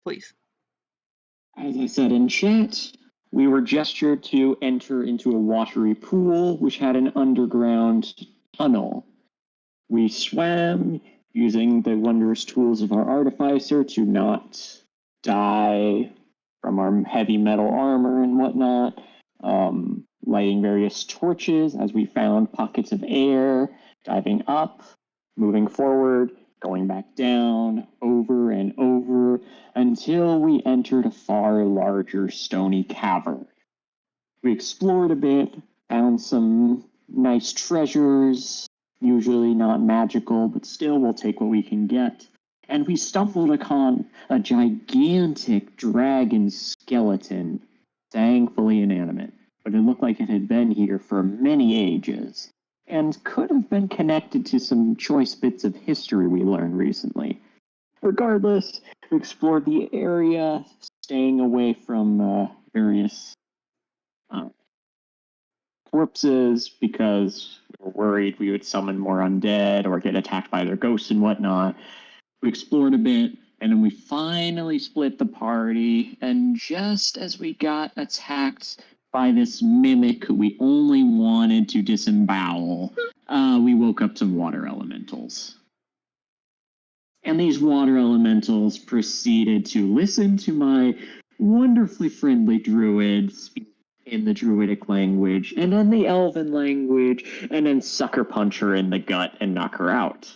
please. As I said in chat, we were gestured to enter into a watery pool which had an underground tunnel. We swam using the wondrous tools of our artificer to not die from our heavy metal armor and whatnot, lighting various torches as we found pockets of air, diving up, moving forward, going back down, over and over, until we entered a far larger stony cavern. We explored a bit, found some nice treasures, usually not magical, but still we'll take what we can get. And we stumbled upon a gigantic dragon skeleton, thankfully inanimate, but it looked like it had been here for many ages, and could have been connected to some choice bits of history we learned recently. Regardless, we explored the area, staying away from various corpses because we were worried we would summon more undead or get attacked by their ghosts and whatnot. We explored a bit, and then we finally split the party, and just as we got attacked by this mimic who we only wanted to disembowel, we woke up some water elementals. And these water elementals proceeded to listen to my wonderfully friendly druid speak in the druidic language, and then the elven language, and then sucker punch her in the gut and knock her out.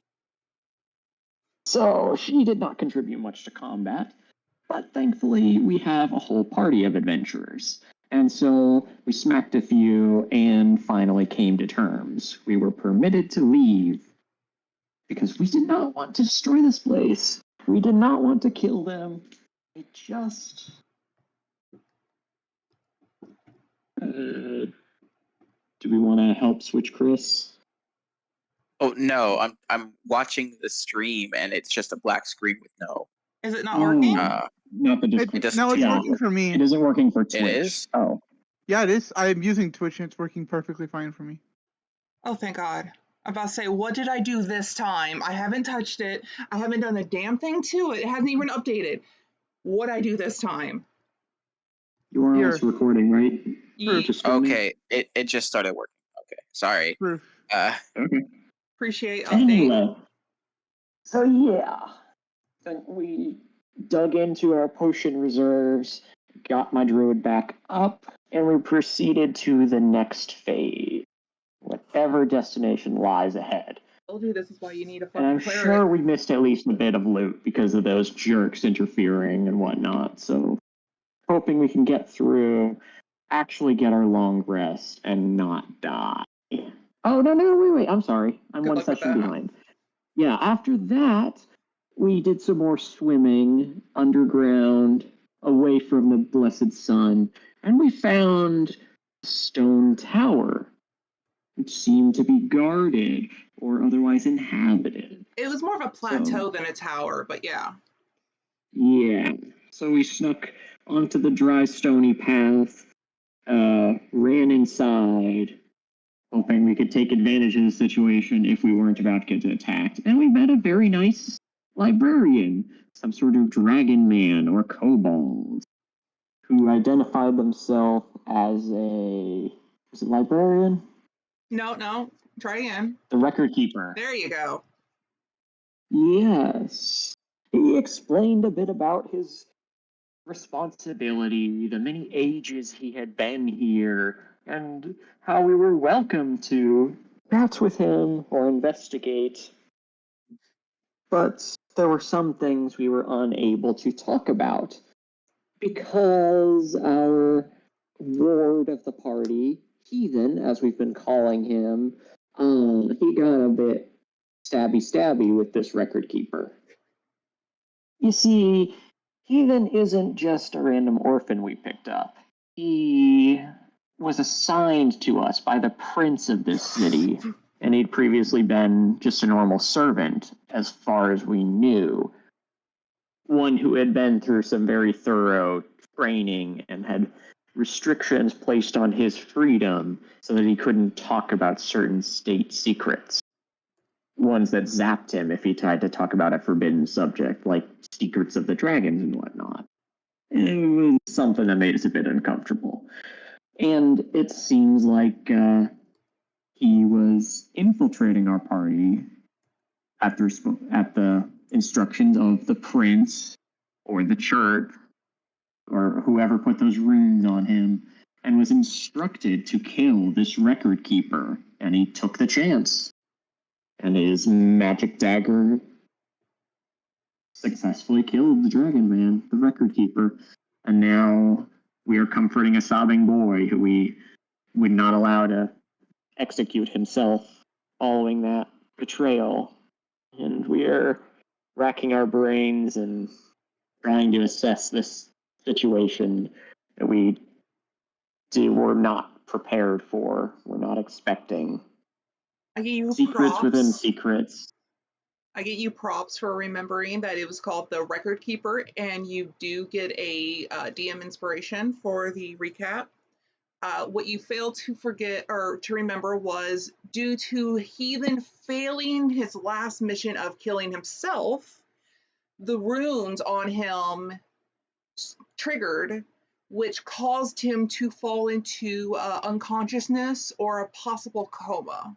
So she did not contribute much to combat, but thankfully we have a whole party of adventurers. And so we smacked a few and finally came to terms. We were permitted to leave because we did not want to destroy this place. We did not want to kill them. We just... do we want to help switch Chris? Oh no, I'm watching the stream and it's just a black screen with no. Is it not working? Not the Discord. No, it's working for me. It isn't working for Twitch. It is? Oh. Yeah, it is. I'm using Twitch and it's working perfectly fine for me. Oh, thank God. I'm about to say, what did I do this time? I haven't touched it. I haven't done a damn thing to it. It hasn't even updated. What'd I do this time? You are also recording, right? Okay, it just started working. Okay, sorry. Okay. Appreciate update. Anyway, so yeah, we dug into our potion reserves, got my druid back up, and we proceeded to the next phase, whatever destination lies ahead. I told you this is why you need a fucking And I'm cleric. sure we missed at least a bit of loot because of those jerks interfering and whatnot, so hoping we can get through, actually get our long rest, and not die. Oh, no, wait, I'm sorry. I'm one session behind. Yeah, after that, we did some more swimming underground, away from the blessed sun, and we found a stone tower, which seemed to be guarded or otherwise inhabited. It was more of a plateau than a tower, but yeah. Yeah, so we snuck onto the dry, stony path, ran inside, hoping we could take advantage of the situation if we weren't about to get attacked. And we met a very nice librarian, some sort of dragon man or kobold, who identified themselves as a... Was it librarian? No. Try again. The record keeper. There you go. Yes. He explained a bit about his responsibility, the many ages he had been here, and how we were welcome to chat with him or investigate. But there were some things we were unable to talk about because our ward of the party, Heathen, as we've been calling him, he got a bit stabby with this record keeper. You see, Heathen isn't just a random orphan we picked up. He was assigned to us by the prince of this city, and he'd previously been just a normal servant, as far as we knew. One who had been through some very thorough training and had restrictions placed on his freedom so that he couldn't talk about certain state secrets. Ones that zapped him if he tried to talk about a forbidden subject, like secrets of the dragons and whatnot. It was something that made us a bit uncomfortable. And it seems like he was infiltrating our party at the instructions of the prince or the church or whoever put those runes on him, and was instructed to kill this record keeper. And he took the chance. And his magic dagger successfully killed the dragon man, the record keeper. And now we are comforting a sobbing boy who we would not allow to execute himself following that betrayal. And we are racking our brains and trying to assess this situation that we're not prepared for. We're not expecting. I get you Secrets props. within secrets. I get you props for remembering that it was called the Record Keeper, and you do get a DM inspiration for the recap. What you failed to forget or to remember was due to Heathen failing his last mission of killing himself, the runes on him triggered, which caused him to fall into unconsciousness or a possible coma.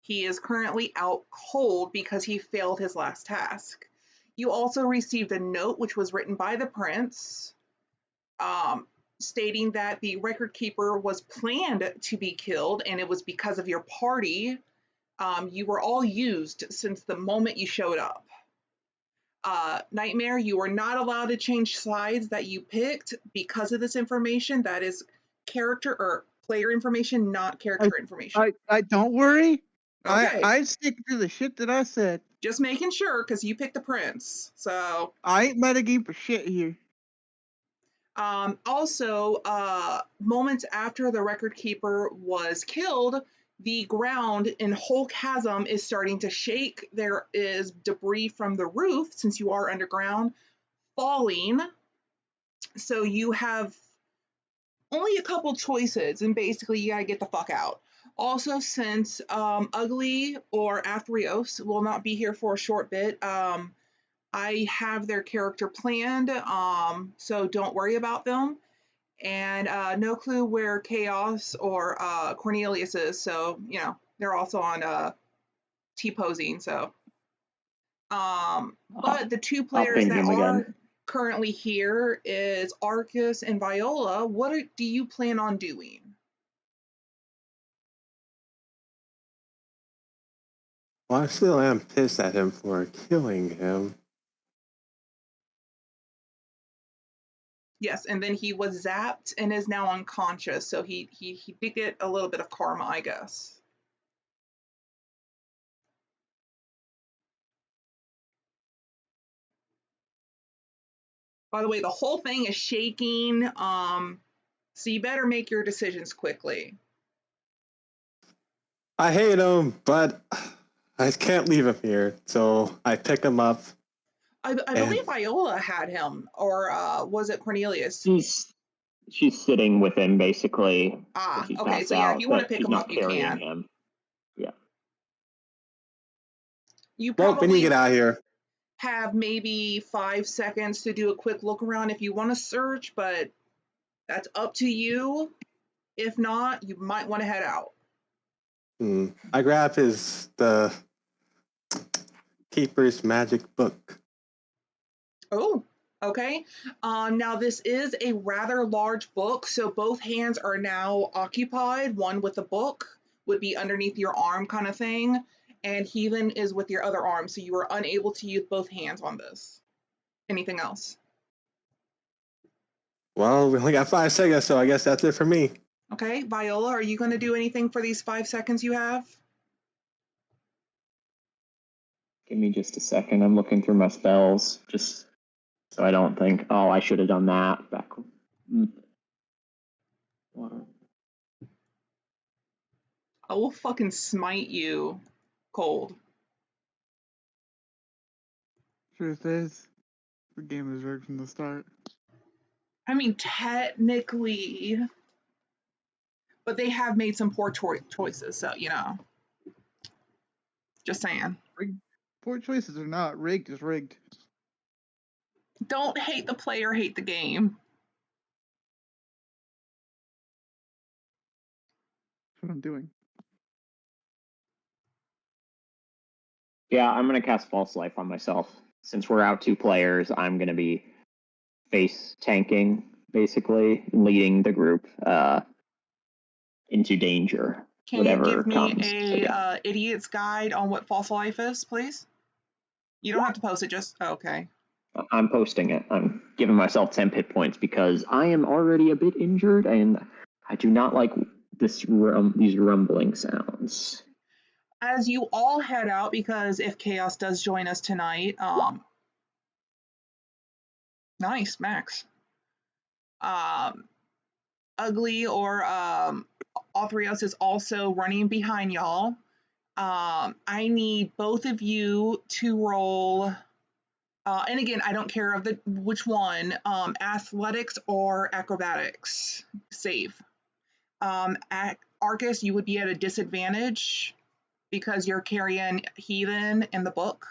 He is currently out cold because he failed his last task. You also received a note which was written by the prince, stating that the record keeper was planned to be killed, and it was because of your party. You were all used since the moment you showed up. Nightmare, you were not allowed to change sides that you picked because of this information. That is character or player information, not character information. I don't worry. Okay. I stick to the shit that I said. Just making sure, because you picked the prince. So I ain't metagaming for shit here. also, moments after the record keeper was killed, the ground in whole chasm is starting to shake. There is debris from the roof, since you are underground, falling. So you have only a couple choices, and basically you gotta get the fuck out. Also, since Ugly or Athreos will not be here for a short bit, I have their character planned, so don't worry about them. And no clue where Chaos or Cornelius is, so they're also on T-posing. So, but the two I'll players ping that him are again. currently here is Arcus and Viola. What do you plan on doing? Well, I still am pissed at him for killing him. Yes, and then he was zapped and is now unconscious, so he did get a little bit of karma, I guess. By the way, the whole thing is shaking, so you better make your decisions quickly. I hate him, but I can't leave him here, so I pick him up. I believe Viola had him, or was it Cornelius? She's sitting with him, basically. Okay, so yeah, if you want to pick him up, you can. Him. Yeah. You Well, we need probably to get out of here. have maybe 5 seconds to do a quick look around if you want to search, but that's up to you. If not, you might want to head out. I grab the Keeper's Magic Book. Oh, okay. Now this is a rather large book, so both hands are now occupied. One with the book would be underneath your arm kind of thing, and Heathen is with your other arm, so you are unable to use both hands on this. Anything else? Well, we only got 5 seconds, so I guess that's it for me. Okay, Viola, are you going to do anything for these 5 seconds you have? Give me just a second. I'm looking through my spells, just so I don't think, oh, I should have done that back. I will fucking smite you cold. Truth is, the game is rigged from the start. I mean, technically, but they have made some poor choices, so, just saying. Poor choices are not rigged, is rigged. Don't hate the player, hate the game. That's what I'm doing. Yeah, I'm gonna cast False Life on myself. Since we're out 2 players, I'm gonna be face tanking, basically, leading the group into danger. Can you Whatever give me comes. a idiot's guide on what false life is, please? You don't have to post it, just okay. I'm posting it. I'm giving myself 10 hit points because I am already a bit injured and I do not like these rumbling sounds. As you all head out, because if Chaos does join us tonight, nice, Max. Ugly or Authrios is also running behind y'all. I need both of you to roll. And again, I don't care of which one, athletics or acrobatics save. Arcus, you would be at a disadvantage because you're carrying Heathen in the book.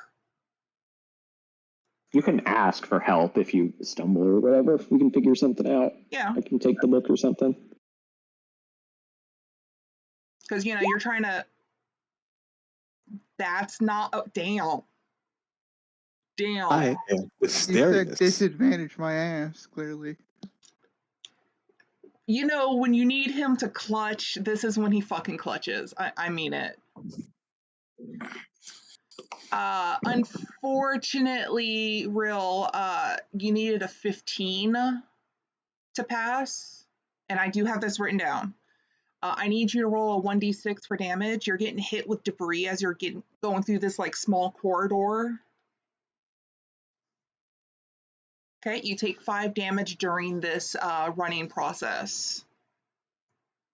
You can ask for help if you stumble or whatever. If we can figure something out. Yeah. I can take the book or something. Because, you're trying to. That's not. Oh, damn. I am You said mysterious. disadvantage my ass, clearly. When you need him to clutch, this is when he fucking clutches. I mean it. Unfortunately, Real, you needed a 15 to pass, and I do have this written down. I need you to roll a 1d6 for damage. You're getting hit with debris as you're going through this small corridor. Okay, you take 5 damage during this running process.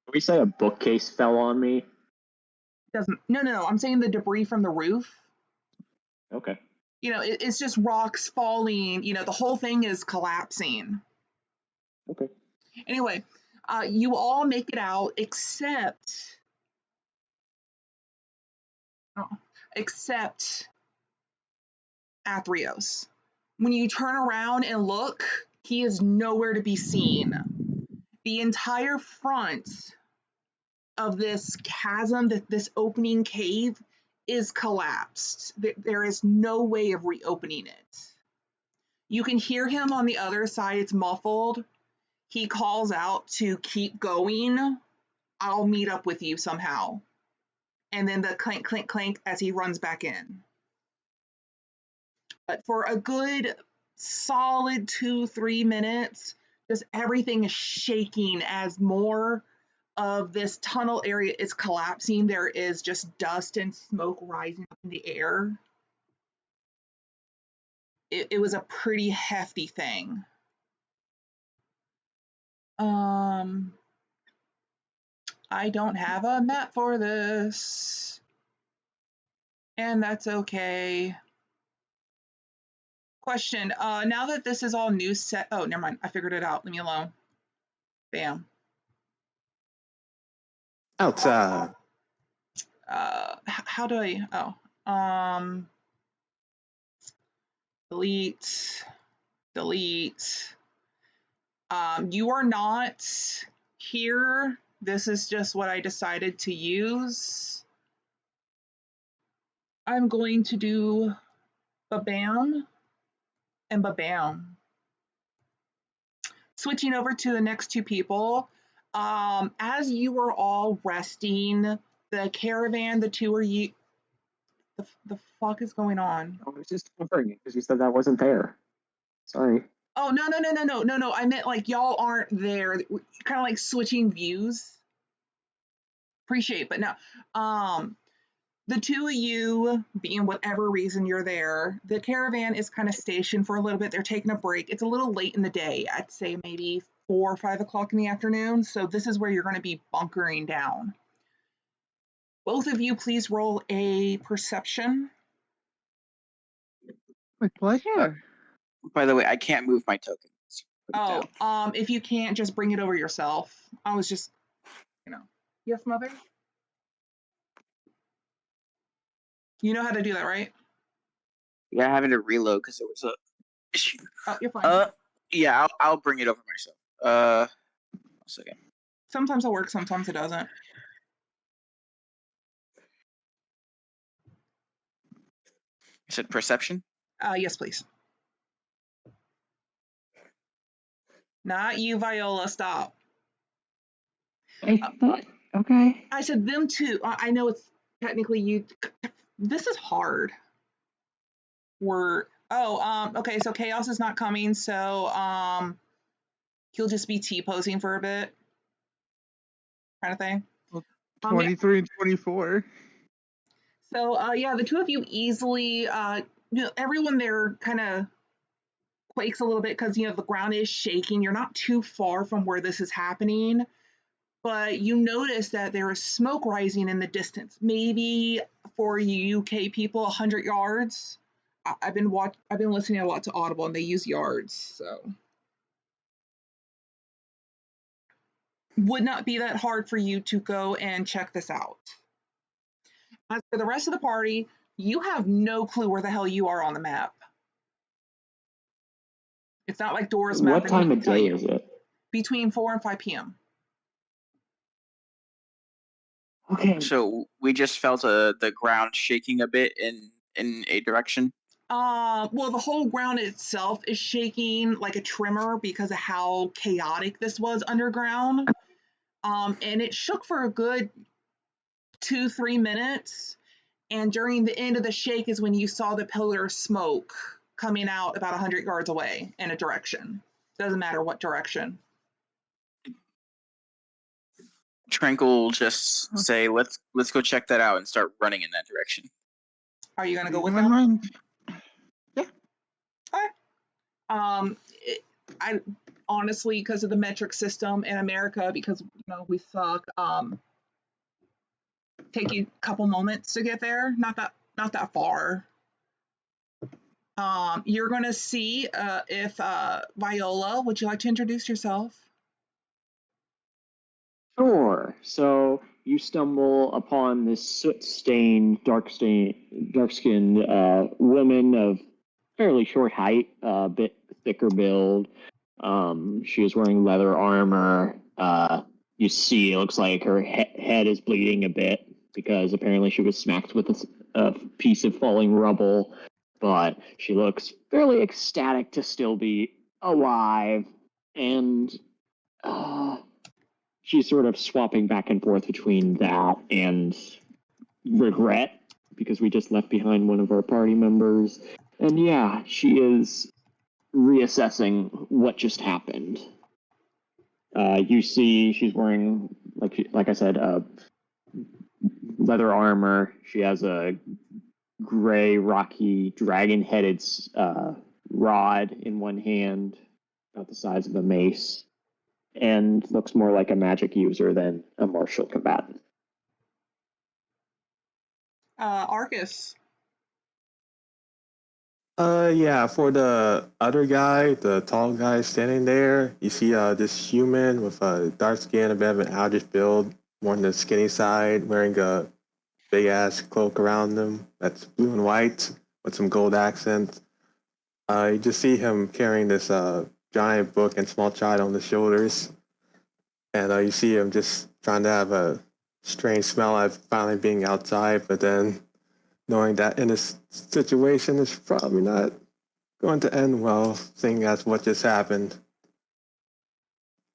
Can we say a bookcase fell on me? No. I'm saying the debris from the roof. Okay. It's just rocks falling. The whole thing is collapsing. Okay. Anyway, you all make it out except Athreos. When you turn around and look, he is nowhere to be seen. The entire front of this chasm, this opening cave, is collapsed. There is no way of reopening it. You can hear him on the other side. It's muffled. He calls out to keep going. I'll meet up with you somehow. And then the clank, clank, clank as he runs back in. But for a good solid 2-3 minutes, just everything is shaking as more of this tunnel area is collapsing. There is just dust and smoke rising up in the air. It was a pretty hefty thing. I don't have a map for this. And that's okay. Question, now that this is all new set, oh, never mind, I figured it out, leave me alone. Bam. Outside. How do I, delete. You are not here. This is just what I decided to use. I'm going to do ba-bam and ba-bam. Switching over to the next 2 people. As you were all resting, the caravan, the 2 of you, the fuck is going on? I was just covering it because you said that wasn't there. Sorry. Oh, no. I meant y'all aren't there. Kind of switching views. Appreciate, but no. The 2 of you, being whatever reason you're there, the caravan is kind of stationed for a little bit. They're taking a break. It's a little late in the day. I'd say maybe 4 or 5 o'clock in the afternoon. So this is where you're going to be bunkering down. Both of you, please roll a perception. With pleasure. By the way, I can't move my token. So put it down. If you can't, just bring it over yourself. I was just, Yes, mother? You know how to do that, right? Yeah, having to reload because there was a Oh, you're fine. Yeah, I'll bring it over myself. 1 second. Sometimes it works, sometimes it doesn't. You said perception? Yes, please. Not you, Viola. Stop. I thought, okay. I said them too. I know it's technically you. This is hard. Okay, so Chaos is not coming, so he'll just be T-posing for a bit. Kind of thing. 23 and 24. So yeah, the two of you easily everyone there kind of quakes a little bit because the ground is shaking. You're not too far from where this is happening, but you notice that there is smoke rising in the distance. Maybe for you UK people, 100 yards. I've been listening a lot to Audible, and they use yards, so would not be that hard for you to go and check this out. As for the rest of the party, you have no clue where the hell you are on the map. It's not like Dora's map. What time of day is it? Between 4 and 5 p.m. Okay. So we just felt the ground shaking a bit in a direction. Well, the whole ground itself is shaking like a tremor because of how chaotic this was underground. And it shook for a good 2-3 minutes. And during the end of the shake is when you saw the pillar of smoke coming out about 100 yards away in a direction. Doesn't matter what direction. Tranquil just say, let's go check that out and start running in that direction. Are you going to go with Never them? mind. Yeah. All right. I honestly, because of the metric system in America, because we suck, take you a couple moments to get there. Not that far. You're going to see if Viola, would you like to introduce yourself? Sure. So you stumble upon this soot-stained, dark-skinned woman of fairly short height, a bit thicker build. She is wearing leather armor. You see, it looks like her head is bleeding a bit because apparently she was smacked with a piece of falling rubble. But she looks fairly ecstatic to still be alive, and she's sort of swapping back and forth between that and regret because we just left behind one of our party members. And yeah, she is reassessing what just happened. You see she's wearing, like I said, leather armor. She has a gray, rocky, dragon-headed rod in one hand, about the size of a mace, and looks more like a magic user than a martial combatant. Arcus. Yeah, for the other guy, the tall guy standing there, you see this human with dark skin, a bit of an owlish build, more on the skinny side, wearing a big ass cloak around him that's blue and white with some gold accents. You just see him carrying this giant book and small child on the shoulders. And you see him just trying to have a strange smell at finally being outside, but then knowing that in this situation is probably not going to end well, seeing as what just happened.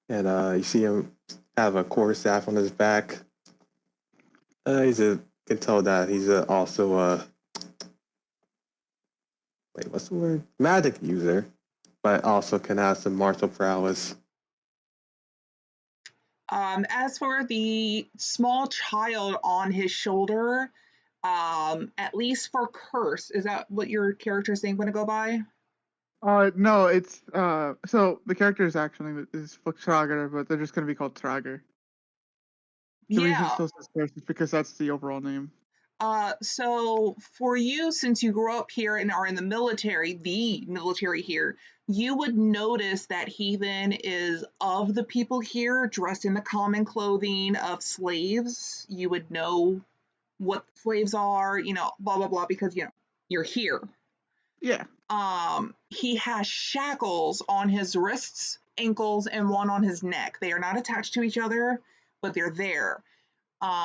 And you see him have a quarterstaff on his back. Can tell that he's also a what's the word? Magic user, but also can have some martial prowess. As for the small child on his shoulder, at least for curse, is that what your character's name going to go by? No, it's so the character is actually Trager, but they're just gonna be called Trager. The reason it Yeah. still says curse is because that's the overall name. So for you, since you grew up here and are in the military here, you would notice that Heathen is of the people here dressed in the common clothing of slaves. You would know what slaves are, blah, blah, blah, because, you're here. Yeah. He has shackles on his wrists, ankles, and one on his neck. They are not attached to each other, but they're there.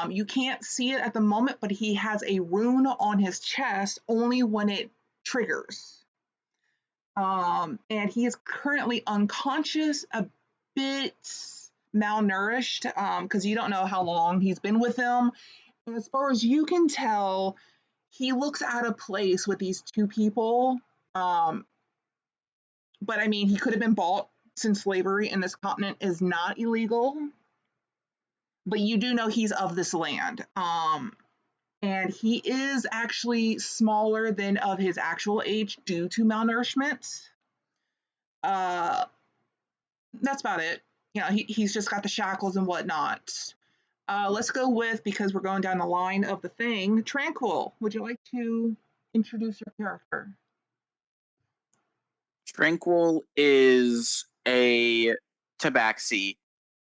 You can't see it at the moment, but he has a rune on his chest only when it triggers. And he is currently unconscious, a bit malnourished, because you don't know how long he's been with them. And as far as you can tell, he looks out of place with these two people. But I mean, he could have been bought since slavery in this continent is not illegal. But you do know he's of this land. And he is actually smaller than of his actual age due to malnourishment. That's about it. You know, he's just got the shackles and whatnot. Let's go with, because we're going down the line of the thing, Tranquil. Would you like to introduce your character? Tranquil is a tabaxi.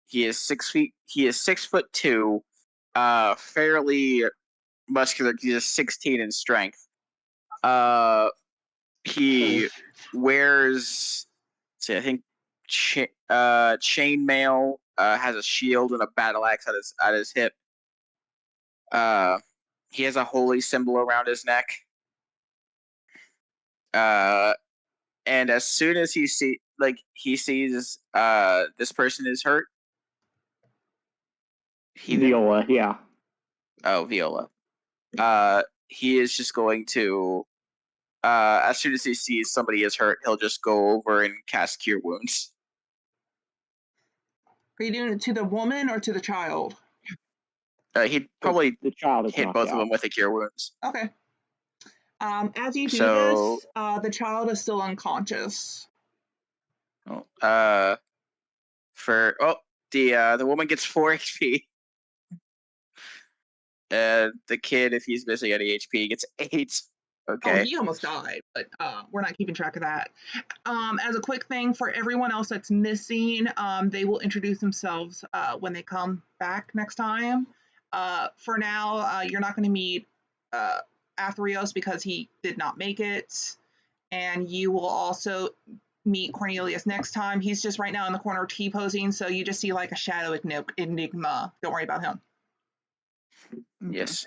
He is 6'2", fairly muscular. He is 16 in strength. He wears, I think, chainmail. Has a shield and a battle axe at his hip. He has a holy symbol around his neck. And as soon as he sees this person is hurt. Viola, yeah. Oh, Viola. He is just going to, as soon as he sees somebody is hurt, he'll just go over and cast Cure Wounds. Are you doing it to the woman or to the child? He'd probably the child is hit both of them with a Cure Wounds. Okay. As you do So, this, the child is still unconscious. The woman gets 4 HP. The kid, if he's missing any HP, gets 8. Okay. Oh, he almost died, but we're not keeping track of that. As a quick thing for everyone else that's missing, they will introduce themselves when they come back next time. For now, you're not going to meet Atherios because he did not make it, and you will also meet Cornelius next time. He's just right now in the corner T-posing, so you just see like a shadow enigma. Don't worry about him. Yes.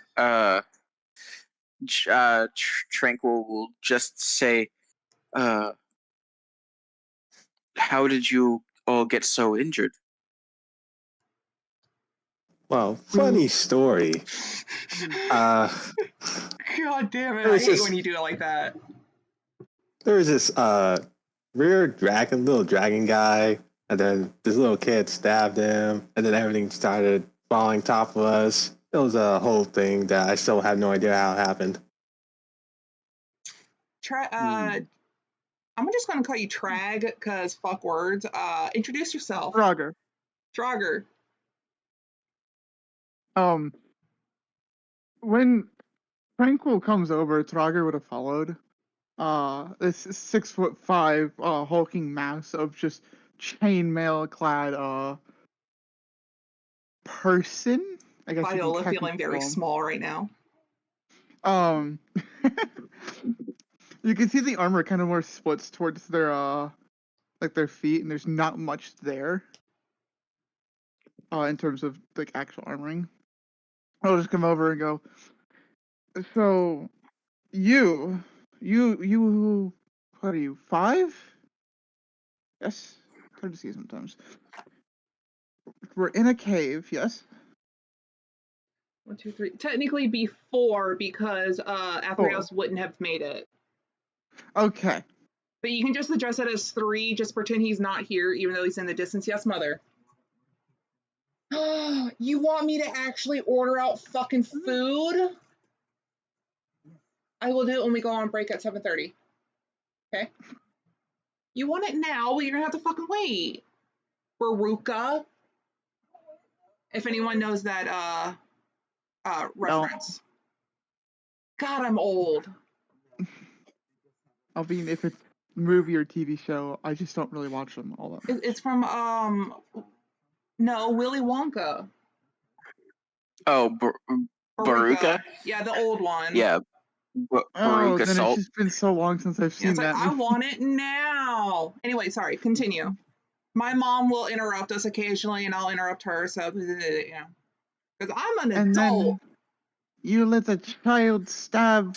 Tranquil will just say, how did you all get so injured? Well, funny story. God damn it! I hate when you do it like that. There was this weird little dragon guy, and then this little kid stabbed him, and then everything started falling top of us. It was a whole thing that I still have no idea how it happened. I'm just going to call you Trag because fuck words. Introduce yourself. Draugr. When Tranquil comes over, Draugr would have followed. This 6'5" hulking mass of just chainmail clad person. I guess Viola feeling very small right now. You can see the armor kind of more splits towards their their feet, and there's not much there. In terms of like actual armoring. I'll just come over and go. So, you, what are you, 5? Yes, it's hard to see sometimes. We're in a cave, yes? 1, 2, 3. Technically be 4 because Atherios wouldn't have made it. Okay. But you can just address it as 3. Just pretend he's not here, even though he's in the distance. Yes, mother. You want me to actually order out fucking food? I will do it when we go on break at 7:30. Okay? You want it now, well, you're gonna have to fucking wait. Baruka. If anyone knows that reference. No. God, I'm old. I mean, if it's movie or TV show, I just don't really watch them all that much. It's from no, Willy Wonka. Oh, Baruka? Yeah, the old one. Yeah. Oh, Baruch then it's assault. just been so long since I've Yeah, seen it's like, that I movie. want it now. Anyway, sorry, continue. My mom will interrupt us occasionally, and I'll interrupt her, so, you know. Because I'm an And adult. then you let a child stab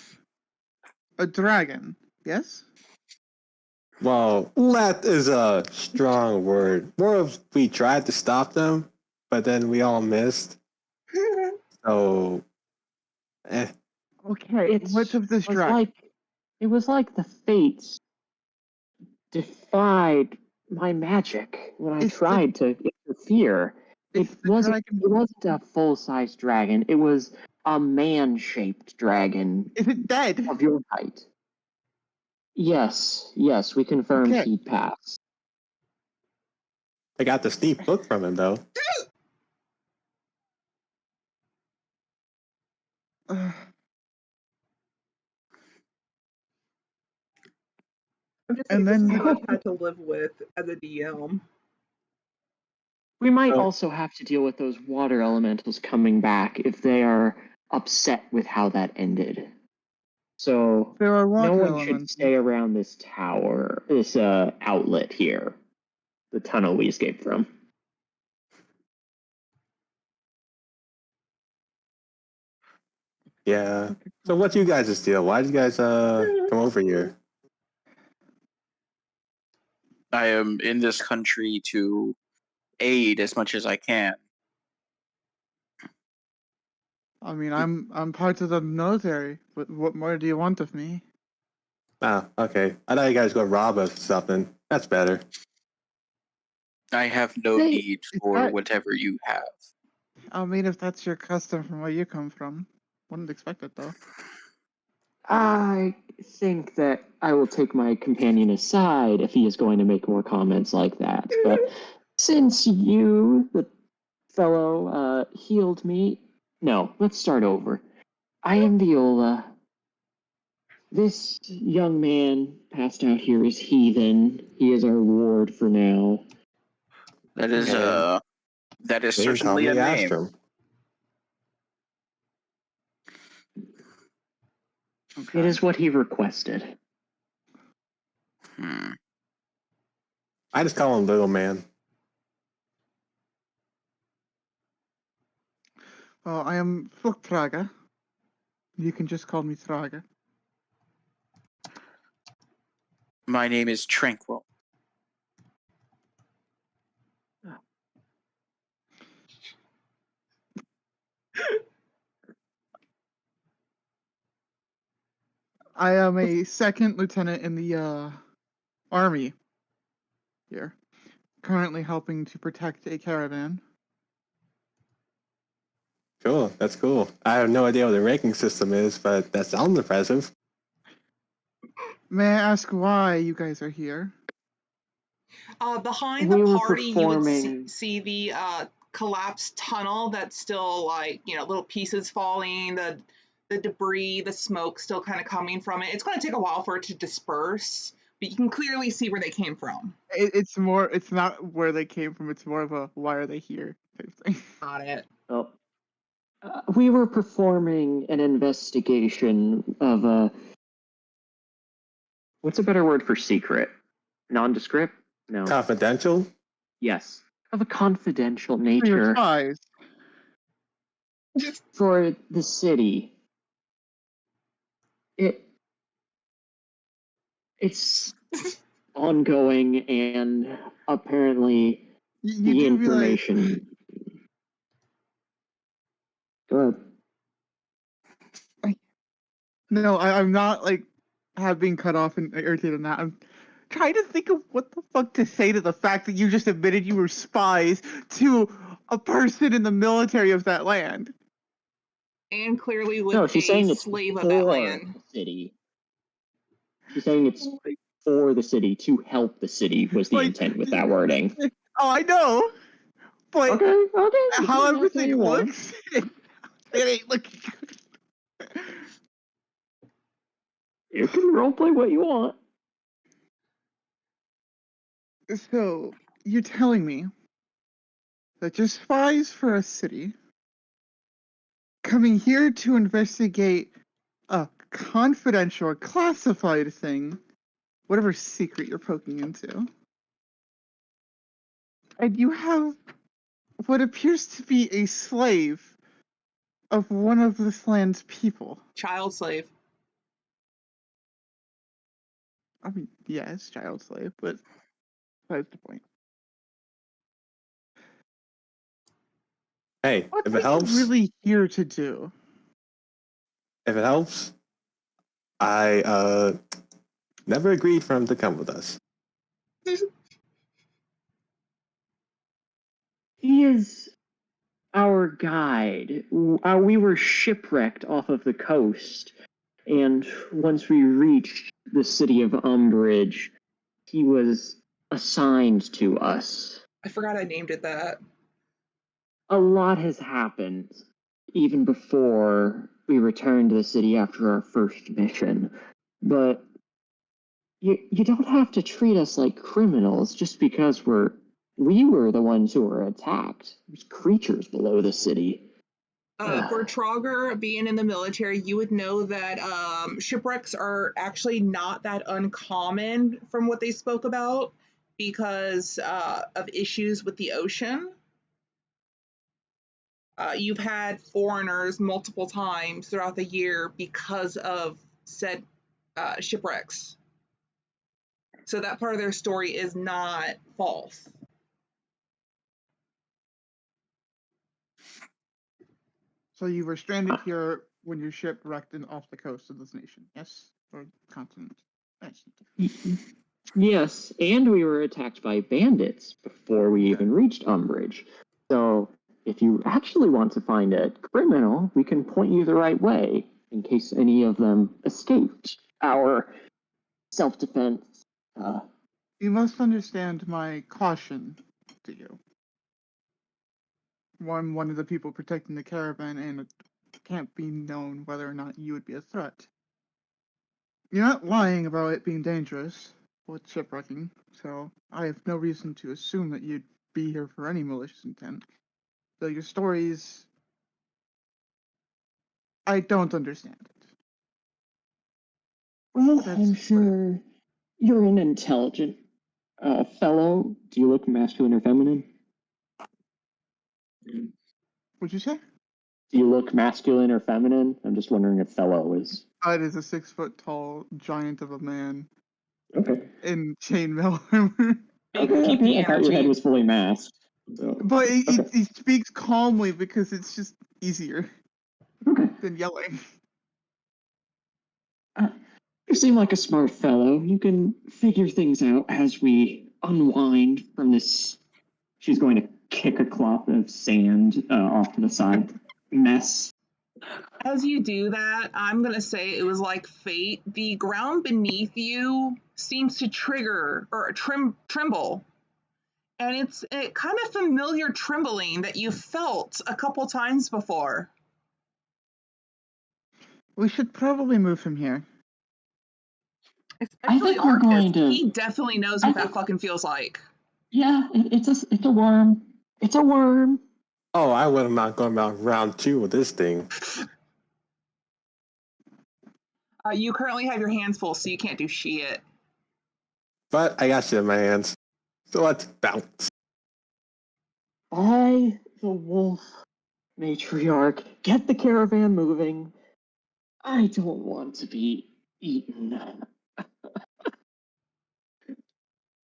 a dragon, yes? Well, let is a strong word. More of we tried to stop them, but then we all missed. So, Okay, what's of this dragon? It was like the fates defied my magic when I It's the- tried to interfere. It's It the wasn't dragon. a full-size dragon. It was a man-shaped dragon Is it dead? of your height. Yes, we confirmed Okay. he'd pass. I got the steep book from him though. I'm just saying, And this is then what I've had to live with as a DM. We might Oh. also have to deal with those water elementals coming back if they are upset with how that ended. So there are no water one should elements. stay around this tower, this outlet here, the tunnel we escaped from. Yeah. So what's you guys' deal? Why did you guys come over here? I am in this country to aid as much as I can. I mean, I'm part of the military. What more do you want of me? Ah, okay. I thought you guys go rob us or something. That's better. I have no Hey, need for whatever you have. I mean, if that's your custom from where you come from, wouldn't expect it though. I think that I will take my companion aside if he is going to make more comments like that. But since you, the fellow, healed me, no, let's start over. I am Viola. This young man passed out here is Heathen. He is our ward for now. That is And that is they can call certainly a me name. Astrum. Okay. It is what he requested. I just call him Little Man. Well, I am Traga. You can just call me Traga. My name is Tranquil. I am a second lieutenant in the army here, currently helping to protect a caravan. Cool. That's cool. I have no idea what the ranking system is, but that sounds impressive. May I ask why you guys are here? Behind We the were party, you would performing. see the collapsed tunnel that's still like, you know, little pieces falling, the debris, the smoke still kind of coming from it. It's going to take a while for it to disperse, but you can clearly see where they came from. It's more. It's not where they came from. It's more of a why are they here type thing. Got it. Oh, we were performing an investigation of a. What's a better word for secret? Nondescript? No. Confidential? Yes. Of a confidential Your nature spies. for the city. It's ongoing, and apparently You the do information. Go ahead. No, I'm not like have been cut off and irritated on that. I'm trying to think of what the fuck to say to the fact that you just admitted you were spies to a person in the military of that land. And clearly with No, she's a saying it's slave of for that land. the city. She's saying it's for the city, to help the city was the Like, intent with that wording. Oh, I know, but Okay. You can how do that all everything you want. looks, it ain't looking good. You can roleplay what you want. So, you're telling me that you're spies for a city coming here to investigate a confidential or classified thing, whatever secret you're poking into. And you have what appears to be a slave of one of this land's people. Child slave. I mean, yeah, it's child slave, but that's the point. Hey, What if are it helps, you really here to do? I never agreed for him to come with us. He is our guide. We were shipwrecked off of the coast, and once we reached the city of Umbridge, he was assigned to us. I forgot I named it that. A lot has happened, even before we returned to the city after our first mission, but you don't have to treat us like criminals just because we were the ones who were attacked. There's creatures below the city. For Trogger being in the military, you would know that shipwrecks are actually not that uncommon from what they spoke about because of issues with the ocean. You've had foreigners multiple times throughout the year because of said shipwrecks. So that part of their story is not false. So you were stranded here when your ship wrecked off the coast of this nation, yes? Or continent? Yes, and we were attacked by bandits before we even reached Umbridge. So if you actually want to find a criminal, we can point you the right way in case any of them escaped our self-defense. You must understand my caution to you. One of the people protecting the caravan, and it can't be known whether or not you would be a threat. You're not lying about it being dangerous with shipwrecking, so I have no reason to assume that you'd be here for any malicious intent. So your stories, I don't understand it. Well, I'm sure you're an intelligent fellow. Do you look masculine or feminine? What'd you say? Do you look masculine or feminine? I'm just wondering if fellow is. It is a 6-foot-tall giant of a man Okay. in chainmail armor. Big Okay, PP I thought your head energy. was fully masked. So. But he speaks calmly because it's just easier than yelling. You seem like a smart fellow. You can figure things out as we unwind from this. She's going to kick a cloth of sand off to the side. Mess. As you do that, I'm going to say it was like fate. The ground beneath you seems to trigger or tremble. And it's a kind of familiar trembling that you felt a couple times before. We should probably move from here. Especially I think we're going to. He definitely knows what that fucking feels like. Yeah, it's a worm. It's a worm. Oh, I would have not gone about round 2 with this thing. You currently have your hands full, so you can't do shit. But I got shit in my hands. So let's bounce. I, the wolf matriarch, get the caravan moving. I don't want to be eaten.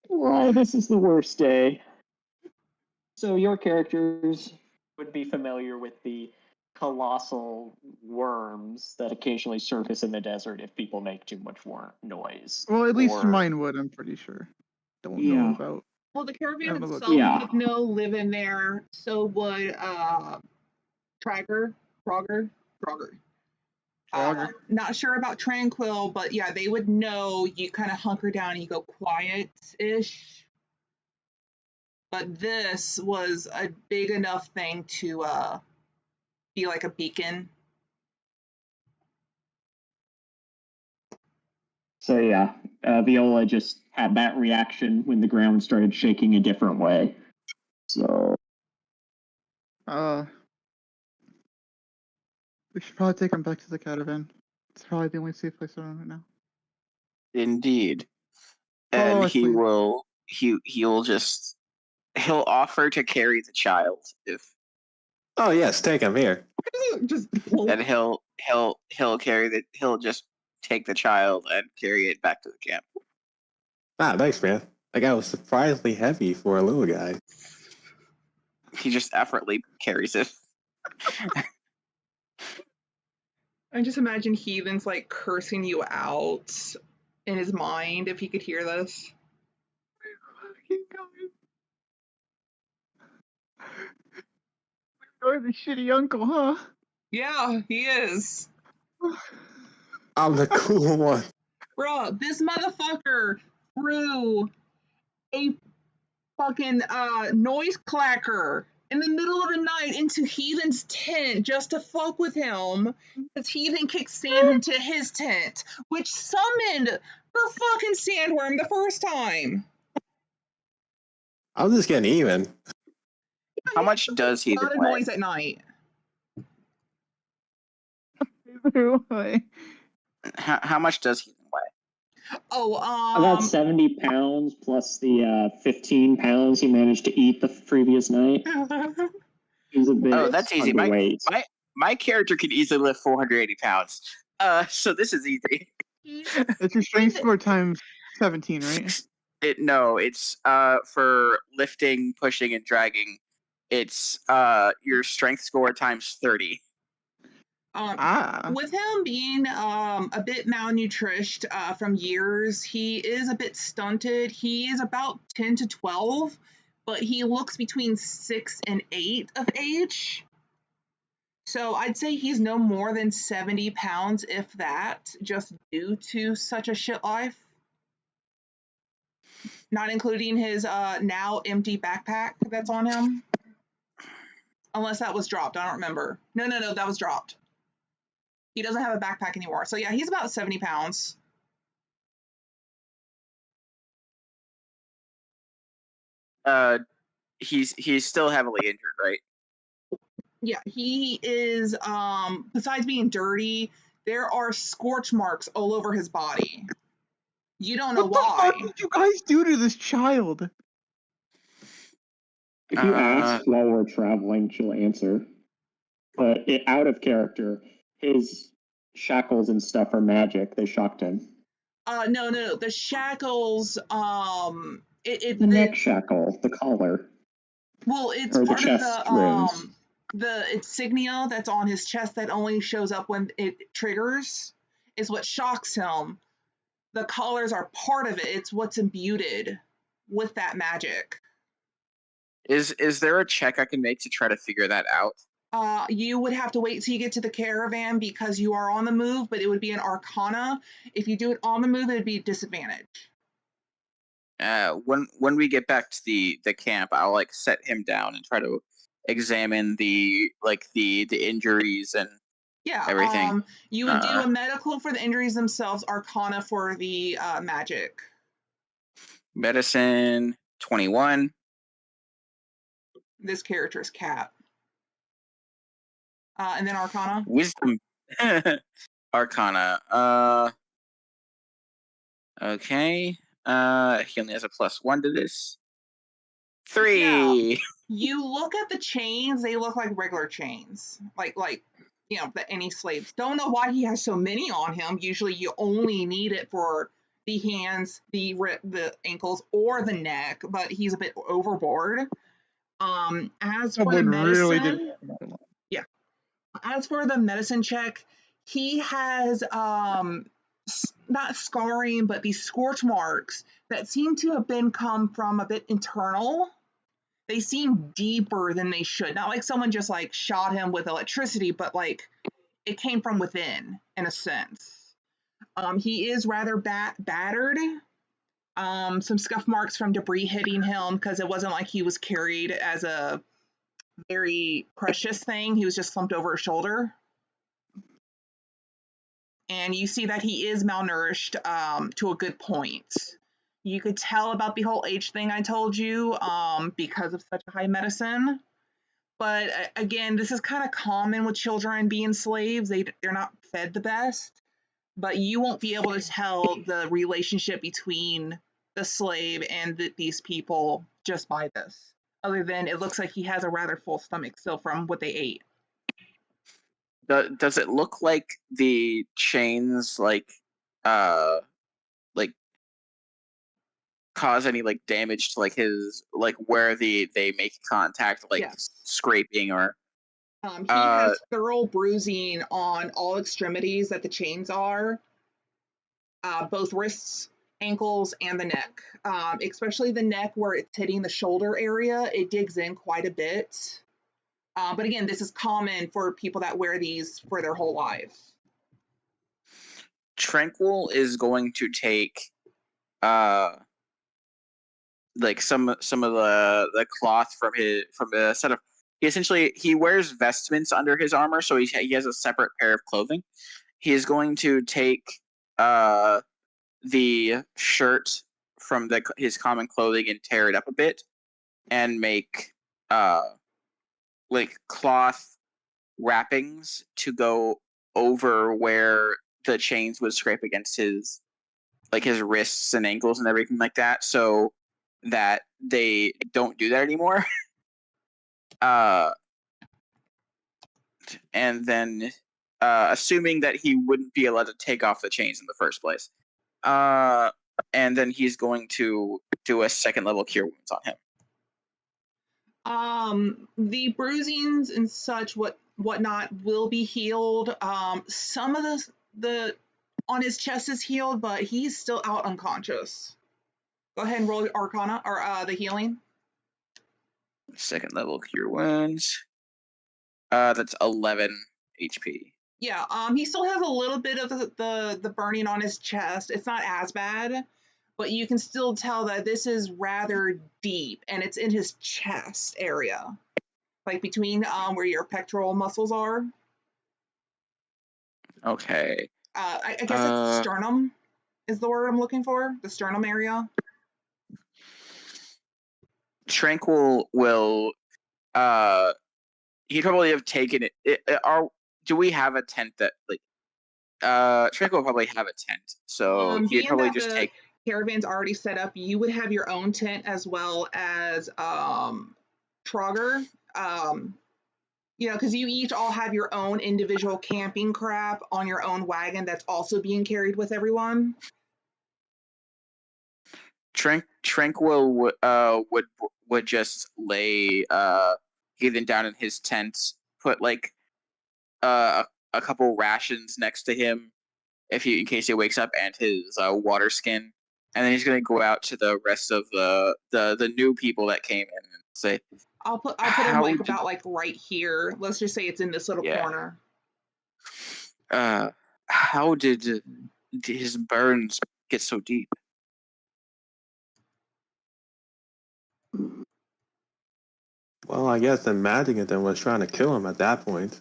Why, this is the worst day. So your characters would be familiar with the colossal worms that occasionally surface in the desert if people make too much noise. Well, at least mine would, I'm pretty sure. Don't know about. Well, the caravan about itself would know live in there. So would Trogger. Not sure about Tranquil, but yeah, they would know you kind of hunker down and you go quiet-ish. But this was a big enough thing to be like a beacon. So yeah, Viola just had that reaction when the ground started shaking a different way. So we should probably take him back to the caravan. It's probably the only safe place around right now. Indeed. Follow And us, please. he'll offer to carry the child if Oh yes, take him here. Just and he'll just take the child and carry it back to the camp. Ah, thanks, man. That guy was surprisingly heavy for a little guy. He just effortlessly carries it. I just imagine Heathen's like cursing you out in his mind if he could hear this. Keep going. You're the shitty uncle, huh? Yeah, he is. I'm the cool one. Bruh, this motherfucker threw a fucking noise clacker in the middle of the night into Heathen's tent just to fuck with him, because Heathen kicked sand into his tent, which summoned the fucking sandworm the first time. I'm just getting even. How much does he A lot of weigh? noise at night. How much does he weigh? Oh, About 70 pounds plus the 15 pounds he managed to eat the previous night. He's a bit that's easy. underweight. My character can easily lift 480 pounds. So this is easy. That's your strength score times 17, right? It's for lifting, pushing, and dragging. It's your strength score times 30. With him being a bit malnourished from years, he is a bit stunted. He is about 10 to 12, but he looks between 6 and 8 of age. So I'd say he's no more than 70 pounds, if that, just due to such a shit life. Not including his now empty backpack that's on him. Unless that was dropped. I don't remember. No, that was dropped. He doesn't have a backpack anymore. So yeah, he's about 70 pounds. He's still heavily injured, right? Yeah, he is besides being dirty, there are scorch marks all over his body. You don't know What the fuck why. did you guys do to this child? If you ask while we're traveling, she'll answer. But out of character, his shackles and stuff are magic. They shocked him. No. The shackles, The neck shackle, the collar. Well, it's or the part of chest rings. the insignia that's on his chest that only shows up when it triggers is what shocks him. The collars are part of it. It's what's imbued with that magic. Is there a check I can make to try to figure that out? You would have to wait till you get to the caravan because you are on the move, but it would be an arcana. If you do it on the move, it would be disadvantage. When we get back to the camp, I'll like set him down and try to examine the injuries and everything. You would do a medical for the injuries themselves, arcana for the magic. Medicine 21. This character's Cap. And then arcana. Wisdom. Arcana. Okay. He only has a +1 to this. 3. Yeah. You look at the chains; they look like regular chains, like that any slaves. Don't know why he has so many on him. Usually, you only need it for the hands, the ankles, or the neck. But he's a bit overboard. As for the medicine, As for the medicine check, he has not scarring, but these scorch marks that seem to have been come from a bit internal. They seem deeper than they should. Not like someone just like shot him with electricity, but like it came from within in a sense. He is rather battered. Some scuff marks from debris hitting him because it wasn't like he was carried as a very precious thing. He was just slumped over his shoulder. And you see that he is malnourished to a good point. You could tell about the whole age thing I told you because of such a high medicine. But again, this is kind of common with children being slaves. They're not fed the best. but you won't be able to tell the relationship between the slave and these people just by this. Other than it looks like he has a rather full stomach still from what they ate. Does it look like the chains like cause any like damage to like his like where they make contact, like Yes. scraping or He has thorough bruising on all extremities that the chains are, both wrists, ankles, and the neck. Especially the neck where it's hitting the shoulder area, it digs in quite a bit. But again, this is common for people that wear these for their whole lives. Tranquil is going to take like some of the cloth from a set of he wears vestments under his armor, so he has a separate pair of clothing. He is going to take the shirt from his common clothing and tear it up a bit and make like cloth wrappings to go over where the chains would scrape against his wrists and ankles and everything like that, so that they don't do that anymore. And then assuming that he wouldn't be allowed to take off the chains in the first place. And then he's going to do a second level cure wounds on him. The bruisings and such whatnot will be healed. Some of the on his chest is healed, but he's still out unconscious. Go ahead and roll Arcana or the healing. Second level cure wounds. That's 11 HP. Yeah, he still has a little bit of the burning on his chest. It's not as bad, but you can still tell that this is rather deep, and it's in his chest area, like between where your pectoral muscles are. Okay. I guess it's sternum is the word I'm looking for. The sternum area. Tranquil will he'd probably have taken it. Do we have a tent that like Tranquil will probably have a tent, so he'd Being probably that just the take caravan's already set up, you would have your own tent as well as Trogger. Because you each all have your own individual camping crap on your own wagon that's also being carried with everyone. Tranquil would just lay Heathen down in his tent, put like a couple rations next to him in case he wakes up, and his water skin, and then he's gonna go out to the rest of the new people that came in and say, I'll put him like about like right here. Let's just say it's in this little corner. How did his burns get so deep? Well, I guess the magic in them was trying to kill him at that point.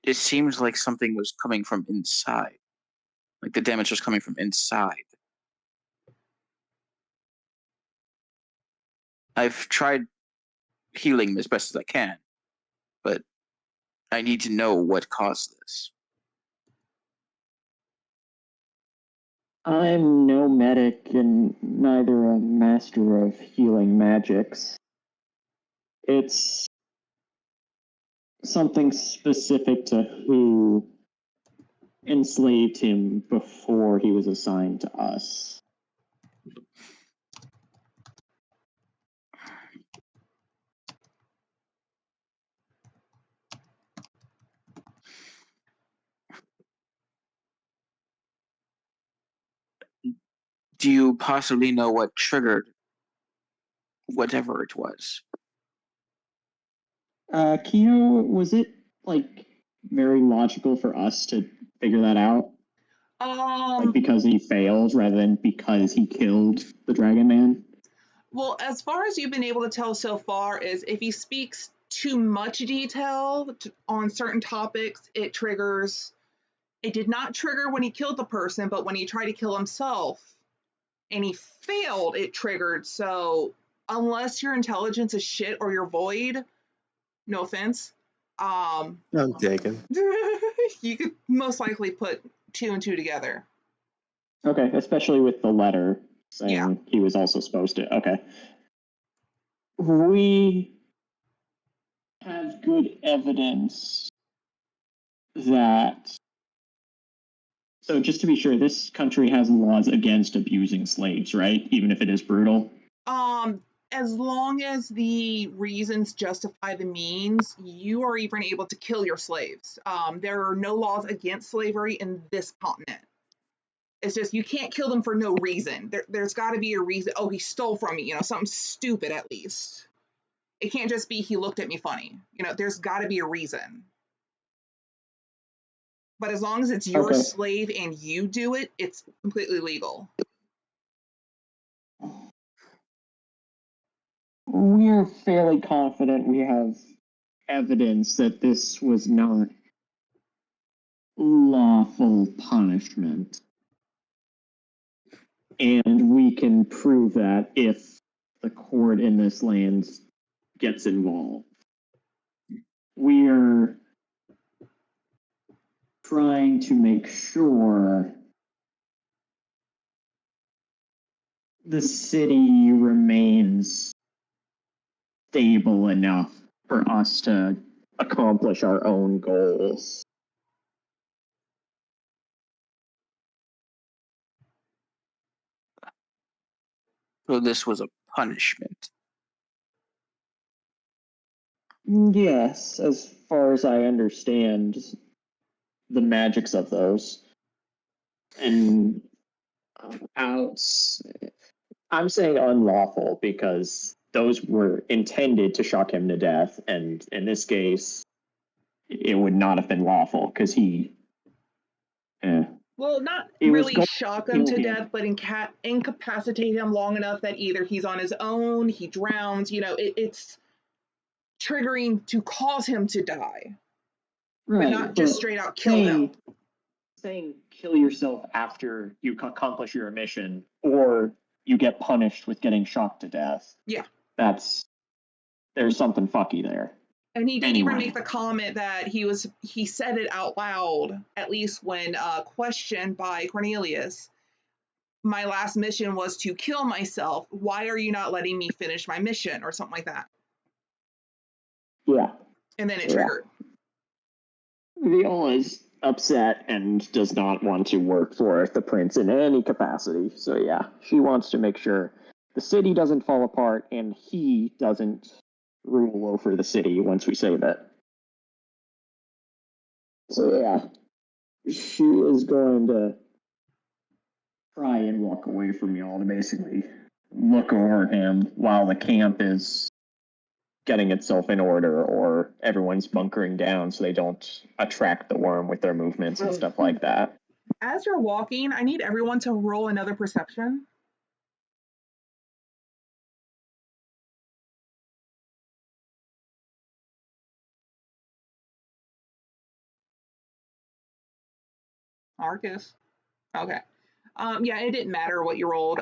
It seems like something was coming from inside. Like the damage was coming from inside. I've tried healing him as best as I can, but I need to know what caused this. I'm no medic and neither a master of healing magics. It's something specific to who enslaved him before he was assigned to us. Do you possibly know what triggered whatever it was? Kino, was it like very logical for us to figure that out? Like because he failed rather than because he killed the Dragon Man? Well, as far as you've been able to tell so far is if he speaks too much detail on certain topics, it triggers. It did not trigger when he killed the person, but when he tried to kill himself and he failed, it triggered. So unless your intelligence is shit or you're void, no offense, I'm taken. You could most likely put 2 and 2 together. Okay, especially with the letter saying Yeah. he was also supposed to. Okay. We have good evidence that. So, just to be sure, this country has laws against abusing slaves, right? Even if it is brutal? As long as the reasons justify the means, you are even able to kill your slaves. There are no laws against slavery in this continent. It's just you can't kill them for no reason. There's got to be a reason. Oh, he stole from me, something stupid at least. It can't just be he looked at me funny. There's got to be a reason. But as long as it's your Okay. slave and you do it, it's completely legal. We're fairly confident we have evidence that this was not lawful punishment. And we can prove that if the court in this land gets involved. We're trying to make sure the city remains stable enough for us to accomplish our own goals. So this was a punishment. Yes, as far as I understand the magics of those. And I'm saying unlawful because those were intended to shock him to death, and in this case, it would not have been lawful because he. Well, not It was really going shock to him kill to him. death, but incapacitate him long enough that either he's on his own, he drowns, it's triggering to cause him to die, but not just straight out kill him. Saying kill yourself after you accomplish your mission, or you get punished with getting shocked to death. Yeah. There's something fucky there. And he did Anyway. even make the comment that he said it out loud, at least when questioned by Cornelius. My last mission was to kill myself. Why are you not letting me finish my mission? Or something like that. Yeah. And then it triggered. Viola is upset and does not want to work for the prince in any capacity. So yeah, she wants to make sure the city doesn't fall apart and he doesn't rule over the city once we say that. So yeah, she is going to try and walk away from y'all to basically look over him while the camp is getting itself in order or everyone's bunkering down so they don't attract the worm with their movements and stuff like that. As you're walking, I need everyone to roll another perception. Marcus. Okay. Yeah, it didn't matter what you rolled.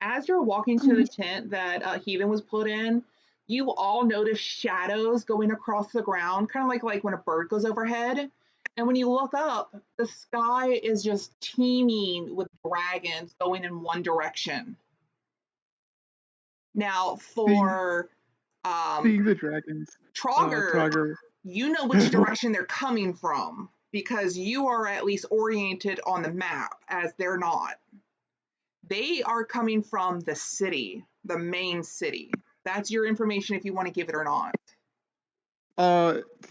As you're walking to the tent that Heathen was put in, you all notice shadows going across the ground, kind of like when a bird goes overhead. And when you look up, the sky is just teeming with dragons going in one direction. Now, for Seeing the dragons. Trogger, you know which direction they're coming from because you are at least oriented on the map, as they're not. They are coming from the city, the main city. That's your information if you want to give it or not.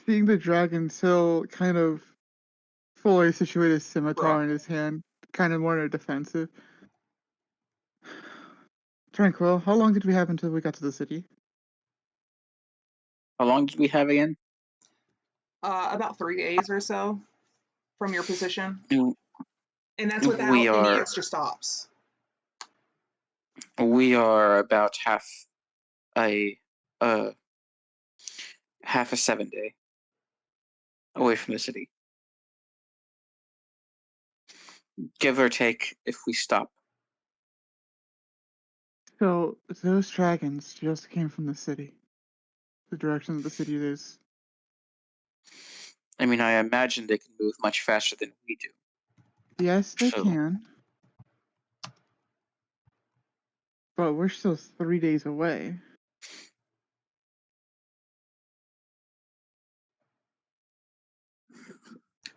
Seeing the dragon still kind of fully situated scimitar Bro. in his hand, kind of more defensive. Tranquil, how long did we have until we got to the city? How long did we have again? About 3 days or so from your position. Mm. And that's without any extra stops. We are about half a 7-day away from the city. Give or take if we stop. So, those dragons just came from the city. The direction of the city is I mean, I imagine they can move much faster than we do. Yes, they So- can. But we're still 3 days away.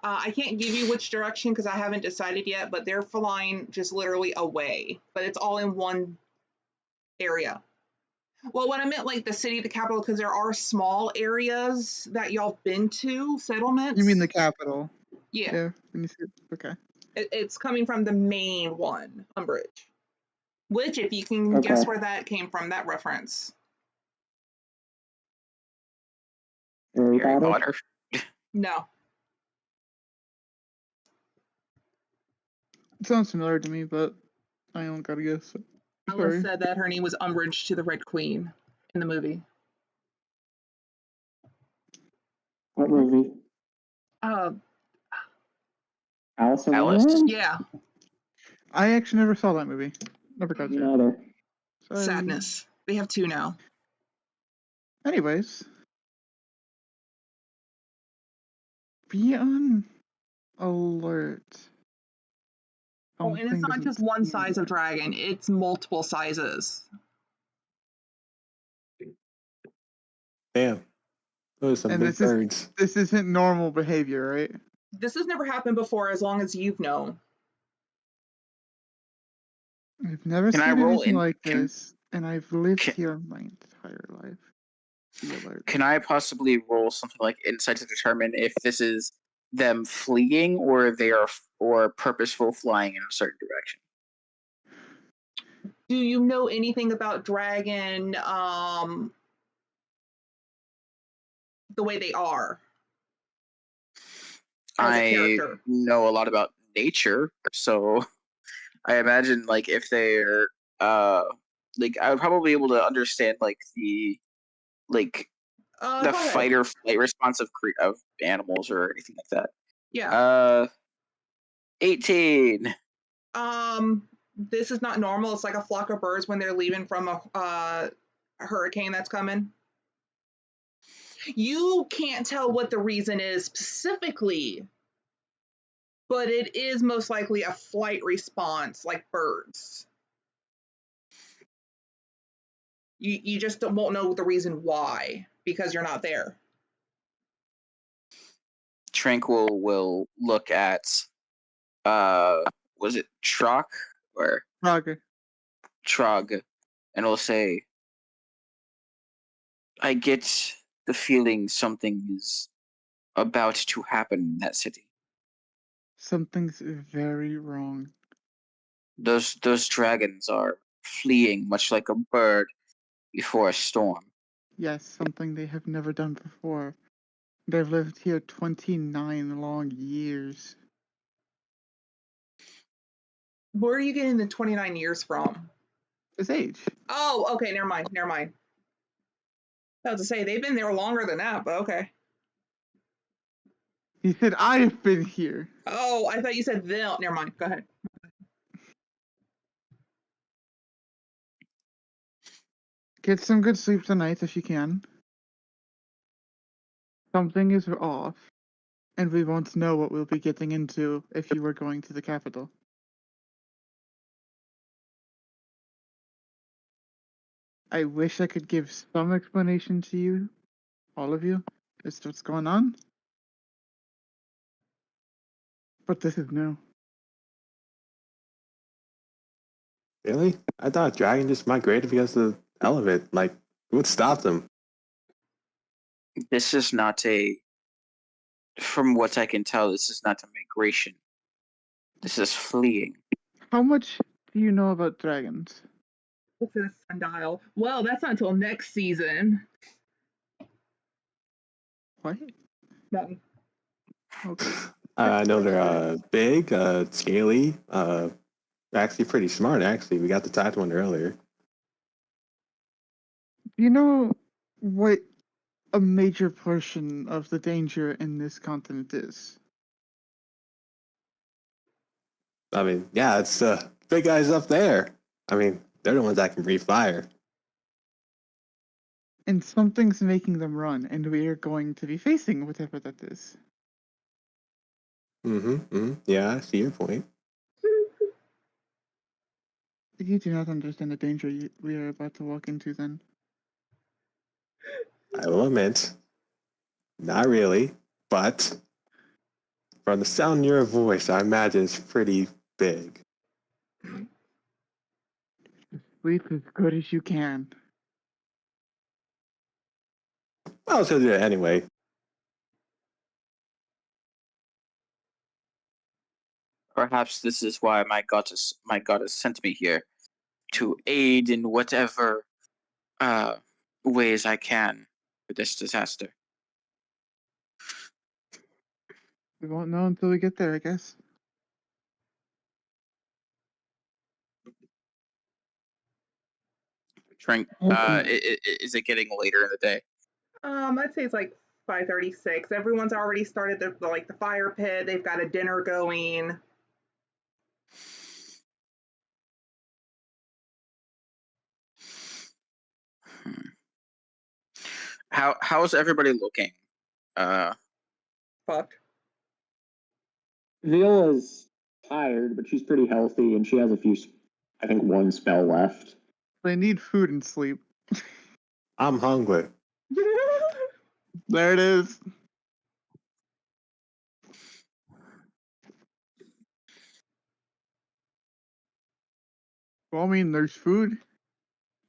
I can't give you which direction because I haven't decided yet, but they're flying just literally away. But it's all in one area. Well, what I meant, like the city, the capital, because there are small areas that y'all been to, settlements. You mean the capital? Yeah. When you said, okay. It's coming from the main one, Umbridge. Which, if you can guess where that came from, that reference. Harry Harry Potter? Potter. No. It sounds familiar to me, but I don't gotta guess. Alice Sorry. said that her name was Umbridge to the Red Queen in the movie. What movie? Alice in Alice. Wonderland? Yeah. I actually never saw that movie. Never got Me to. neither. Sorry. Sadness. They have two now. Anyways. Be on alert. Oh, and it's Something not doesn't just one seem size of dragon, it's multiple sizes. Damn. Those are some And big birds. this isn't normal behavior, right? This has never happened before as long as you've known. I've never Can I seen roll anything in- like can- this, and I've lived can- here my entire life. Be alert. Can I possibly roll something like insight to determine if this is them fleeing or they are or purposeful flying in a certain direction? Do you know anything about dragon the way they are? As a I character. know a lot about nature, so I imagine like if they're like I would probably be able to understand like the like the Go ahead. fight or flight response of animals or anything like that. Yeah. 18. This is not normal. It's like a flock of birds when they're leaving from a hurricane that's coming. You can't tell what the reason is specifically, but it is most likely a flight response like birds. You just won't know the reason why because you're not there. Tranquil will look at was it Trock or Praga. Trog, and will say, I get the feeling something is about to happen in that city. Something's very wrong. Those dragons are fleeing much like a bird before a storm. Yes, something they have never done before. They've lived here 29 long years. Where are you getting the 29 years from? His age. Oh, okay, never mind. I was to say they've been there longer than that, but okay. He said, I've been here. Oh, I thought you said they'll. Never mind. Go ahead. Get some good sleep tonight if you can. Something is off, and we won't know what we'll be getting into if you were going to the capital. I wish I could give some explanation to you, all of you, as to what's going on. But this is new. Really? I thought dragon just migrated because of the element. Like, what stopped them? This is not from what I can tell, this is not a migration. This is fleeing. How much do you know about dragons? What's this sundial? Well, that's not until next season. What? Nothing. Okay. I know they're big, scaly, actually pretty smart, actually. We got the typed one earlier. Do you know what a major portion of the danger in this continent is? I mean, yeah, it's big guys up there. I mean, they're the ones that can breathe fire. And something's making them run, and we are going to be facing whatever that is. Yeah, I see your point. You do not understand the danger we are about to walk into, then. I will admit, not really, but from the sound in your voice, I imagine it's pretty big. Sleep as good as you can. I'll tell you that anyway. Perhaps this is why my goddess sent me here, to aid in whatever ways I can with this disaster. We won't know until we get there, I guess. Trank, is it getting later in the day? I'd say it's like 5:36. Everyone's already started the fire pit. They've got a dinner going. How's everybody looking? Fucked. Viola's tired, but she's pretty healthy, and she has I think one spell left. They need food and sleep. I'm hungry. There it is. Well, I mean, there's food,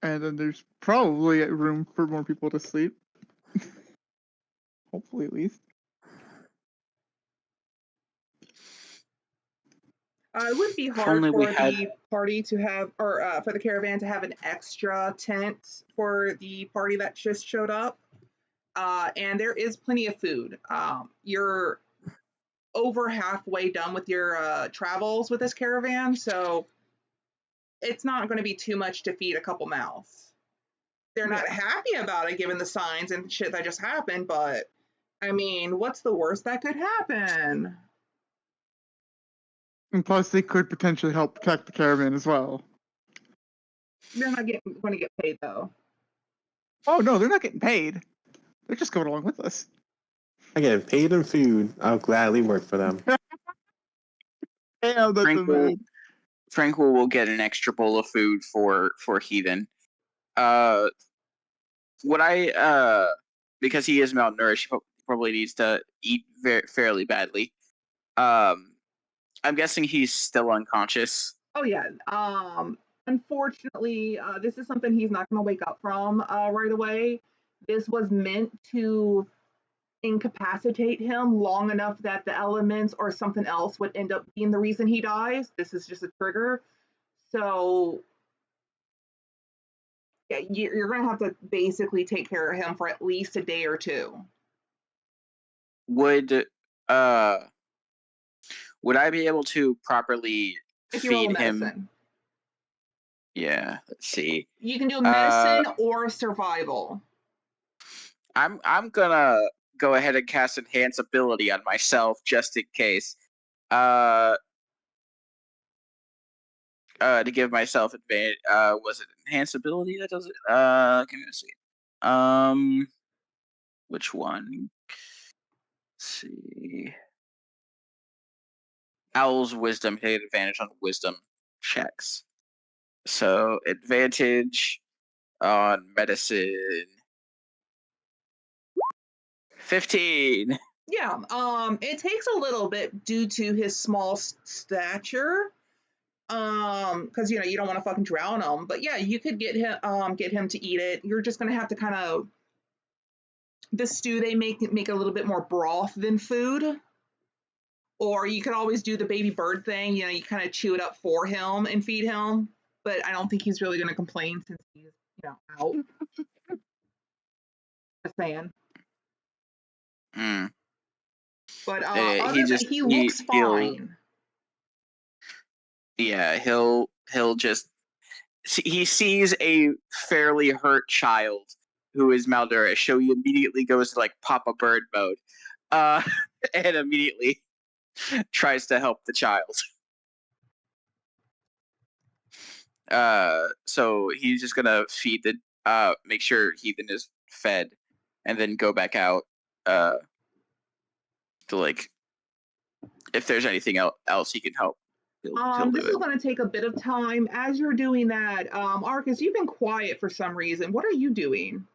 and then there's probably room for more people to sleep. Hopefully, at least. It would be hard for the party to have, or for the caravan to have an extra tent for the party that just showed up. And there is plenty of food. You're over halfway done with your travels with this caravan, so it's not going to be too much to feed a couple mouths. They're not happy about it given the signs and shit that just happened, but I mean, what's the worst that could happen? And plus, they could potentially help protect the caravan as well. They're not going to get paid though. Oh no, they're not getting paid. They're just going along with us. I get paid in food. I'll gladly work for them. Damn, that's Tranquil will get an extra bowl of food for Heathen. Because he is malnourished, he probably needs to eat fairly badly. I'm guessing he's still unconscious. Oh yeah. Unfortunately, this is something he's not going to wake up from right away. This was meant to incapacitate him long enough that the elements or something else would end up being the reason he dies. This is just a trigger. So yeah, you're going to have to basically take care of him for at least a day or two. Would I be able to properly feed him? Yeah, let's see. You can do medicine or survival. I'm gonna go ahead and cast Enhance Ability on myself just in case. To give myself advantage. Was it Enhance Ability that does it? Give me a second. Which one? Let's see. Owl's Wisdom. Hit advantage on Wisdom checks. So advantage on medicine. 15. Yeah, it takes a little bit due to his small stature. Because you don't want to fucking drown him. But yeah, you could get him to eat it. You're just gonna have to kind of the stew they make a little bit more broth than food. Or you could always do the baby bird thing. You kind of chew it up for him and feed him. But I don't think he's really gonna complain since he's out. Just saying. But he looks fine. He'll just he sees a fairly hurt child who is malnourished, so he immediately goes to like Papa Bird mode, and immediately tries to help the child. So he's just gonna feed make sure Heathen is fed, and then go back out to like if there's anything else he can help. He'll This do is it. going to take a bit of time. As you're doing that, Arcus, you've been quiet for some reason. What are you doing?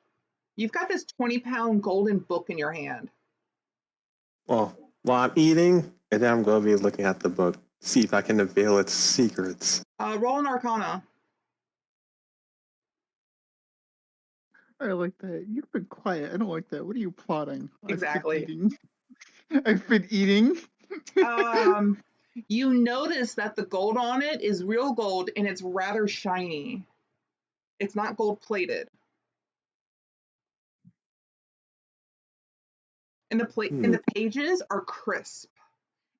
You've got this 20-pound golden book in your hand. Well, while I'm eating, and then I'm going to be looking at the book, see if I can unveil its secrets. Roll an Arcana. I like that. You've been quiet. I don't like that. What are you plotting? Exactly. I've been eating. You notice that the gold on it is real gold and it's rather shiny. It's not gold plated. And the pages are crisp.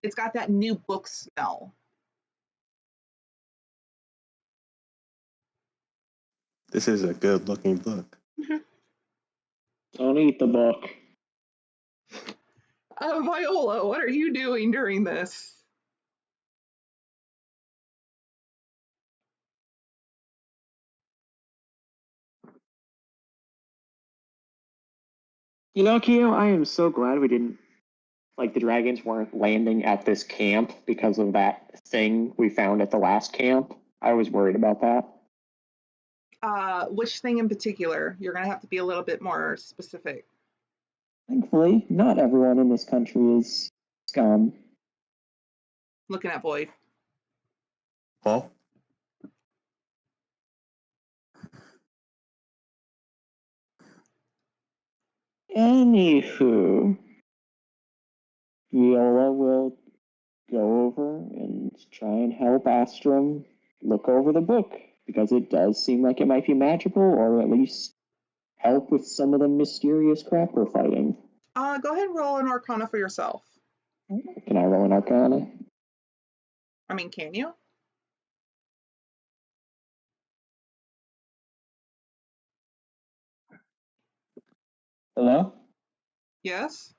It's got that new book smell. This is a good looking book. Don't eat the book. Viola, what are you doing during this? You know, Keo, I am so glad we didn't, like, the dragons weren't landing at this camp because of that thing we found at the last camp. I was worried about that. Which thing in particular? You're going to have to be a little bit more specific. Thankfully, not everyone in this country is scum. Looking at Void. Well, Anywho, Viola will go over and try and help Astrum look over the book, because it does seem like it might be magical, or at least help with some of the mysterious crap we're fighting. Go ahead and roll an Arcana for yourself. Can I roll an Arcana? I mean, can you? Hello? Yes?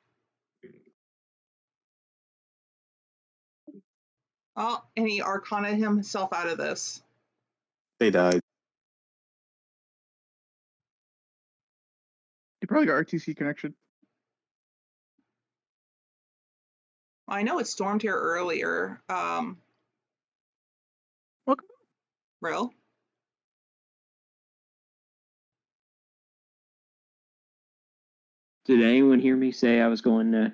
Oh, and he Arcana himself out of this. they died. You probably got RTC connection. I know it stormed here earlier. Welcome. Real? Did anyone hear me say I was going to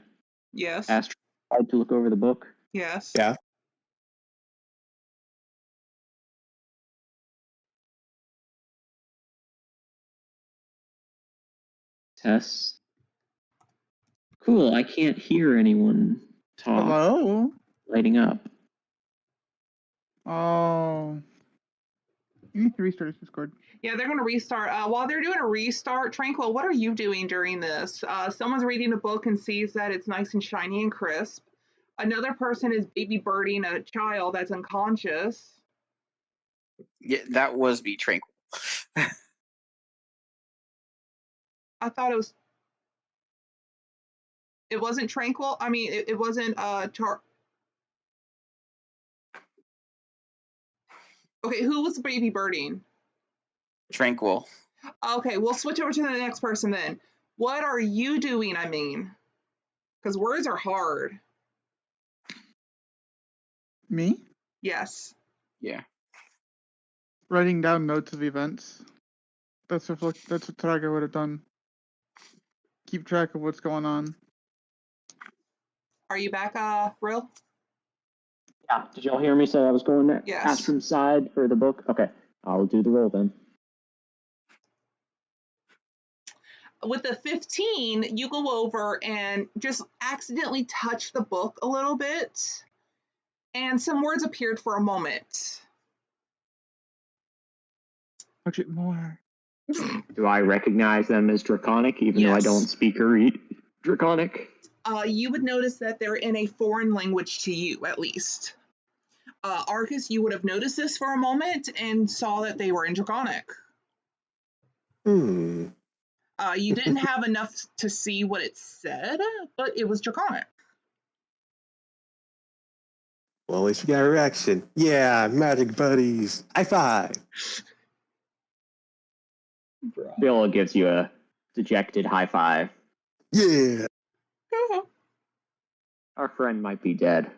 Yes. ask to look over the book? Yes. Yeah. Tess? Cool, I can't hear anyone talk. Hello? Lighting up. Oh. You need to restart his Discord. Yeah, they're going to restart. While they're doing a restart, Tranquil, what are you doing during this? Someone's reading a book and sees that it's nice and shiny and crisp. Another person is baby birding a child that's unconscious. Yeah, that was me, Tranquil. I thought it wasn't Tranquil. I mean, it wasn't Okay, who was baby birding? Tranquil. Okay, we'll switch over to the next person then. What are you doing? I mean, because words are hard. Me? Yes. Yeah. Writing down notes of events. That's what Taraga would have done. Keep track of what's going on. Are you back, Real? Yeah, did y'all hear me say I was going to Yes. Astrum's side for the book? Okay, I'll do the roll then. With the 15, you go over and just accidentally touch the book a little bit, and some words appeared for a moment. Touch it more. Do I recognize them as Draconic, even though I Yes. don't speak or read Draconic? You would notice that they're in a foreign language to you, at least. Arcus, you would have noticed this for a moment and saw that they were in Draconic. You didn't have enough to see what it said, but it was Draconic. Well, at least we got a reaction. Yeah, magic buddies. High five. Viola gives you a dejected high five. Yeah. Our friend might be dead.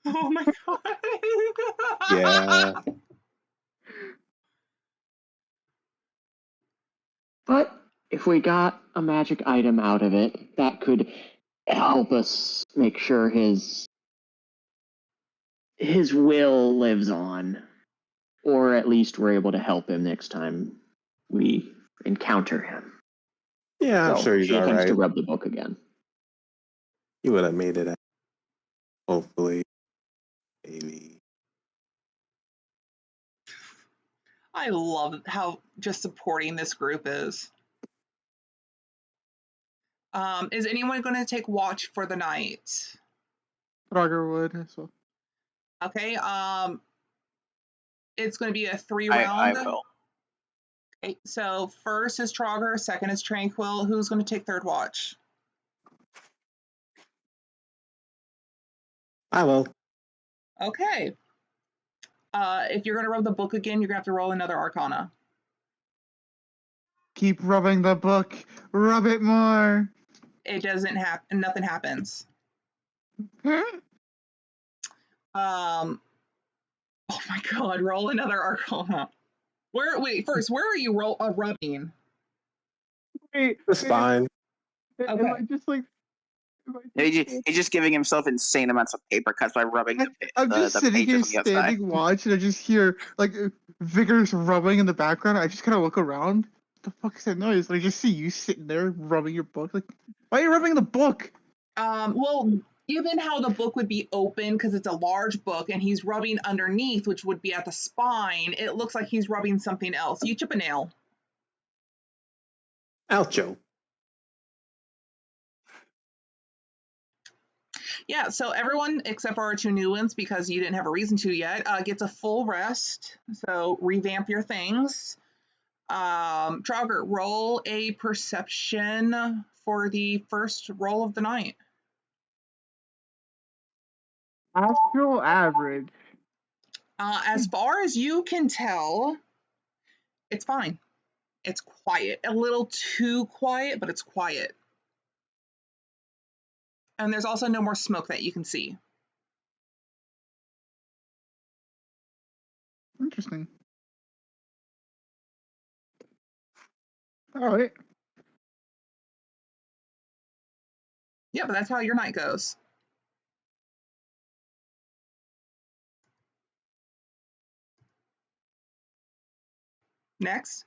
Oh my god. Yeah. But if we got a magic item out of it, that could help us make sure his will lives on. Or at least we're able to help him next time we encounter him. Yeah, I'm So sure he's she attempts to alright. rub the book again. He would have made it out. Hopefully. Maybe. I love how just supporting this group is. Is anyone going to take watch for the night? Roger would as well. Okay. It's going to be a 3 I round. will. Okay, so first is Trogger, second is Tranquil. Who's going to take third watch? I will. Okay. If you're going to rub the book again, you're going to have to roll another Arcana. Keep rubbing the book. Rub it more. It doesn't happen. Nothing happens. Oh my god! Roll another Arcana. First, where are you rubbing? Wait, It's fine. Am Okay. I just like? He's just giving himself insane amounts of paper cuts by rubbing I'm just the sitting here pages on the outside. standing watch, and I just hear like vigorous rubbing in the background. I just kind of look around. What the fuck is that noise? And I just see you sitting there rubbing your book. Like, why are you rubbing the book? Well, given how the book would be open because it's a large book and he's rubbing underneath, which would be at the spine, it looks like he's rubbing something else. You chip a nail. Oucho. Yeah, so everyone except for our 2 new ones, because you didn't have a reason to yet, gets a full rest. So revamp your things. Trogger, roll a perception for the first roll of the night. Actual average. As far as you can tell, it's fine. It's quiet. A little too quiet, but it's quiet. And there's also no more smoke that you can see. Interesting. All right. Yeah, but that's how your night goes. Next.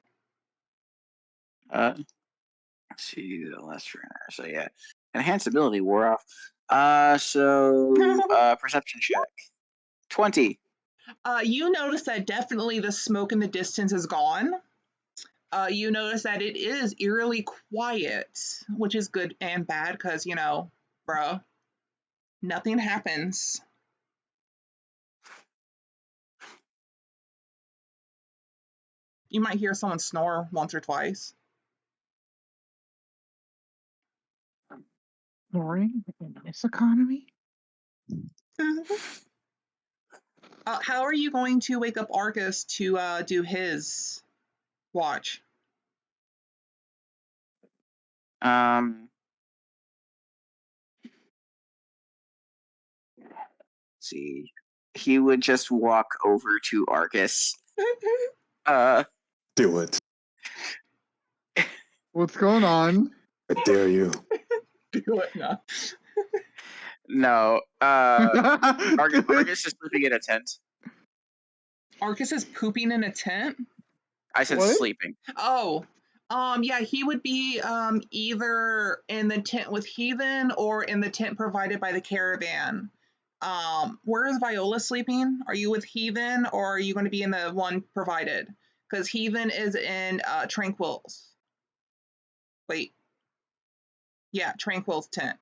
Let's see the last trainer. So yeah, enhanced ability wore off. Perception check. 20. You notice that definitely the smoke in the distance is gone. You notice that it is eerily quiet, which is good and bad because, bruh, nothing happens. You might hear someone snore once or twice. Snoring in this economy? How are you going to wake up Arcus to do his watch? Let's see. He would just walk over to Arcus. Do it. What's going on? I dare you. Do it now. No. Arcus is sleeping in a tent. Arcus is pooping in a tent? I said What? sleeping. Oh. Yeah, he would be either in the tent with Heathen or in the tent provided by the caravan. Where is Viola sleeping? Are you with Heathen or are you going to be in the one provided? Because Heathen is in Tranquil's. Wait. Yeah, Tranquil's tent.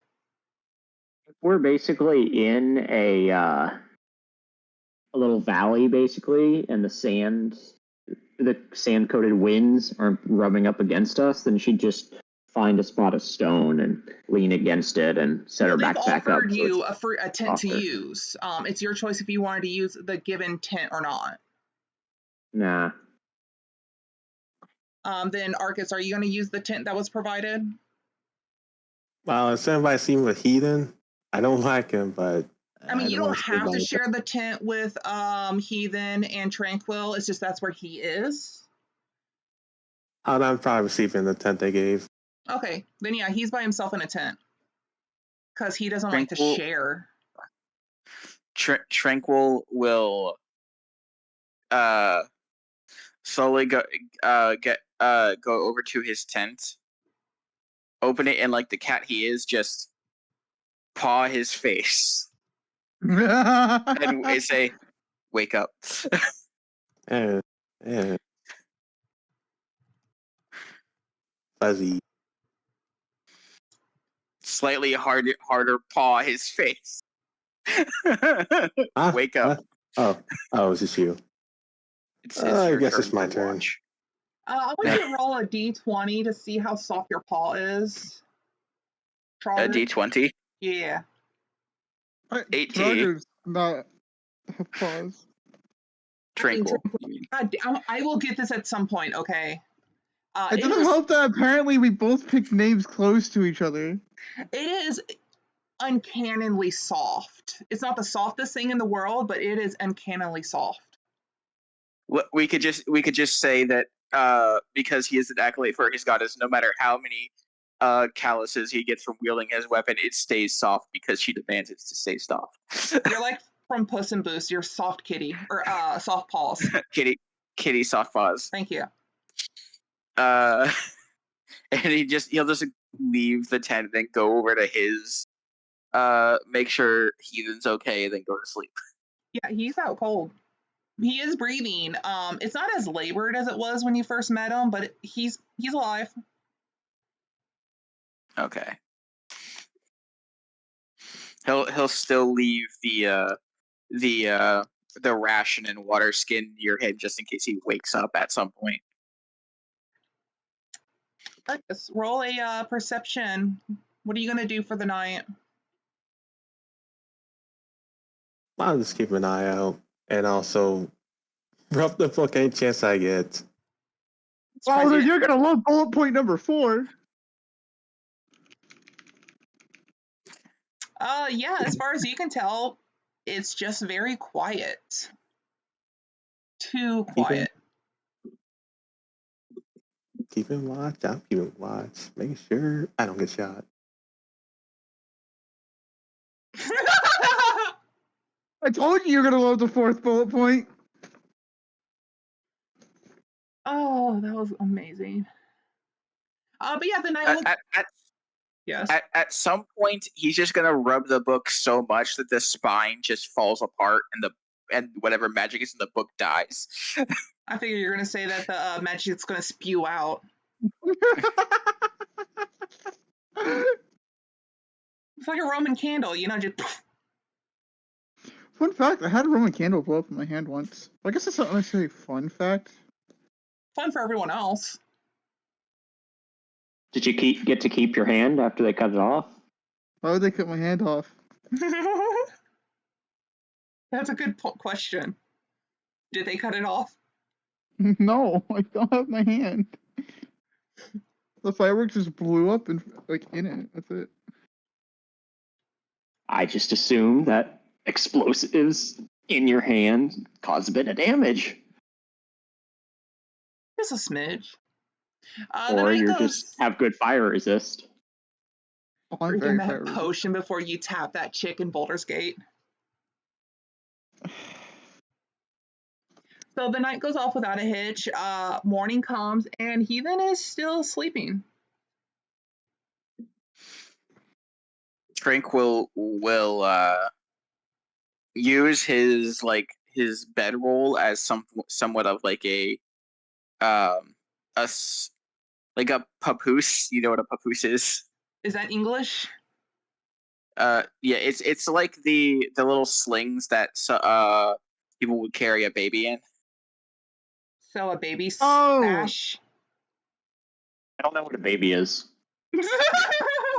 We're basically in a little valley, basically, and the sand-coated winds are rubbing up against us, then she'd just find a spot of stone and lean against it and set her back up. They've offered you so a tent to use. It's your choice if you wanted to use the given tent or not. Nah. Then Arcus, are you going to use the tent that was provided? Well, if somebody see me with Heathen, I don't like him, but I mean, I you don't don't want to stay have by to myself. share the tent with Heathen and Tranquil. It's just that's where he is. I'm probably sleeping in the tent they gave. Okay, then yeah, he's by himself in a tent because he doesn't like to Tranquil- share. Tranquil will slowly go over to his tent, open it, and like the cat he is, just paw his face and say, "Wake up." And fuzzy. Slightly harder paw his face. Ah, Wake up. oh, it's just you. It's I your guess turn it's my to turn. watch. I want you to roll a d20 to see how soft your paw is. A Trotter. D20. Yeah. 18. Trogger's not a pause. Tranquil. I will get this at some point, okay? It doesn't help that apparently we both picked names close to each other. It is uncannily soft. It's not the softest thing in the world, but it is uncannily soft. We could just say that because he is an acolyte for his goddess, no matter how many calluses he gets from wielding his weapon, it stays soft because she demands it to stay soft. You're like from Puss in Boots, you're soft kitty, or soft paws. kitty soft paws. Thank you. And he'll just leave the tent and then go over to his make sure Heathen's okay, and then go to sleep. Yeah, he's out cold. He is breathing. It's not as labored as it was when you first met him, but he's alive. Okay. He'll still leave the ration and water skin near your head just in case he wakes up at some point. Let's roll a perception. What are you gonna do for the night? I'll just keep an eye out and also rough the book any chance I get. Oh, then you're gonna love bullet point number 4. Yeah, as far as you can tell, it's just very quiet. Too quiet. Keeping watch. I'm keeping watch. Making sure I don't get shot. I told you you're gonna love the 4th bullet point. Oh, that was amazing. But yeah, the night will. Yes. At some point, he's just gonna rub the book so much that the spine just falls apart and whatever magic is in the book dies. I figure you're gonna say that the magic's gonna spew out. It's like a Roman candle, just. Fun fact, I had a Roman candle blow up in my hand once. I guess that's not necessarily a fun fact. Fun for everyone else. Did you get to keep your hand after they cut it off? Why would they cut my hand off? That's a good question. Did they cut it off? No, I don't have my hand. The fireworks just blew up and in it. That's it. I just assumed that explosives in your hand cause a bit of damage. Just a smidge. Or you just have good fire resist. Oh, I'm Drinking very that fire potion before you tap that chick in Baldur's Gate. So the night goes off without a hitch. Morning comes, and Heathen is still sleeping. Tranquil will use his bedroll as somewhat of like a papoose. You know what a papoose is? Is that English? Yeah, it's like the little slings that people would carry a baby in. So a baby stash. I don't know what a baby is.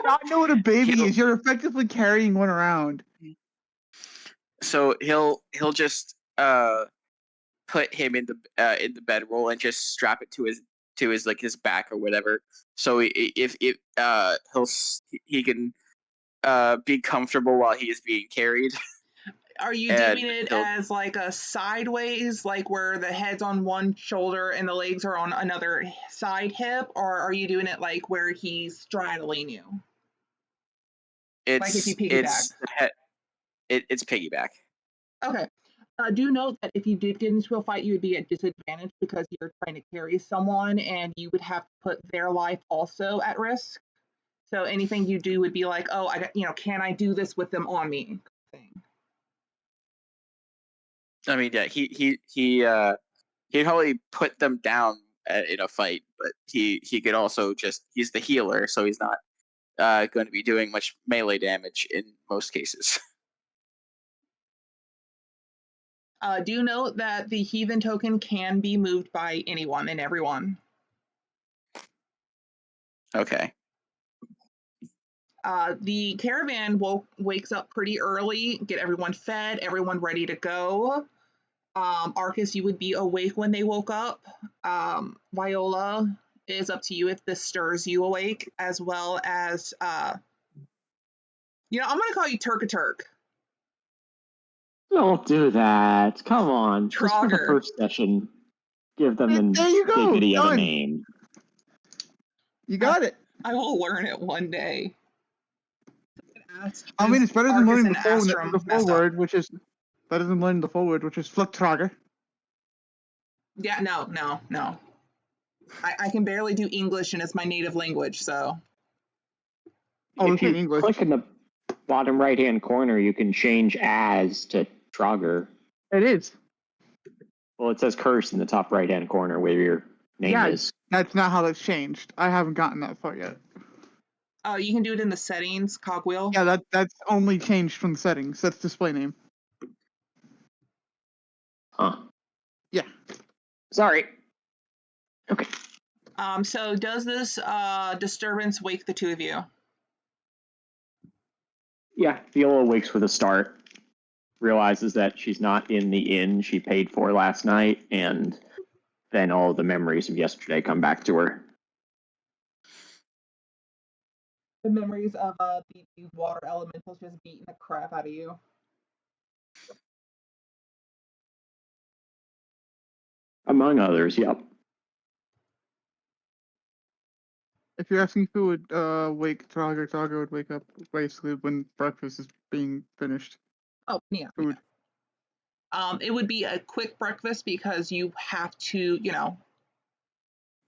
Not know what a baby is. You're effectively carrying one around. So he'll just put him in the bedroll and just strap it to to his like his back or whatever. So if he can be comfortable while he is being carried. Are you And doing it he'll- as like a sideways, like where the head's on one shoulder and the legs are on another side hip, or are you doing it like where he's straddling you? Like if you piggyback. It's piggyback. Okay. Do note that if you did get into a fight, you would be at disadvantage because you're trying to carry someone and you would have to put their life also at risk. So anything you do would be like, oh, I got, can I do this with them on me? Thing. I mean, yeah, he'd probably put them down in a fight, but he could also he's the healer, so he's not going to be doing much melee damage in most cases. Do note that the Heathen token can be moved by anyone and everyone. Okay. The caravan wakes up pretty early, get everyone fed, everyone ready to go. Arcus, you would be awake when they woke up. Viola, it is up to you if this stirs you awake, as well as, I'm going to call you Turk. Don't do that. Come on. Just for the Trogger. first session, give them the There you go. dignity of a Done. name. You got it. I will learn it one day. I mean, it's better than learning the Astrum full word, which is better than learning the full word, which is Fluktrager. Yeah, no. I can barely do English, and it's my native language, so. Oh, If you English. click in the bottom right-hand corner, you can change as to Trogger. It is. Well, it says curse in the top right-hand corner where your name is. That's not how that's changed. I haven't gotten that far yet. You can do it in the settings, cogwheel. Yeah, that's only changed from the settings. That's display name. Huh. Yeah. Sorry. Okay. So does this disturbance wake the two of you? Yeah, Viola wakes with a start, realizes that she's not in the inn she paid for last night, and then all the memories of yesterday come back to her. The memories of the water elementals just beating the crap out of you. Among others, yep. If you're asking who would wake Trogger would wake up basically when breakfast is being finished. Oh, yeah. Food. It would be a quick breakfast because you have to,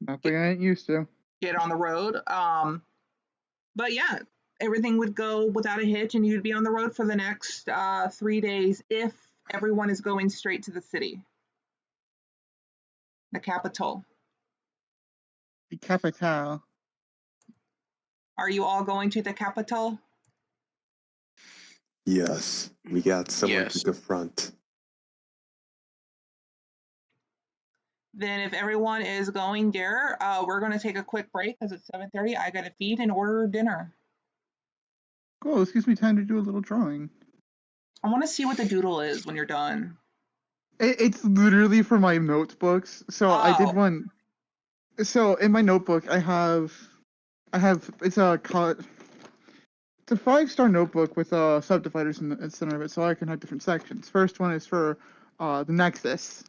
Nothing I ain't used to. get on the road. But yeah, everything would go without a hitch, and you'd be on the road for the next 3 days if everyone is going straight to the city, the capital. The capital. Are you all going to the capital? Yes, we got someone Yes. to confront. Then if everyone is going there, we're going to take a quick break because it's 7:30. I got to feed and order dinner. Cool, this gives me time to do a little drawing. I want to see what the doodle is when you're done. It's literally for my notebooks. So I did Oh. one. So in my notebook, I have it's a 5-star notebook with subdividers in the center of it, so I can have different sections. First one is for the Nexus,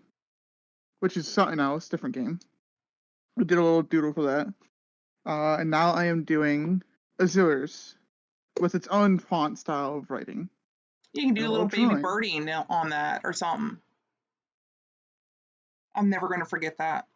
which is something else, different game. I did a little doodle for that. And now I am doing Azure's with its own font style of writing. You can do A a little little baby drawing. birdie on that or something. I'm never going to forget that.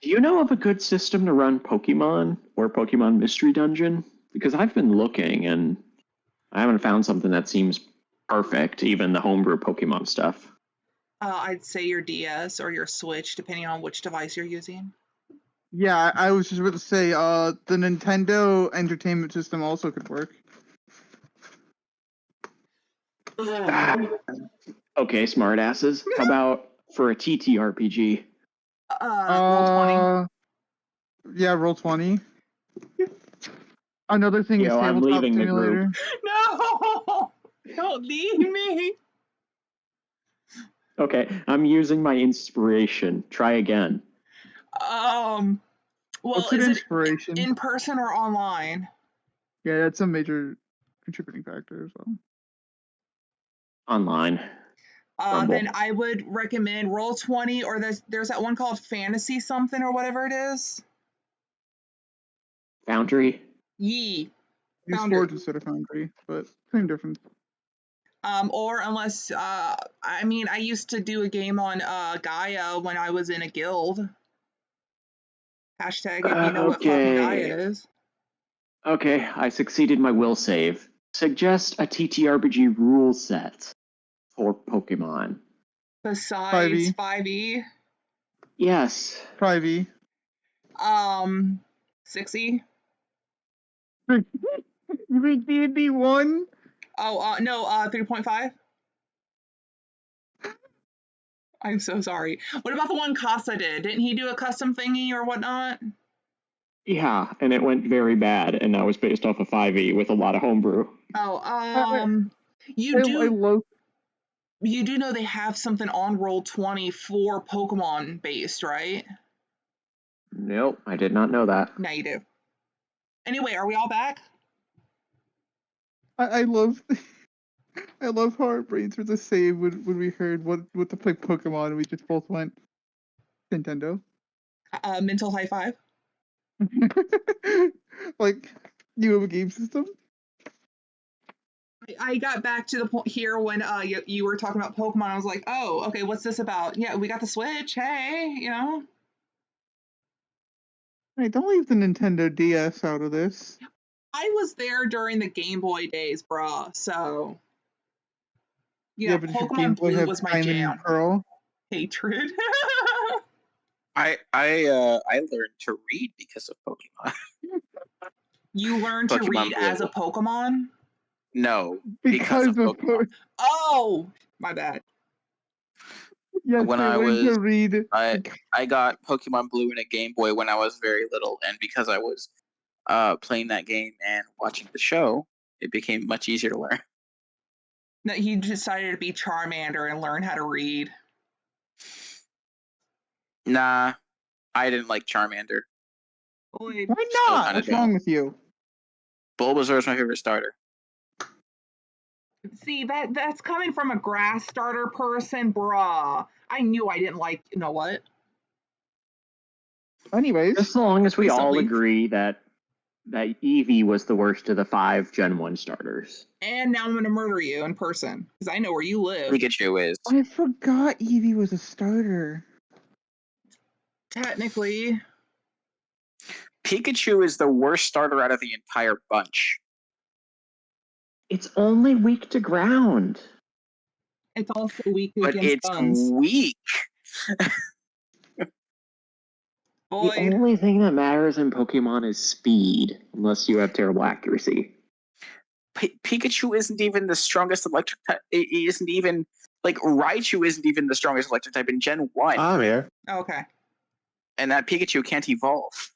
Do you know of a good system to run Pokemon or Pokemon Mystery Dungeon? Because I've been looking and I haven't found something that seems perfect, even the homebrew Pokemon stuff. I'd say your DS or your Switch, depending on which device you're using. Yeah, I was just about to say, the Nintendo Entertainment System also could work. Okay, smartasses. How about for a TTRPG? Roll20. Yeah, Roll20. Another thing is Yo, I'm Tabletop leaving the Simulator. group. No! Don't leave me! Okay, I'm using my inspiration. Try again. Well, What's an is it inspiration? in person or online? Yeah, that's a major contributing factor as well. Online. Rumble. Then I would recommend Roll20, or there's that one called Fantasy something or whatever it is. Foundry. Yee. Use Foundry. Forge instead of Foundry, but same difference. Or unless I mean, I used to do a game on Gaia when I was in a guild. Hashtag if you know what fucking Gaia is. Okay, I succeeded my will save. Suggest a TTRPG rule set for Pokemon. Besides 5e. Yes. 5e. 6e. You mean D&D 1? Oh, no, 3.5. I'm so sorry. What about the one Casa did? Didn't he do a custom thingy or whatnot? Yeah, and it went very bad, and that was based off of 5e with a lot of homebrew. Oh, you do know they have something on Roll20 for Pokemon based, right? Nope, I did not know that. Now you do. Anyway, are we all back? I love how our brains were the same when we heard what to play Pokemon, and we just both went Nintendo. Mental high five. Like, you have a game system? I got back to the point here when you were talking about Pokemon. I was like, oh, okay, what's this about? Yeah, we got the Switch. Hey, you know. Hey, don't leave the Nintendo DS out of this. I was there during the Game Boy days, bruh. So, Yeah, know, but does your Game Pokemon Boy Blue have was my Diamond jam. and Pearl? Hatred. I learned to read because of Pokemon. You learned to Pokemon read Blue. as a Pokemon? No, Because of Pokemon. Oh, my bad. Yes, When they I learned was, to read. I got Pokemon Blue and a Game Boy when I was very little, and because I was playing that game and watching the show, it became much easier to learn. No, he decided to be Charmander and learn how to read. Nah, I didn't like Charmander. Boy, Why Still not? kinda What's don't. wrong with you? Bulbasaur is my favorite starter. see, that's coming from a grass starter person, bruh. I knew I didn't like, you know what? Anyways, As long as we Please don't all leave. agree that Eevee was the worst of the 5 Gen 1 starters. And now I'm going to murder you in person, because I know where you live. Pikachu is. I forgot Eevee was a starter. Technically. Pikachu is the worst starter out of the entire bunch. It's only weak to ground. It's also weak But against it's guns. weak. The Void. only thing that matters in Pokemon is speed, unless you have terrible accuracy. Pikachu isn't even the strongest electric type. It isn't even like Raichu isn't even the strongest electric type in Gen 1, I'm here. Okay. and that Pikachu can't evolve.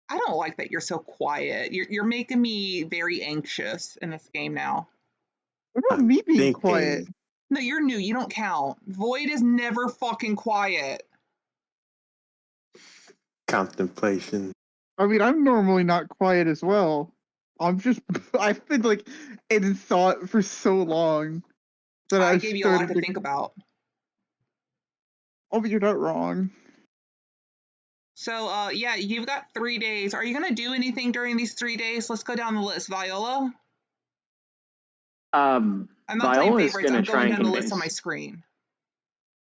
I don't like that you're so quiet. You're making me very anxious in this game now. What about me being Thinking. quiet? No, you're new. You don't count. Void is never fucking quiet. Contemplation. I mean, I'm normally not quiet as well. I've been like in thought for so long that I I've gave you a lot started to think about. Oh, but you're not wrong. So, yeah, you've got 3 days. Are you going to do anything during these 3 days? Let's go down the list. Viola? I'm not playing Viola's favorites. gonna I'm try going and down the list on my convince. screen.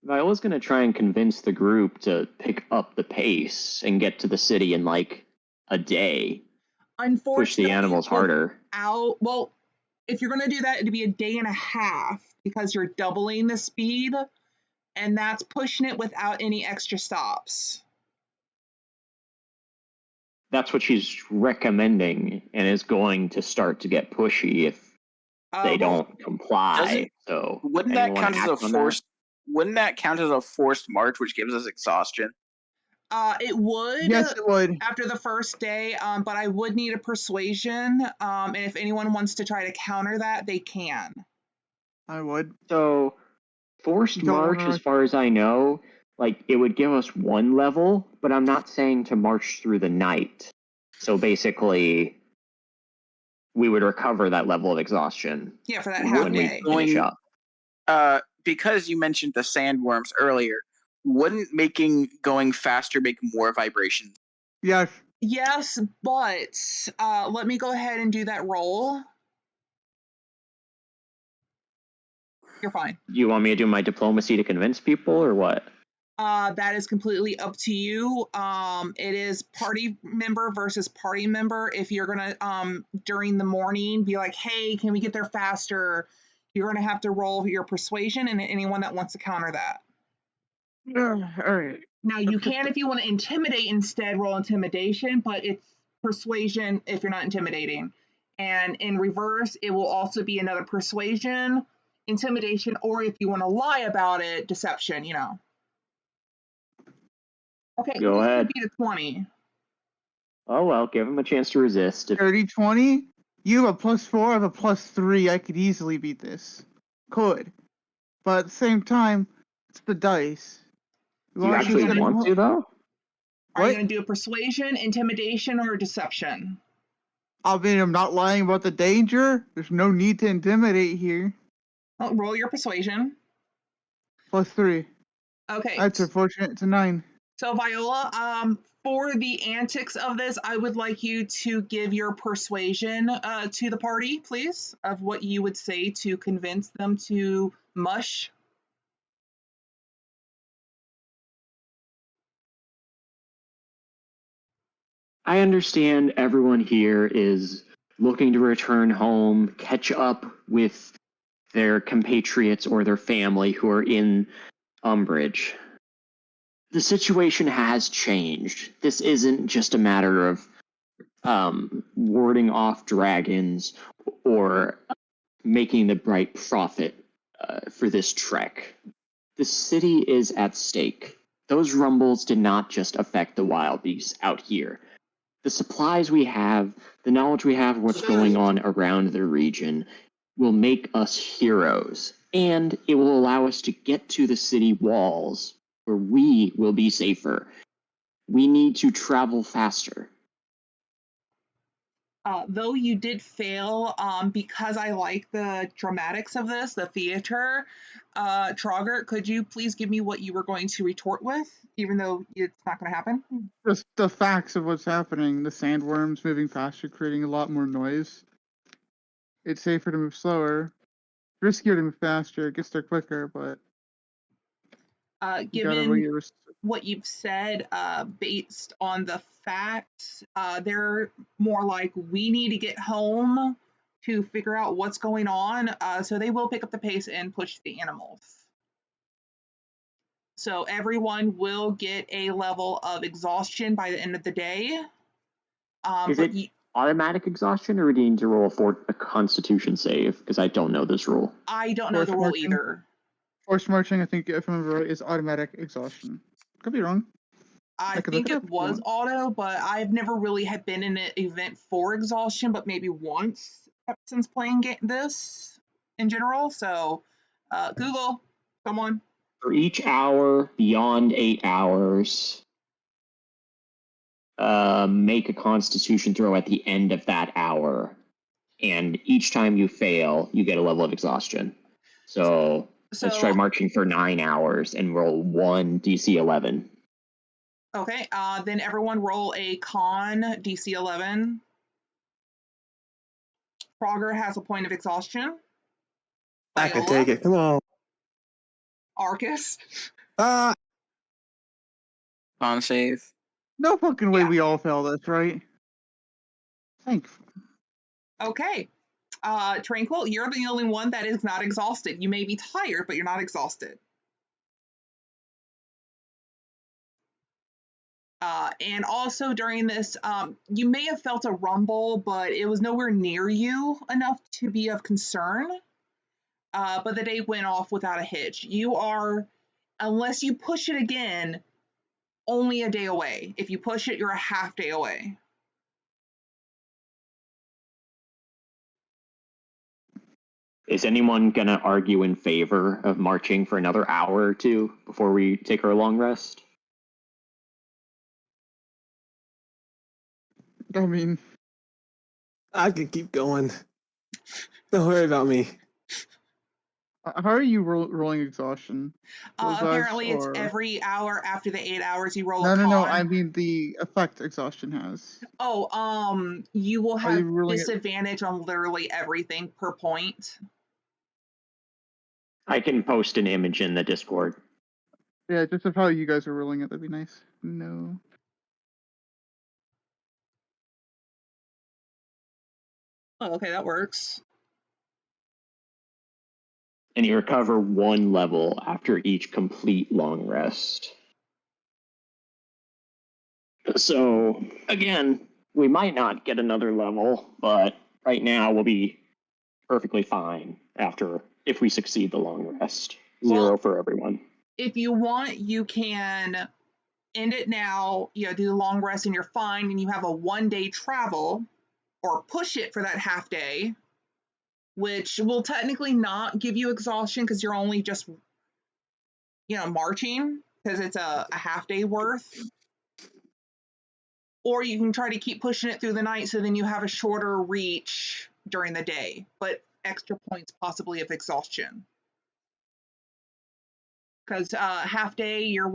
Viola's gonna try and convince the group to pick up the pace and get to the city in like a day. Unfortunately, Push the animals harder. Well, if you're going to do that, it'd be a day and a half because you're doubling the speed, and that's pushing it without any extra stops. That's what she's recommending, and is going to start to get pushy if they don't comply. So Wouldn't that anyone count as a act on that? forced? Wouldn't that count as a forced march, which gives us exhaustion? It would. Yes, it would. After the first day, but I would need a persuasion. And if anyone wants to try to counter that, they can. I would. So forced You don't march, wanna- as far as I know, like it would give us 1 level, but I'm not saying to march through the night. So basically, we would recover that level of exhaustion. Yeah, for that half when we day. finish up. Because you mentioned the sandworms earlier, wouldn't going faster make more vibrations? Yes. Yes, but let me go ahead and do that roll. You're fine. You want me to do my diplomacy to convince people, or what? That is completely up to you. It is party member versus party member. If you're gonna during the morning be like, hey, can we get there faster? You're gonna have to roll your persuasion, and anyone that wants to counter that. All right. Now you can, if you want to intimidate instead, roll intimidation, but it's persuasion if you're not intimidating. And in reverse, it will also be another persuasion, intimidation, or if you want to lie about it, deception, you know. Okay, Go this ahead. would be the 20. Oh well, give them a chance to resist. 30-20. You have a +4, I have a +3. I could easily beat this. Could. But at the same time, it's the dice. Do you actually want to, though? Are you What? going to do a persuasion, intimidation, or deception? I mean, I'm not lying about the danger. There's no need to intimidate here. Well, roll your persuasion. +3. Okay. That's unfortunate. It's a 9. So Viola, for the antics of this, I would like you to give your persuasion to the party, please, of what you would say to convince them to mush. I understand everyone here is looking to return home, catch up with their compatriots or their family who are in Umbridge. The situation has changed. This isn't just a matter of warding off dragons or making the bright profit for this trek. The city is at stake. Those rumbles did not just affect the wild beasts out here. The supplies we have, the knowledge we have of what's going on around the region will make us heroes, and it will allow us to get to the city walls where we will be safer. We need to travel faster. Though you did fail, because I like the dramatics of this, the theater, Trogger, could you please give me what you were going to retort with, even though it's not going to happen? Just the facts of what's happening. The sandworms moving faster, creating a lot more noise. It's safer to move slower. Riskier to move faster. It gets there quicker, but you gotta weigh Given your risks. what you've said, based on the facts, they're more like, we need to get home to figure out what's going on. So they will pick up the pace and push the animals. So everyone will get a level of exhaustion by the end of the day. Is it automatic exhaustion, or do you need to roll a Constitution save? Because I don't know this rule. I don't know the rule either. Force marching, I think, if I remember right, is automatic exhaustion. Could be wrong. I think it was auto, but I've never really had been in an event for exhaustion, but maybe once since playing this in general. So, Google, someone. For each hour beyond 8 hours, make a Constitution throw at the end of that hour, and each time you fail, you get a level of exhaustion. So let's try marching for 9 hours and roll 1 DC 11. Okay, then everyone roll a con DC 11. Frogger has a point of exhaustion. I can take it. Come on. Arcus. Con save. No fucking way we all fail this, right? Thanks. Okay. Tranquil, you're the only one that is not exhausted. You may be tired, but you're not exhausted. And also during this, you may have felt a rumble, but it was nowhere near you enough to be of concern. But the day went off without a hitch. You are, unless you push it again, only a day away. If you push it, you're a half day away. Is anyone going to argue in favor of marching for another hour or two before we take our long rest? I mean, I can keep going. Don't worry about me. how are you rolling exhaustion? Apparently, it's every hour after the 8 hours you roll a con. No. I mean the effect exhaustion has. Oh, you will have disadvantage on literally everything per point. I can post an image in the Discord. Yeah, just of how you guys are rolling it. That'd be nice. No. Oh, okay, that works. And you recover 1 level after each complete long rest. So, again, we might not get another level, but right now we'll be perfectly fine if we succeed the long rest. 0 for everyone. If you want, you can end it now, do the long rest and you're fine, and you have a 1-day travel, or push it for that half day, which will technically not give you exhaustion because you're only just, marching, because it's a half day worth. Or you can try to keep pushing it through the night so then you have a shorter reach during the day, but extra points possibly of exhaustion. Because half day, you're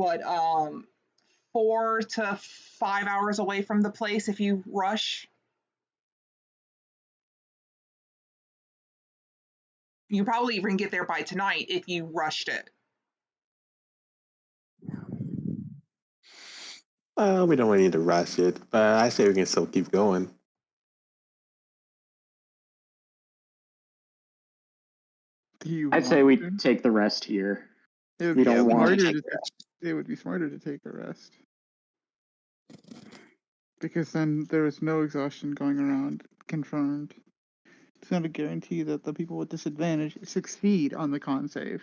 4 to 5 hours away from the place if you rush. You probably even get there by tonight if you rushed it. We don't really need to rush it, but I say we can still keep going. I'd say we take the rest here. It would be smarter to take a rest. Because then there is no exhaustion going around, confirmed. It's not a guarantee that the people with disadvantage succeed on the con save.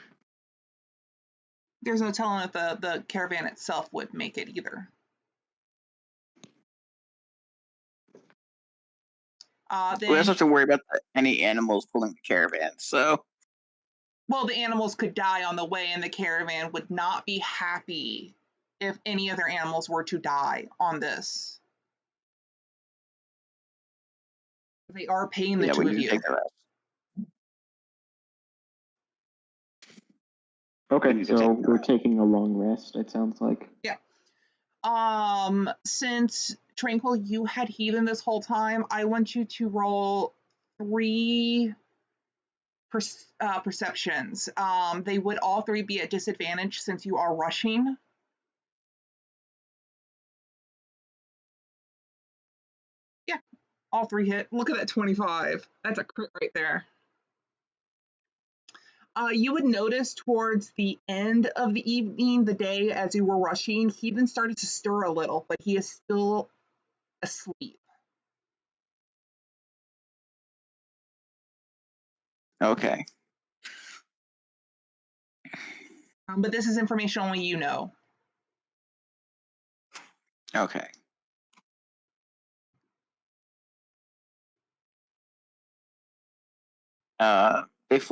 There's no telling if the caravan itself would make it either. We also have to worry about any animals pulling the caravan, so... Well, the animals could die on the way, and the caravan would not be happy if any other animals were to die on this. They are paying the two of you. Okay, so we're taking a long rest, it sounds like. Yeah. Since Tranquil, you had Heathen this whole time, I want you to roll 3 perceptions. They would all 3 be at disadvantage since you are rushing. Yeah, all 3 hit. Look at that 25. That's a crit right there. You would notice towards the end of the evening, the day, as you were rushing, he then started to stir a little, but he is still asleep. Okay. But this is information only you know. Okay. If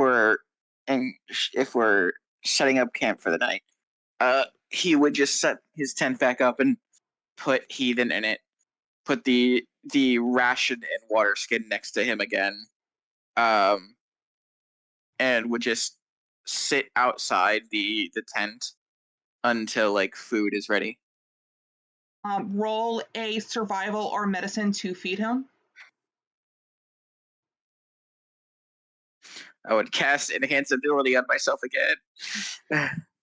we're setting up camp for the night, he would just set his tent back up and put Heathen in it. Put the ration and water skin next to him again. And would just sit outside the tent until like food is ready. Roll a survival or medicine to feed him. I would cast enhance ability on myself again.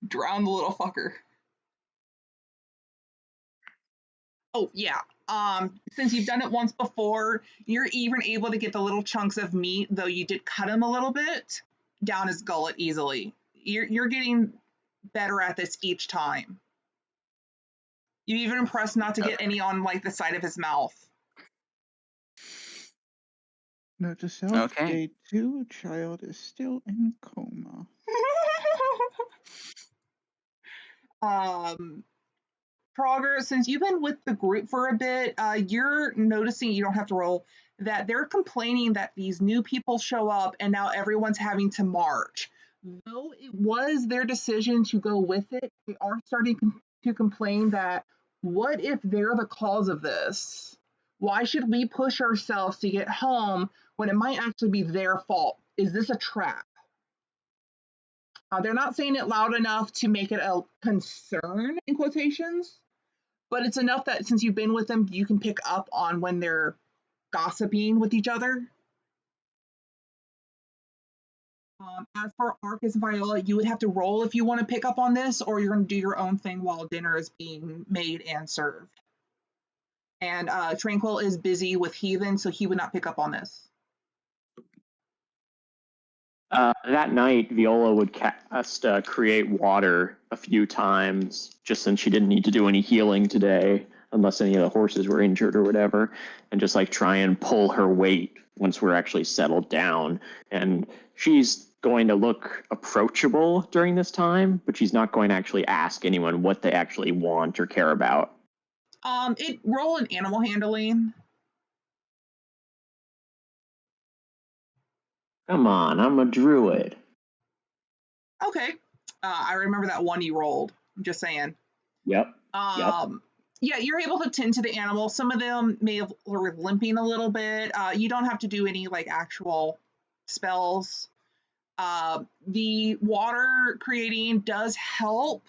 Drown the little fucker. Oh yeah. Since you've done it once before, you're even able to get the little chunks of meat, though you did cut him a little bit, down his gullet easily. You're getting better at this each time. You even impressed not to get any on like the side of his mouth. Note to self, Okay. day 2, child is still in coma. Trogger, since you've been with the group for a bit, you're noticing, you don't have to roll, that they're complaining that these new people show up and now everyone's having to march. Though it was their decision to go with it, they are starting to complain that what if they're the cause of this? Why should we push ourselves to get home when it might actually be their fault? Is this a trap? They're not saying it loud enough to make it a concern, in quotations, but it's enough that since you've been with them, you can pick up on when they're gossiping with each other. As for Arcus and Viola, you would have to roll if you want to pick up on this, or you're going to do your own thing while dinner is being made and served. And Tranquil is busy with Heathen, so he would not pick up on this. That night, Viola would cast Create Water a few times, just since she didn't need to do any healing today, unless any of the horses were injured or whatever, and just like try and pull her weight once we're actually settled down. And she's going to look approachable during this time, but she's not going to actually ask anyone what they actually want or care about. Roll an animal handling. Come on, I'm a druid. Okay. I remember that one you rolled. I'm just saying. Yep. Yeah, you're able to tend to the animals. Some of them were limping a little bit. You don't have to do any like actual spells. The water creating does help,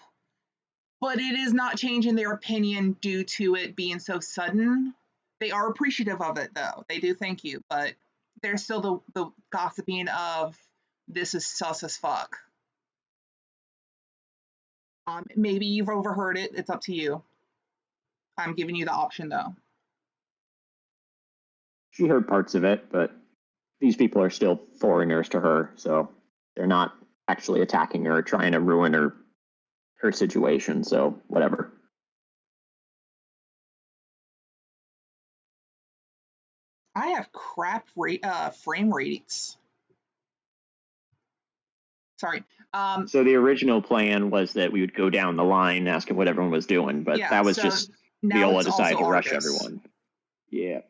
but it is not changing their opinion due to it being so sudden. They are appreciative of it though. They do thank you, but there's still the gossiping of this is sus as fuck. Maybe you've overheard it. It's up to you. I'm giving you the option though. She heard parts of it, but these people are still foreigners to her, so they're not actually attacking her or trying to ruin her situation, so whatever. I have crap frame rates. Sorry. So the original plan was that we would go down the line asking what everyone was doing, but Yeah, that was so just now Viola it's decided also to rush Argus. everyone. Yeah.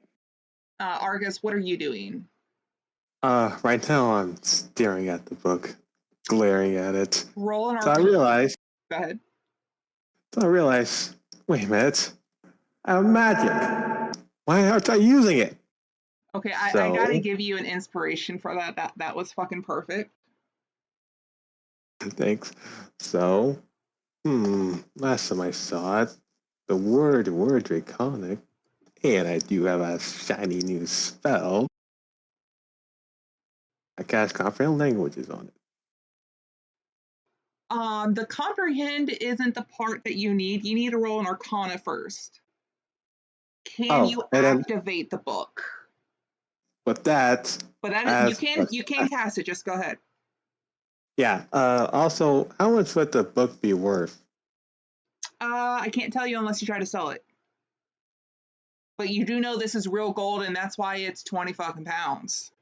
Argus, what are you doing? Right now I'm staring at the book, glaring at it. Roll an So I Arcana. realize, Go ahead. wait a minute, I have magic. Why aren't I using it? Okay, I So- gotta give you an inspiration for that. That was fucking perfect. Thanks. So, last time I saw it, the word draconic, and I do have a shiny new spell. I cast comprehend languages on it. The comprehend isn't the part that you need. You need to roll an Arcana first. Can you activate the book? But that, But that is, you can cast it. Just go ahead. Yeah. Also, how much would the book be worth? I can't tell you unless you try to sell it. But you do know this is real gold, and that's why it's 20 fucking pounds.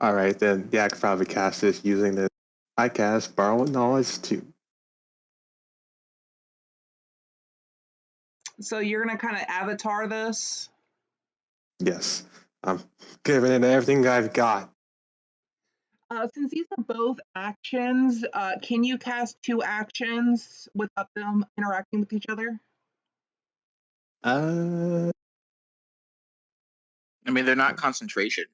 All right, then. Yeah, I could probably cast this using this. I cast Borrow Knowledge too. So you're gonna kind of avatar this. Yes. I'm giving it everything I've got. Since these are both actions, can you cast 2 actions without them interacting with each other? Uh, I mean, they're not concentration.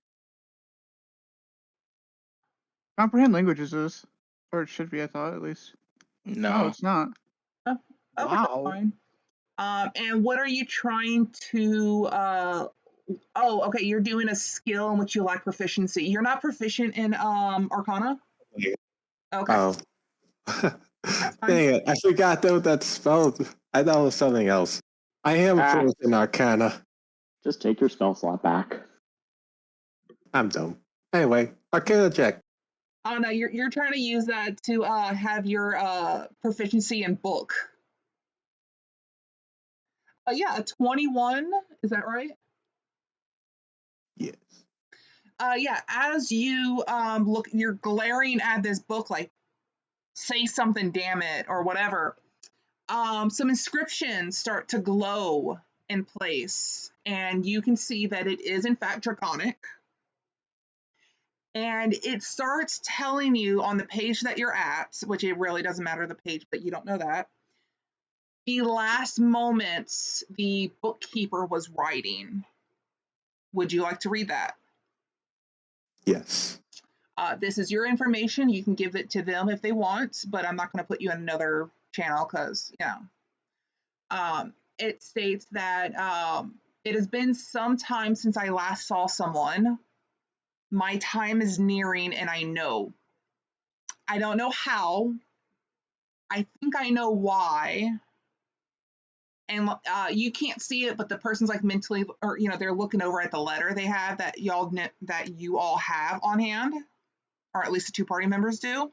Comprehend languages is, or it should be. I thought at least. No, No. it's not. Oh, okay, that's Wow. fine. And what are you trying to? Oh, okay. You're doing a skill in which you lack proficiency. You're not proficient in Arcana. Okay, oh. that's fine. Dang it. I forgot though that spelled. I thought it was something else. I am fluent in Arcana. Just take your spell slot back. I'm dumb. Anyway, Arcana check. Oh no, you're trying to use that to have your proficiency in book. Yeah, a 21. Is that right? Yes. Yeah. As you look, you're glaring at this book like, say something, damn it, or whatever. Some inscriptions start to glow in place, and you can see that it is in fact draconic. And it starts telling you on the page that you're at, which it really doesn't matter the page, but you don't know that, the last moments the bookkeeper was writing. Would you like to read that? Yes. This is your information. You can give it to them if they want, but I'm not going to put you in another channel because, it states that it has been some time since I last saw someone. My time is nearing, and I know. I don't know how. I think I know why. And you can't see it, but the person's like mentally, or they're looking over at the letter they have that you all have on hand, or at least the 2 party members do.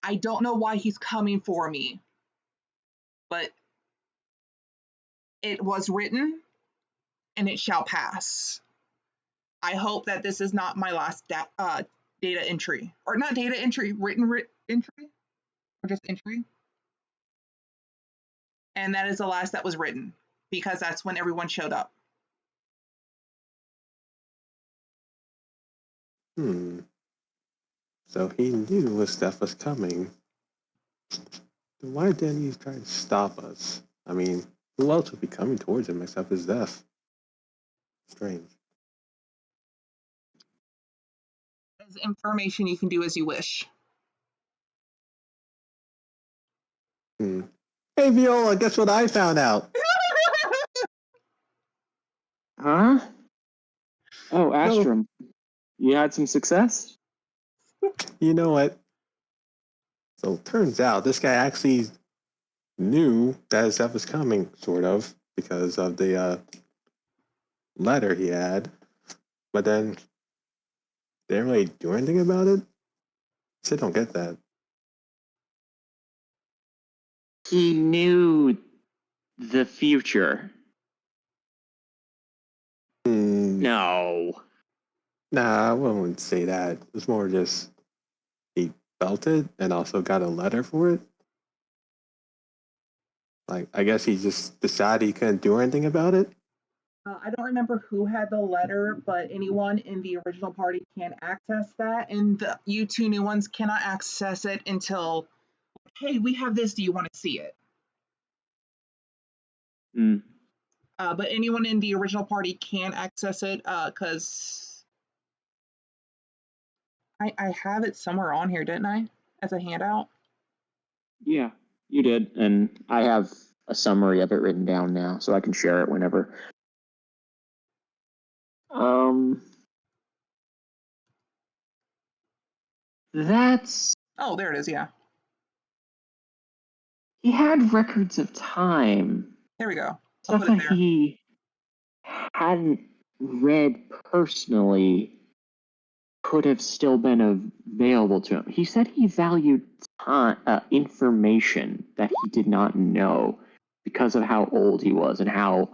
I don't know why he's coming for me, but it was written, and it shall pass. I hope that this is not my last data entry, or not data entry, written entry, or just entry. And that is the last that was written, because that's when everyone showed up. So he knew this stuff was coming. Then why didn't he try to stop us? I mean, who else would be coming towards him except his death? Strange. As information, you can do as you wish. Hey, Viola, guess what I found out? Huh? Oh, Astrum. You had some success? You know what? So it turns out this guy actually knew that his death was coming, sort of, because of the letter he had. But then didn't really do anything about it. Still don't get that. He knew the future. No. Nah, I wouldn't say that. It's more just he felt it and also got a letter for it. Like, I guess he just decided he couldn't do anything about it. I don't remember who had the letter, but anyone in the original party can access that, and you 2 new ones cannot access it until, hey, we have this. Do you want to see it? Mm. But anyone in the original party can access it because I have it somewhere on here, didn't I? As a handout. Yeah, you did. And I have a summary of it written down now, so I can share it whenever. That's... Oh, there it is. Yeah. He had records of time. There we go. I'll Stuff put it that there. he hadn't read personally, could have still been available to him. He said he valued information that he did not know because of how old he was and how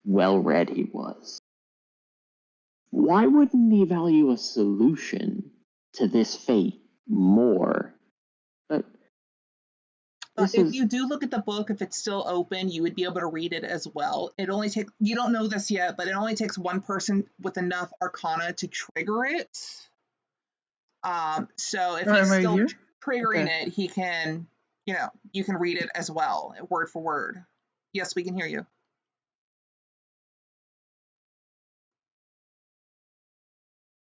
well read he was. Why wouldn't he value a solution to this fate more? But if you do look at the book, if it's still open, you would be able to read it as well. It only takes, you don't know this yet, but it only takes one person with enough arcana to trigger it. So if he's still triggering it, he can, you can read it as well, word for word. Yes, we can hear you.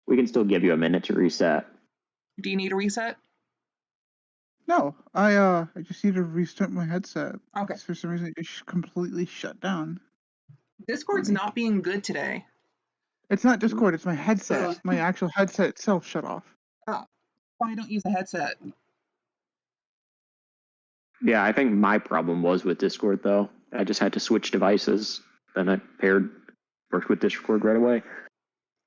We can still give you a minute to reset. Do you need a reset? No, I just need to restart my headset. Okay. For some reason, it's completely shut down. Discord's not being good today. It's not Discord, it's my headset. My actual headset itself shut off. Oh, why don't use a headset? Yeah, I think my problem was with Discord, though. I just had to switch devices. Then I worked with Discord right away.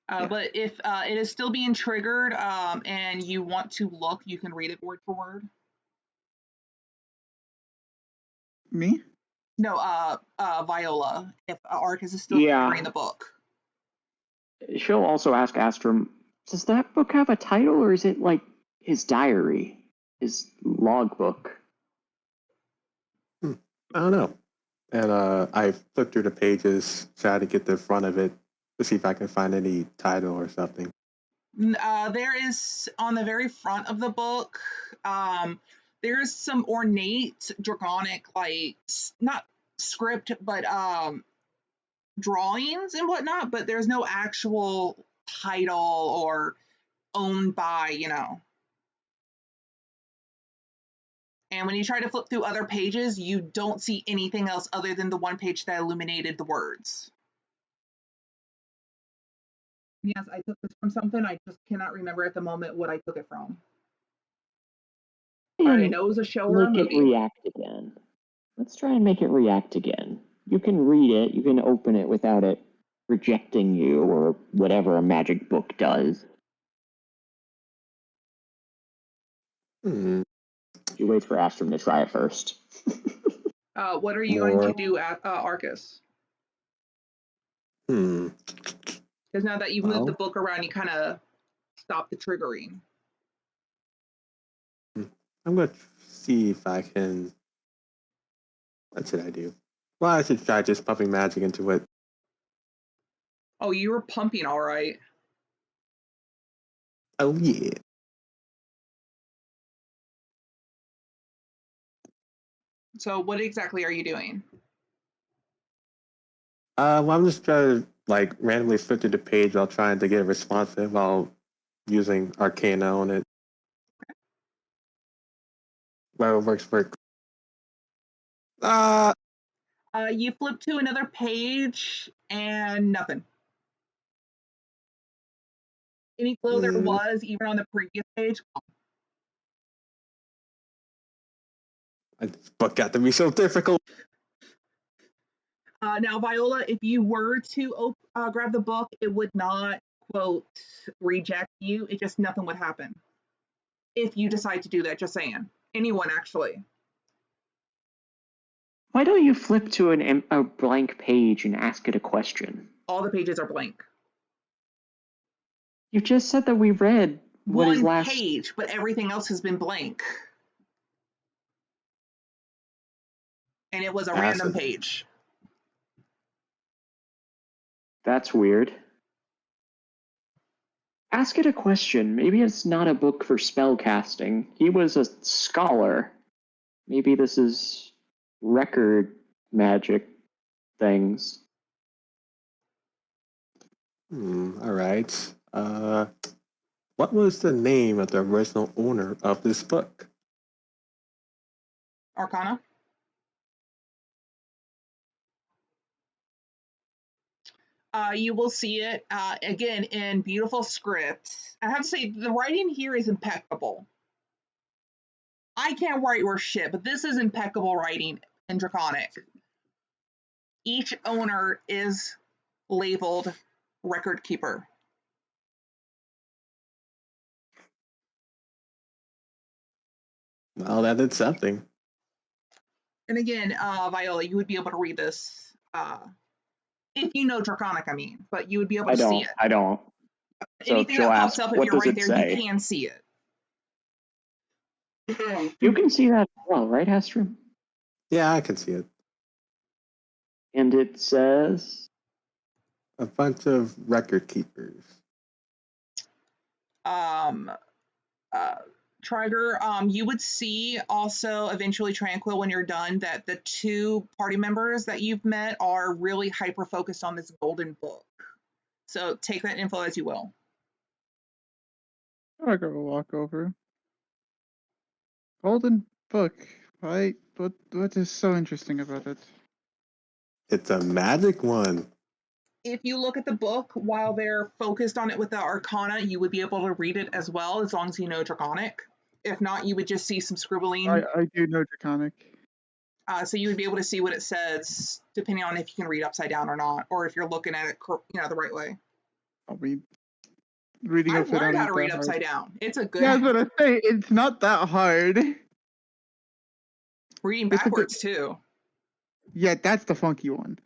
Yeah. But if it is still being triggered and you want to look, you can read it word for word. Me? No, Viola. If Arcus is still triggering the book. She'll also ask Astrum, does that book have a title, or is it like his diary, his logbook? I don't know. And I flipped through the pages, tried to get the front of it to see if I can find any title or something. There is, on the very front of the book, there is some ornate draconic, like, not script, but drawings and whatnot, but there's no actual title or owned by, And when you try to flip through other pages, you don't see anything else other than the one page that illuminated the words. Yes, I took this from something. I just cannot remember at the moment what I took it from. I know it was a show or a movie. Make it react again. Let's try and make it react again. You can read it, you can open it without it rejecting you or whatever a magic book does. She waits for Astrum to try it first. What are you going to do at Arcus? Because now that you've moved the book around, you kind of stop the triggering. I'm going to see if I can... What should I do? Well, I should try just pumping magic into it. Oh, you were pumping all right. Oh, yeah. So what exactly are you doing? Well, I'm just trying to, like, randomly flip through the page while trying to get responsive while using Arcana on it. Well, it works for... You flip to another page and nothing. Any glow there was, even on the previous page. This book got to be so difficult. Now, Viola, if you were to grab the book, it would not, quote, reject you. It just, nothing would happen. If you decide to do that, just saying. Anyone, actually. Why don't you flip to a blank page and ask it a question? All the pages are blank. You just said that we read one page, but everything else has been blank. And it was a random page. That's weird. Ask it a question. Maybe it's not a book for spell casting. He was a scholar. Maybe this is record magic things. All right. What was the name of the original owner of this book? Arcana? You will see it, again, in beautiful script. I have to say, the writing here is impeccable. I can't write worth shit, but this is impeccable writing in Draconic. Each owner is labeled record keeper. Well, that did something. And again, Viola, you would be able to read this if you know Draconic, I mean, but you would be able to see it. I don't. So Anything she'll that pops ask, up, if what you're does right it there, you say? can see it. You can see that as well, right, Astrid? Yeah, I can see it. And it says... A bunch of record keepers. Triger, you would see also eventually Tranquil when you're done that the two party members that you've met are really hyper focused on this golden book. So take that info as you will. I go walk over. Golden book. Right? What is so interesting about it? It's a magic one. If you look at the book while they're focused on it with the Arcana, you would be able to read it as well, as long as you know Draconic. If not, you would just see some scribbling. I do know Draconic. So you would be able to see what it says, depending on if you can read upside down or not, or if you're looking at it, the right way. I'll be reading I've upside down. learned how ain't to read that hard. upside down. It's a good. Yeah, I was gonna say it's not that hard. Reading backwards too. Yeah, that's the funky one.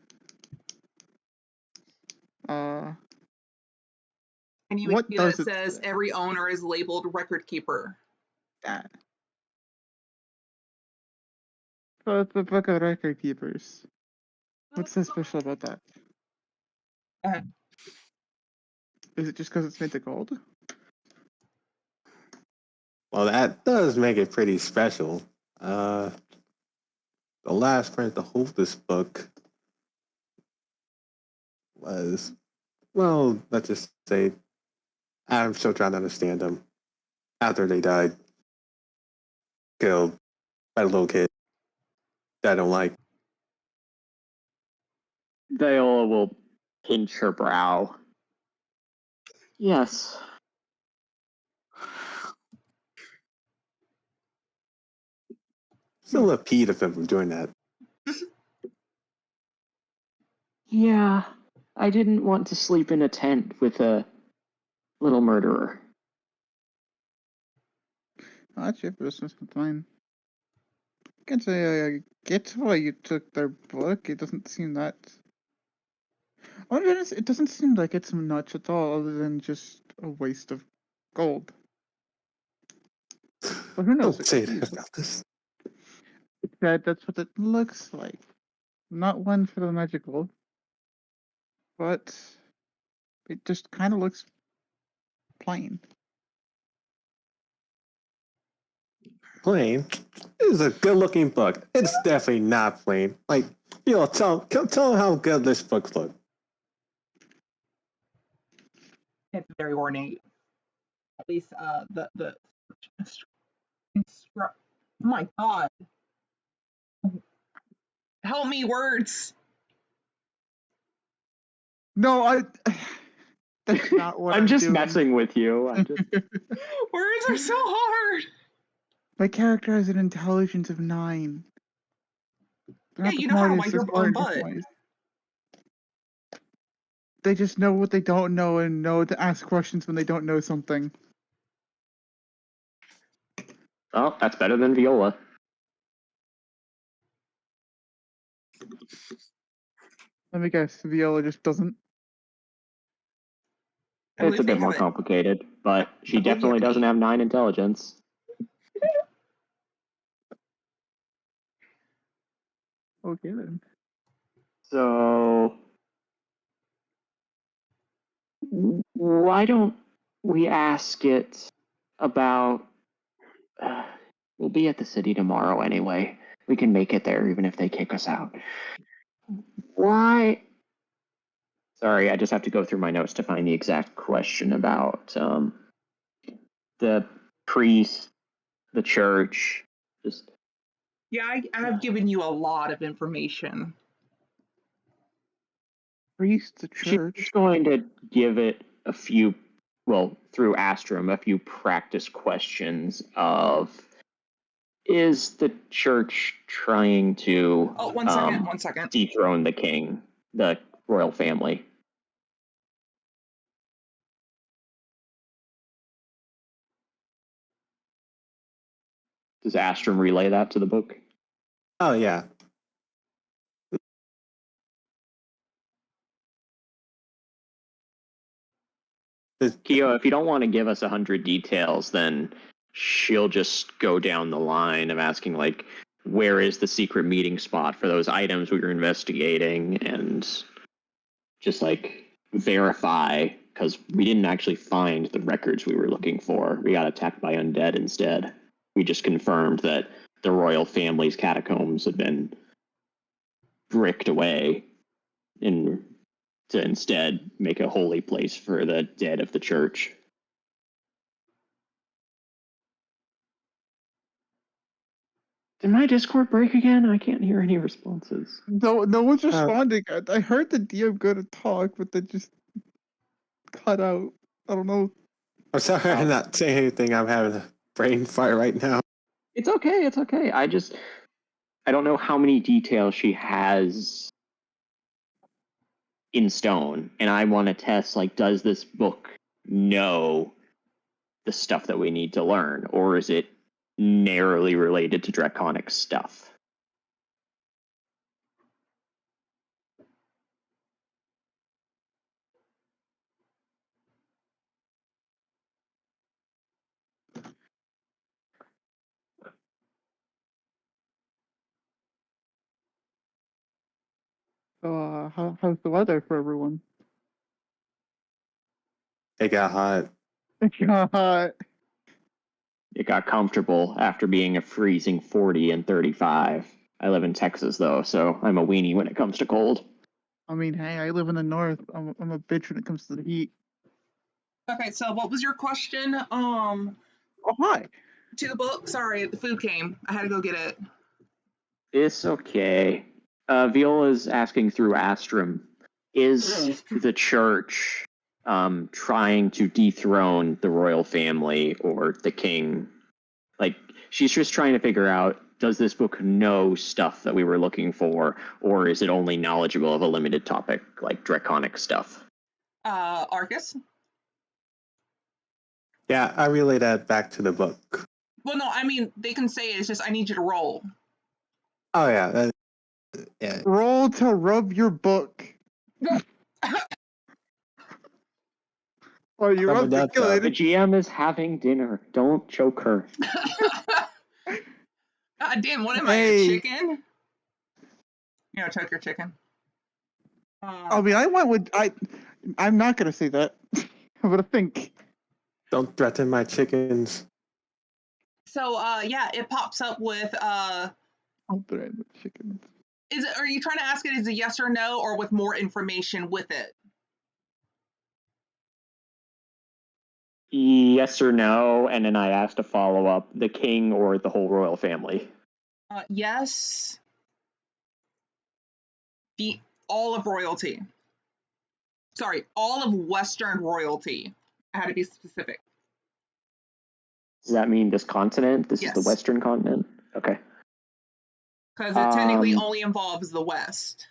And you would what see that does it it says say? every owner is labeled record keeper. That. So it's the book of record keepers. What's so special about that? Go ahead. Is it just because it's made of gold? Well, that does make it pretty special. The last person to hold this book was, well, let's just say, I'm still trying to understand them. After they died, killed by a little kid that I don't like. Viola will pinch her brow. Yes. Still a peed of him from doing that. Yeah. I didn't want to sleep in a tent with a little murderer. Oh, that's your business. It's fine. I can say I get why you took their book. It doesn't seem that. Oh, to be honest, it doesn't seem like it's much at all, other than just a waste of gold. But who knows? Don't say that about this. That's what it looks like. Not one for the magical, but it just kind of looks plain. Plain. This is a good-looking book. It's definitely not plain. Like, tell them how good this book looks. It's very ornate. At least the oh my god. Help me, words. No, that's not what I'm just doing. messing with you. I'm just... Words are so hard. My character has an intelligence of 9. They're Yeah, not the you know how to smartest, wipe they're your smart own in butt. different ways. They just know what they don't know and know to ask questions when they don't know something. Oh, that's better than Viola. Let me guess, Viola just doesn't. It's a bit more complicated, but she I believe definitely you have doesn't have 9 intelligence. Okay then. So, why don't we ask it about... we'll be at the city tomorrow anyway. We can make it there even if they kick us out. Why... Sorry, I just have to go through my notes to find the exact question about the priest, the church. Just... Yeah, I've given you a lot of information. Priest, the church. She's going to give it a few, well, through Astrum, a few practice questions of, is the church trying to Oh, one second. dethrone the king, the royal family? Does Astrum relay that to the book? Oh yeah. Kyo, if you don't want to give us 100 details, then she'll just go down the line of asking, like, where is the secret meeting spot for those items we were investigating, and just, like, verify, because we didn't actually find the records we were looking for. We got attacked by undead instead. We just confirmed that the royal family's catacombs had been bricked away to instead make a holy place for the dead of the church. Did my Discord break again? I can't hear any responses. No one's responding. I heard the DM go to talk, but they just cut out. I don't know. I'm sorry I'm not saying anything. I'm having a brain fart right now. It's okay. It's okay. I don't know how many details she has in stone, and I want to test, like, does this book know the stuff that we need to learn, or is it narrowly related to draconic stuff? So, how's the weather for everyone? It got hot. God. It got comfortable after being a freezing 40 and 35. I live in Texas, though, so I'm a weenie when it comes to cold. I mean, hey, I live in the north. I'm a bitch when it comes to the heat. Okay, so what was your question? Oh, hi. To the book. Sorry, the food came. I had to go get it. It's okay. Viola's asking through Astrum, is the church trying to dethrone the royal family or the king? Like, she's just trying to figure out, does this book know stuff that we were looking for, or is it only knowledgeable of a limited topic, like draconic stuff? Arcus? Yeah, I relay that back to the book. Well, no, I mean, they can say it. It's just I need you to roll. Oh yeah. Yeah. Roll to rub your book. Oh, you Rub rubbed it it up, though. The good. GM is having dinner. Don't choke her. God damn, what am I, a Hey. chicken? You know, choke your chicken. I mean, I went with I'm not gonna say that. I'm gonna think. Don't threaten my chickens. So, yeah, it pops up with, I'll threaten the chickens. are you trying to ask it as a yes or no, or with more information with it? Yes or no, and then I asked to follow up, the king or the whole royal family. Yes. All of royalty. Sorry, all of Western royalty. I had to be specific. Does that mean this continent? This is the Yes. Western continent? Okay. Because it technically only involves the West.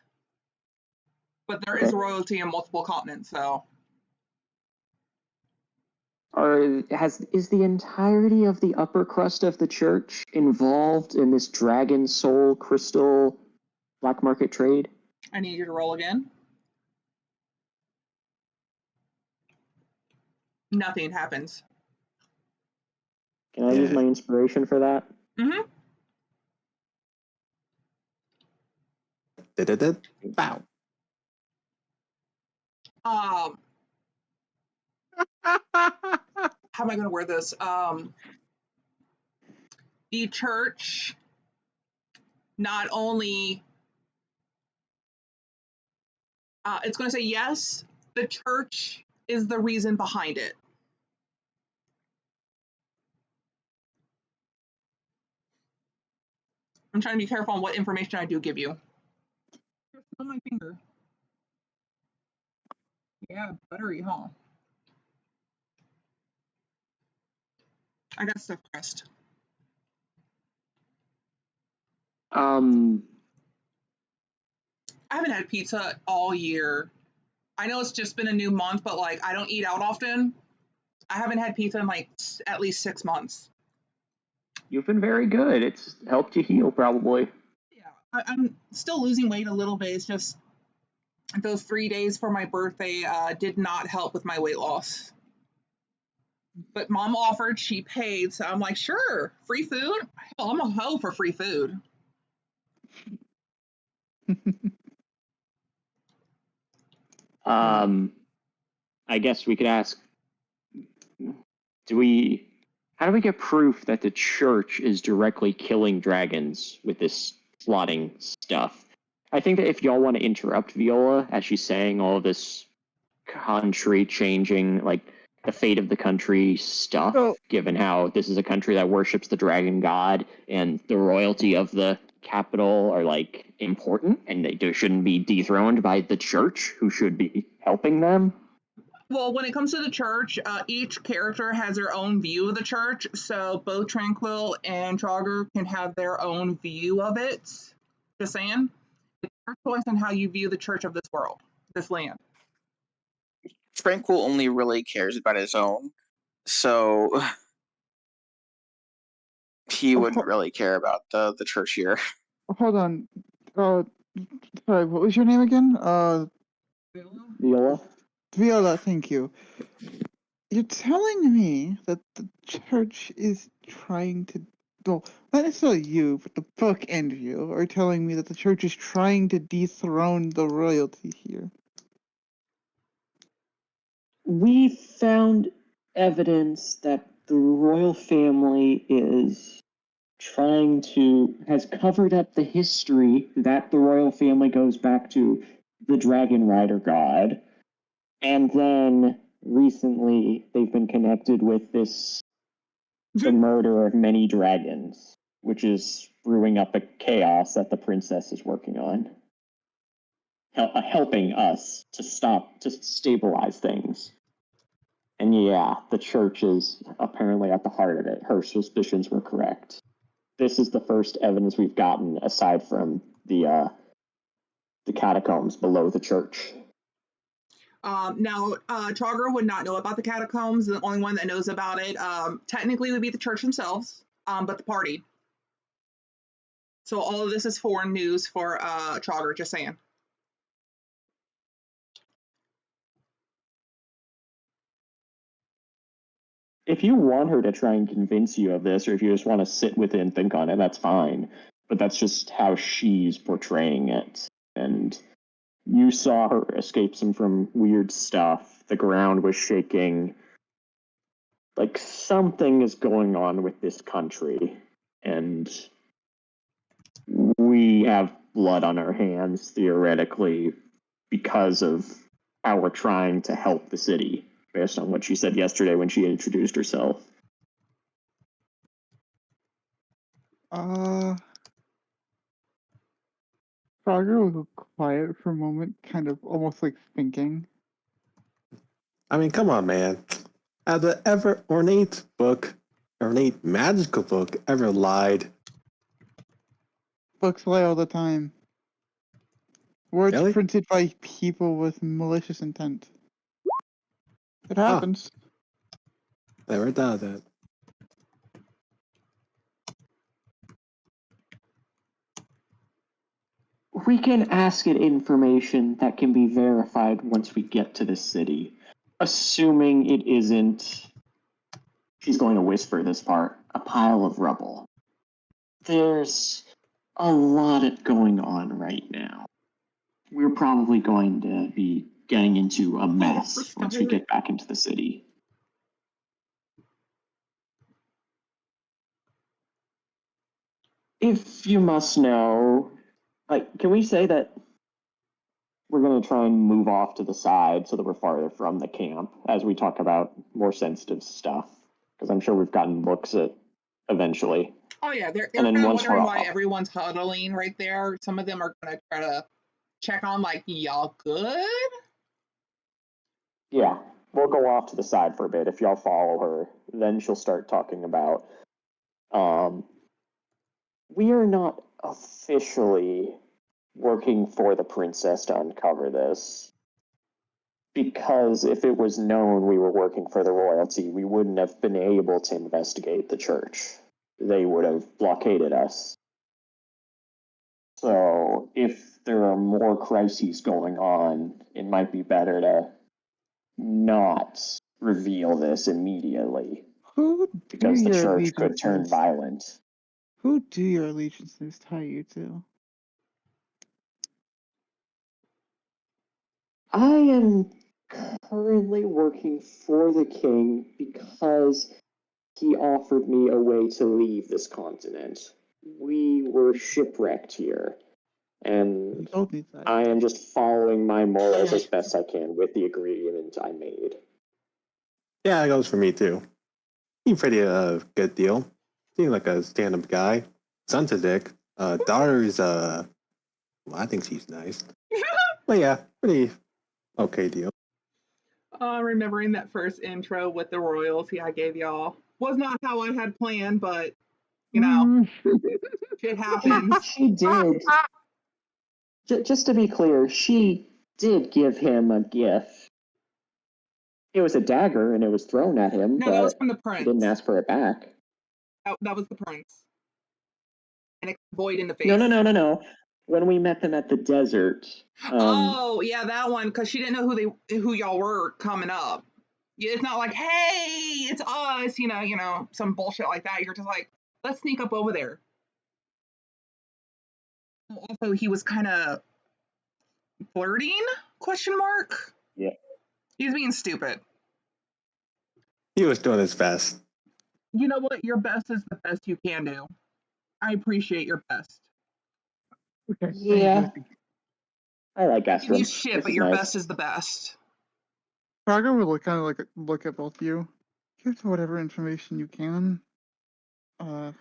But there is Okay. royalty in multiple continents, so. Is the entirety of the upper crust of the church involved in this dragon soul crystal black market trade? I need you to roll again. Nothing happens. Can I use my inspiration for that? Mm-hmm. Bow. How am I going to word this? The church not only, it's going to say yes, the church is the reason behind it. I'm trying to be careful on what information I do give you. On my finger. Yeah, buttery, huh? I got stuff pressed. I haven't had pizza all year. I know it's just been a new month, but like I don't eat out often. I haven't had pizza in like at least 6 months. You've been very good. It's helped you heal, probably. Yeah, I'm still losing weight a little bit. It's just those 3 days for my birthday did not help with my weight loss. But mom offered, she paid, so I'm like, sure, free food? Hell, I'm a hoe for free food. I guess we could ask, how do we get proof that the church is directly killing dragons with this plotting stuff? I think that if y'all want to interrupt Viola as she's saying all of this country changing, like the fate of the country stuff, So- given how this is a country that worships the dragon god and the royalty of the capital are like important and they shouldn't be dethroned by the church who should be helping them. Well, when it comes to the church, each character has their own view of the church, so both Tranquil and Trogger can have their own view of it. Just saying. It's your choice on how you view the church of this world, this land. Tranquil only really cares about his own, so he wouldn't really care about the church here. Hold on. Sorry, what was your name again? Viola? Viola, thank you. You're telling me that the church is trying to, well, not necessarily you, but the book and you are telling me that the church is trying to dethrone the royalty here. We found evidence that the royal family has covered up the history that the royal family goes back to the Dragon Rider god. And then recently they've been connected with the murder of many dragons, which is brewing up a chaos that the princess is working on. Helping us to stabilize things. And yeah, the church is apparently at the heart of it. Her suspicions were correct. This is the first evidence we've gotten aside from the catacombs below the church. Now, Trogger would not know about the catacombs. The only one that knows about it, technically, would be the church themselves, but the party. So all of this is foreign news for Trogger, just saying. If you want her to try and convince you of this, or if you just want to sit with it and think on it, that's fine. But that's just how she's portraying it. And you saw her escape from weird stuff. The ground was shaking. Like, something is going on with this country. And we have blood on our hands, theoretically, because of how we're trying to help the city, based on what she said yesterday when she introduced herself. Frogger was quiet for a moment, kind of almost like thinking. I mean, come on, man. Has the ever ornate magical book ever lied? Books lie all the time. Words Really? printed by people with malicious intent. It happens. Never thought of that. We can ask it information that can be verified once we get to the city. Assuming it isn't, she's going to whisper this part, a pile of rubble. There's a lot going on right now. We're probably going to be getting into a mess once we get back into the city. If you must know, can we say that we're going to try and move off to the side so that we're farther from the camp as we talk about more sensitive stuff? Because I'm sure we've gotten looks at eventually. Oh yeah, they're kind of wondering why everyone's huddling right there. Some of them are going to try to check on, like, y'all good? Yeah, we'll go off to the side for a bit. If y'all follow her, then she'll start talking about, we are not officially working for the princess to uncover this. Because if it was known we were working for the royalty, we wouldn't have been able to investigate the church. they would have blockaded us. So if there are more crises going on, it might be better to not reveal this immediately, Who do because the your church could turn allegiances? violent. Who do your allegiances tie you to? I am currently working for the king because he offered me a way to leave this continent. We were shipwrecked here, You and told me that. I am just following my morals as best I can with the agreement I made. Yeah, it goes for me too. Seemed pretty good deal. Seemed like a stand-up guy. Son's a dick. Daughter's well, I think she's nice. But yeah, pretty okay deal. Remembering that first intro with the royalty I gave y'all was not how I had planned, but you know, shit happens. She did. Just to be clear, she did give him a gift. It was a dagger, and it was thrown at him, No, that was but from the he prince. didn't ask for it back. That was the prince. And it's void in the face. No. When we met them at the desert. Oh, yeah, that one, because she didn't know who y'all were coming up. It's not like, hey, it's us, you know, some bullshit like that. You're just like, let's sneak up over there. Also, he was kind of flirting? Question mark. Yeah. He's being stupid. He was doing his best. You know what? Your best is the best you can do. I appreciate your best. Okay. Yeah. I like You Astrum. shit, This but is your nice. best is the best. Praga will kind of like look at both of you. Give whatever information you can. I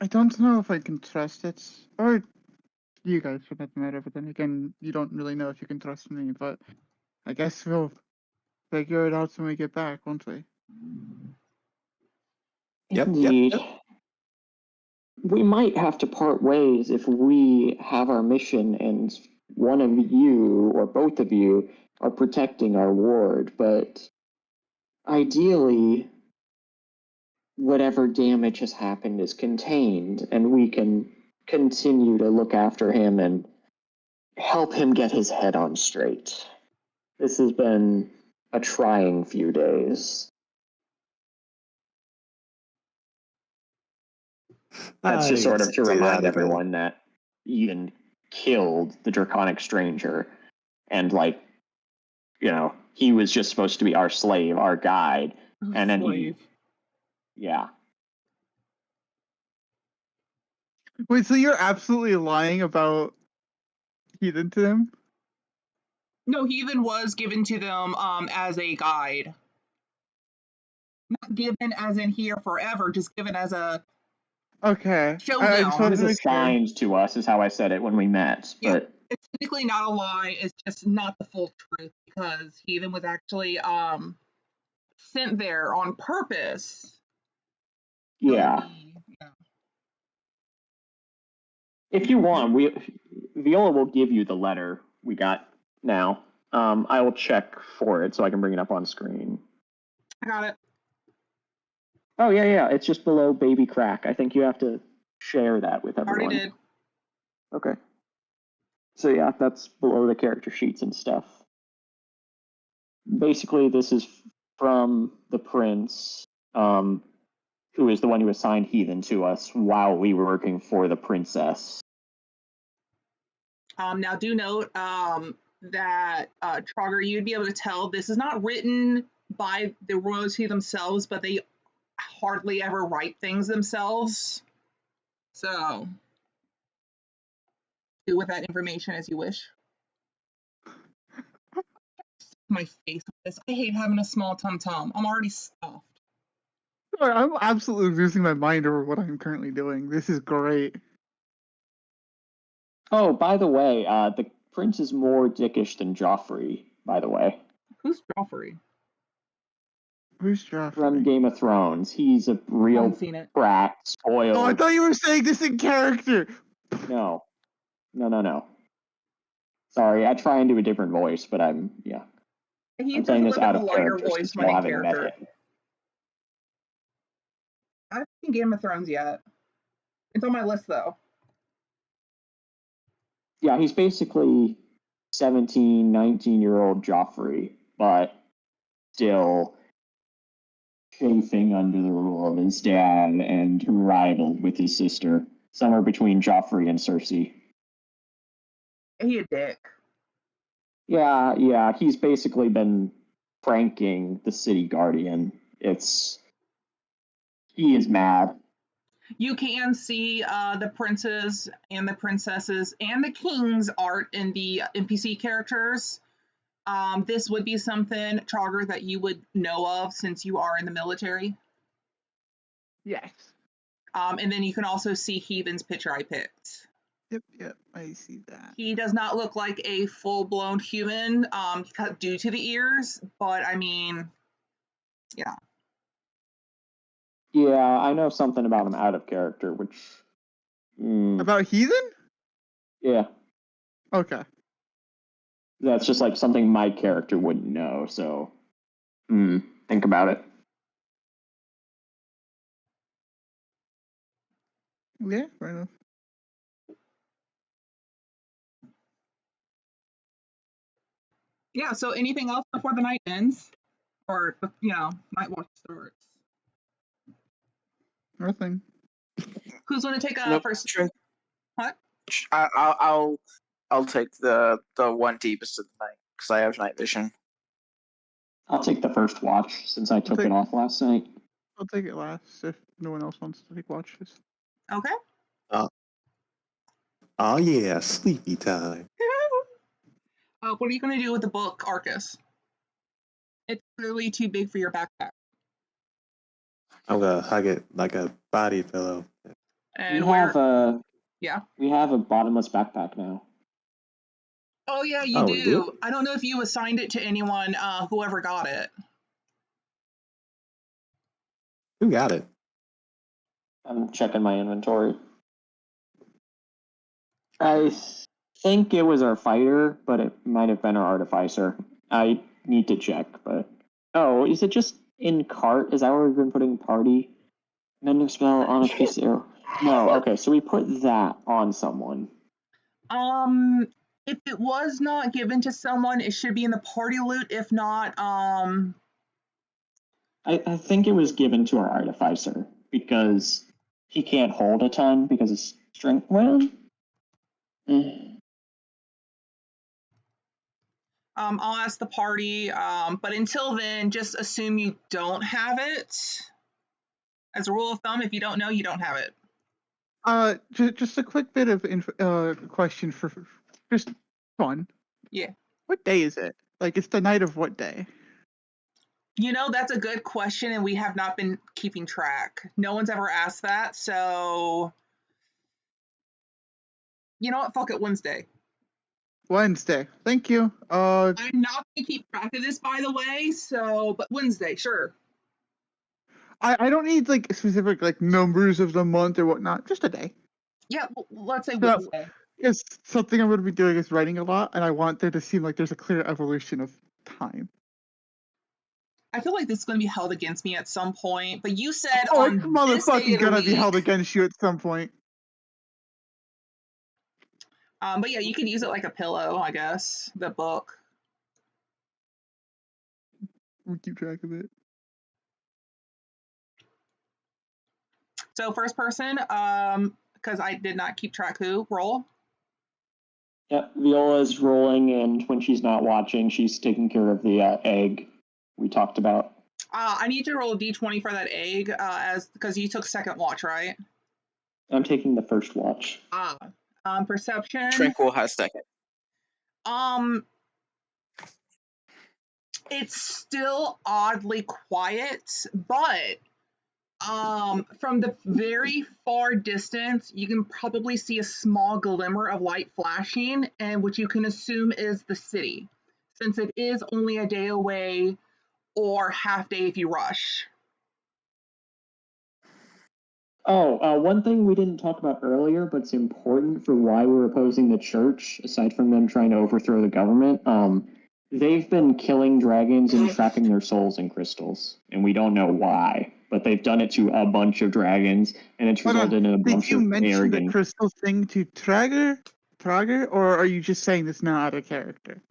don't know if I can trust it, or you guys for that matter. But then again, you don't really know if you can trust me. But I guess we'll figure it out when we get back, won't we? Yep. Indeed. We might have to part ways if we have our mission and one of you or both of you are protecting our ward, but ideally, whatever damage has happened is contained, and we can continue to look after him and help him get his head on straight. This has been a trying few days. That's just sort of to remind everyone that Eden killed the Draconic Stranger, and he was just supposed to be our slave, our guide, and then yeah. Wait, so you're absolutely lying about Heathen to him? No, Heathen was given to them as a guide. Not given as in here forever, just given as a Okay. showdown. He was assigned to us, is how I said it when we met. Yeah, but it's technically not a lie. It's just not the full truth because Heathen was actually sent there on purpose. Yeah. If you want, Viola will give you the letter we got now. I will check for it so I can bring it up on screen. I got it. Oh, yeah. It's just below Baby Crack. I think you have to share that with everyone. Already did. Okay. So yeah, that's below the character sheets and stuff. Basically, this is from the prince, who is the one who assigned Heathen to us while we were working for the princess. Now, do note that Trogger, you'd be able to tell this is not written by the royalty themselves, but they hardly ever write things themselves. So, do with that information as you wish. My face with this. I hate having a small tum-tum. I'm already stuffed. Sorry, I'm absolutely losing my mind over what I'm currently doing. This is great. Oh, by the way, the prince is more dickish than Joffrey, by the way. Who's Joffrey? Who's Joffrey? From Game of Thrones. He's a real brat, spoiled. Oh, I thought you were saying this in character! No. Sorry, I try and do a different voice, but I'm saying this out of character since y'all haven't met him. seen Game of Thrones yet. It's on my list though. Yeah, he's basically 17, 19-year-old Joffrey, but still chafing under the rule of his dad and rivaled with his sister, somewhere between Joffrey and Cersei. He a dick. Yeah, he's basically been pranking the city guardian. He is mad. You can see the princes and the princesses and the king's art in the NPC characters. This would be something, Trogger, that you would know of since you are in the military. Yes. And then you can also see Heathen's picture I picked. Yep, I see that. He does not look like a full-blown human due to the ears, but I mean, yeah. Yeah, I know something about him out of character, which... About Heathen? Yeah. Okay. That's just like something my character wouldn't know, so... think about it. Yeah, fair enough. Yeah, so anything else before the night ends? Or, night watch starts? Nothing. Who's going to take a Nope. first? Sure. What? I'll take the one deepest of the night because I have night vision. I'll take the first watch since I took it off last night. I'll take it last if no one else wants to take watches. Okay. Oh yeah, sleepy time. What are you going to do with the book, Arcus? It's clearly too big for your backpack. I'm gonna hug it like a body pillow. And we have a bottomless backpack now. Oh yeah, you Oh, do. we do? I don't know if you assigned it to anyone, whoever got it. Who got it? I'm checking my inventory. I think it was our fighter, but it might have been our artificer. I need to check, but... Oh, is it just in cart? Is that where we've been putting party? Mending spell on a piece of arrow. No, okay, so we put that on someone. If it was not given to someone, it should be in the party loot. If not, I think it was given to our artificer because he can't hold a ton because his strength. Well, I'll ask the party. But until then, just assume you don't have it. As a rule of thumb, if you don't know, you don't have it. Just a quick bit of question for just fun. Yeah. What day is it? Like, it's the night of what day? That's a good question, and we have not been keeping track. No one's ever asked that, so you know what? Fuck it, Wednesday. Wednesday. Thank you. I'm not gonna keep track of this, by the way. But Wednesday, sure. I don't need like specific like numbers of the month or whatnot. Just a day. Yeah, let's say So, Wednesday. It's something I'm going to be doing is writing a lot, and I want there to seem like there's a clear evolution of time. I feel like this is going to be held against me at some point, but you said Oh, on it's this day motherfucking of the gonna be week. held against you at some point. But yeah, you can use it like a pillow, I guess. The book. We'll keep track of it. So first person, because I did not keep track who, roll. Yeah, Viola's rolling, and when she's not watching, she's taking care of the egg we talked about. I need to roll a d20 for that egg, because you took second watch, right? I'm taking the first watch. Perception. Tranquil has second. It's still oddly quiet, but from the very far distance, you can probably see a small glimmer of light flashing, and which you can assume is the city, since it is only a day away or half day if you rush. Oh, one thing we didn't talk about earlier, but it's important for why we're opposing the church, aside from them trying to overthrow the government. They've been killing dragons and trapping their souls in crystals, and we don't know why. But they've done it to a bunch of dragons, and it's Hold on. resulted in a Did bunch you of mention the arrogant. crystal thing to Trager, or are you just saying this now out of character?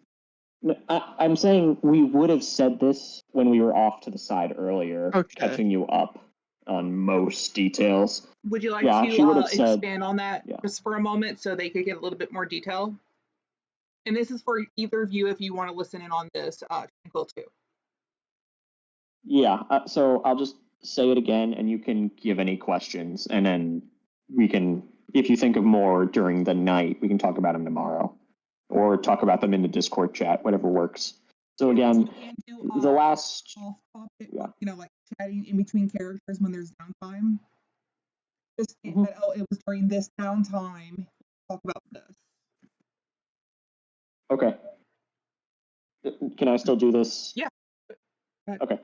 I'm saying we would have said this when we were off to the side earlier, Okay. catching you up on most details. Would you like Yeah, she would to have said- expand on that yeah. just for a moment so they could get a little bit more detail? And this is for either of you if you want to listen in on this, Twinkle too. Yeah, so I'll just say it again, and you can give any questions, and then we can, if you think of more during the night, we can talk about them tomorrow, or talk about them in the Discord chat, whatever works. So again, the last, off topic, yeah. you know, like chatting in between characters when there's downtime. Just state that, oh, it was during this downtime. Talk about this. Okay. Can I still do this? Yeah. Okay.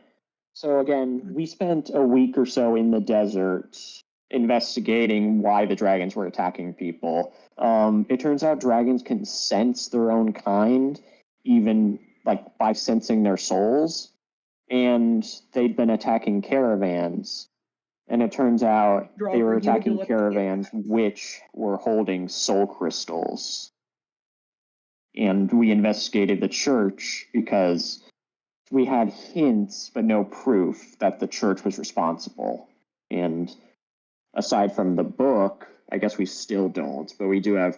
So again, we spent a week or so in the desert investigating why the dragons were attacking people. It turns out dragons can sense their own kind, even like by sensing their souls. And they'd been attacking caravans. And it turns out they were attacking caravans which were holding soul crystals. And we investigated the church because we had hints but no proof that the church was responsible. And aside from the book, I guess we still don't, but we do have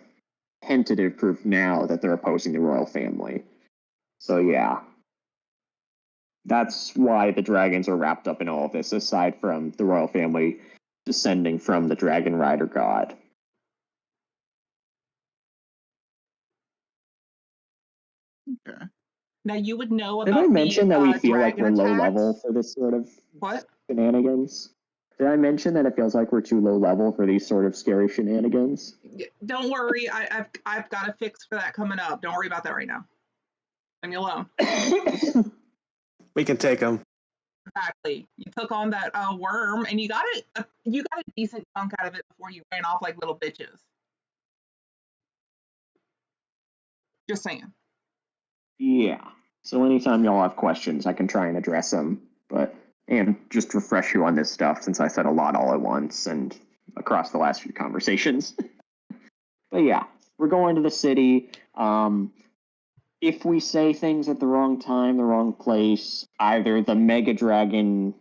tentative proof now that they're opposing the royal family. So yeah, that's why the dragons are wrapped up in all of this, aside from the royal family descending from the dragon rider god. Okay. Now you would know Did about I mention the, that we feel like we're dragon low attacks. level for this sort of What? shenanigans? Did I mention that it feels like we're too low level for these sort of scary shenanigans? Don't worry, I've got a fix for that coming up. Don't worry about that right now. Leave me alone. We can take them. Exactly. You took on that worm, and you got a decent chunk out of it before you ran off like little bitches. Just saying. Yeah. So anytime y'all have questions, I can try and address them. And just refresh you on this stuff since I said a lot all at once and across the last few conversations. But yeah, we're going to the city. If we say things at the wrong time, the wrong place, either the Mega Dragon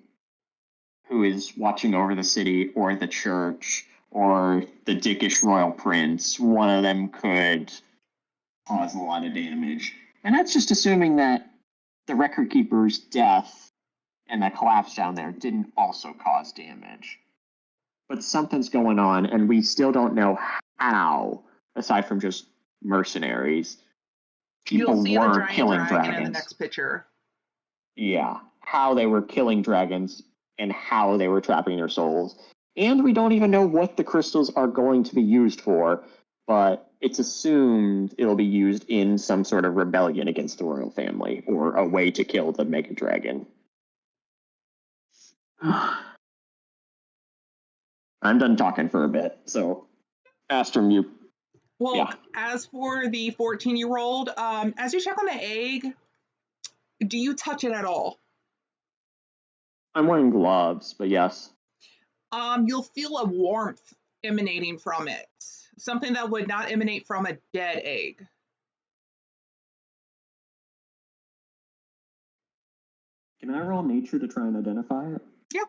who is watching over the city or the church or the dickish Royal Prince, one of them could cause a lot of damage. And that's just assuming that the record keeper's death and that collapse down there didn't also cause damage. But something's going on, and we still don't know how, aside from just mercenaries. People You'll see were the giant killing dragon dragons. in the next picture. Yeah, how they were killing dragons and how they were trapping their souls. And we don't even know what the crystals are going to be used for, but it's assumed it'll be used in some sort of rebellion against the royal family or a way to kill the mega dragon. I'm done talking for a bit, so Astrum, you. Well, Yeah. As for the 14-year-old, as you check on the egg, do you touch it at all? I'm wearing gloves, but yes. You'll feel a warmth emanating from it. Something that would not emanate from a dead egg. Can I roll nature to try and identify it? Yep.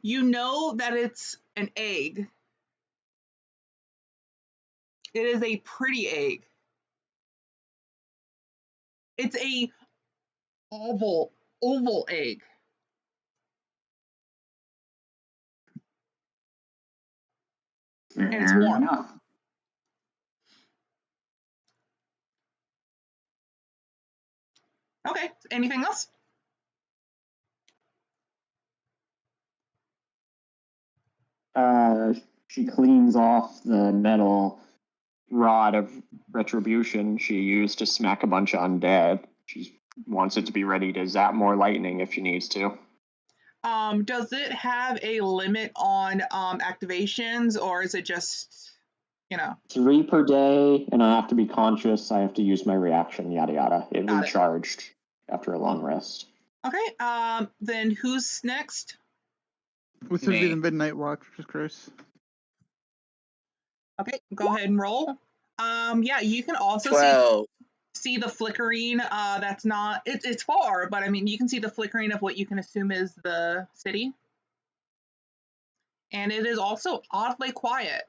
You know that it's an egg. It is a pretty egg. It's a oval egg. And it's warm. Enough. Okay, anything else? She cleans off the metal rod of retribution she used to smack a bunch of undead. She wants it to be ready to zap more lightning if she needs to. Does it have a limit on activations, or is it just you know. 3 per day, and I have to be conscious. I have to use my reaction, yada yada. It Got it. recharged after a long rest. Okay, then who's next? Which would be Me. the midnight watch, which is Chris. Okay, go ahead and roll. Yeah, you can also 12. see the flickering. That's not it's far, but I mean you can see the flickering of what you can assume is the city. And it is also oddly quiet.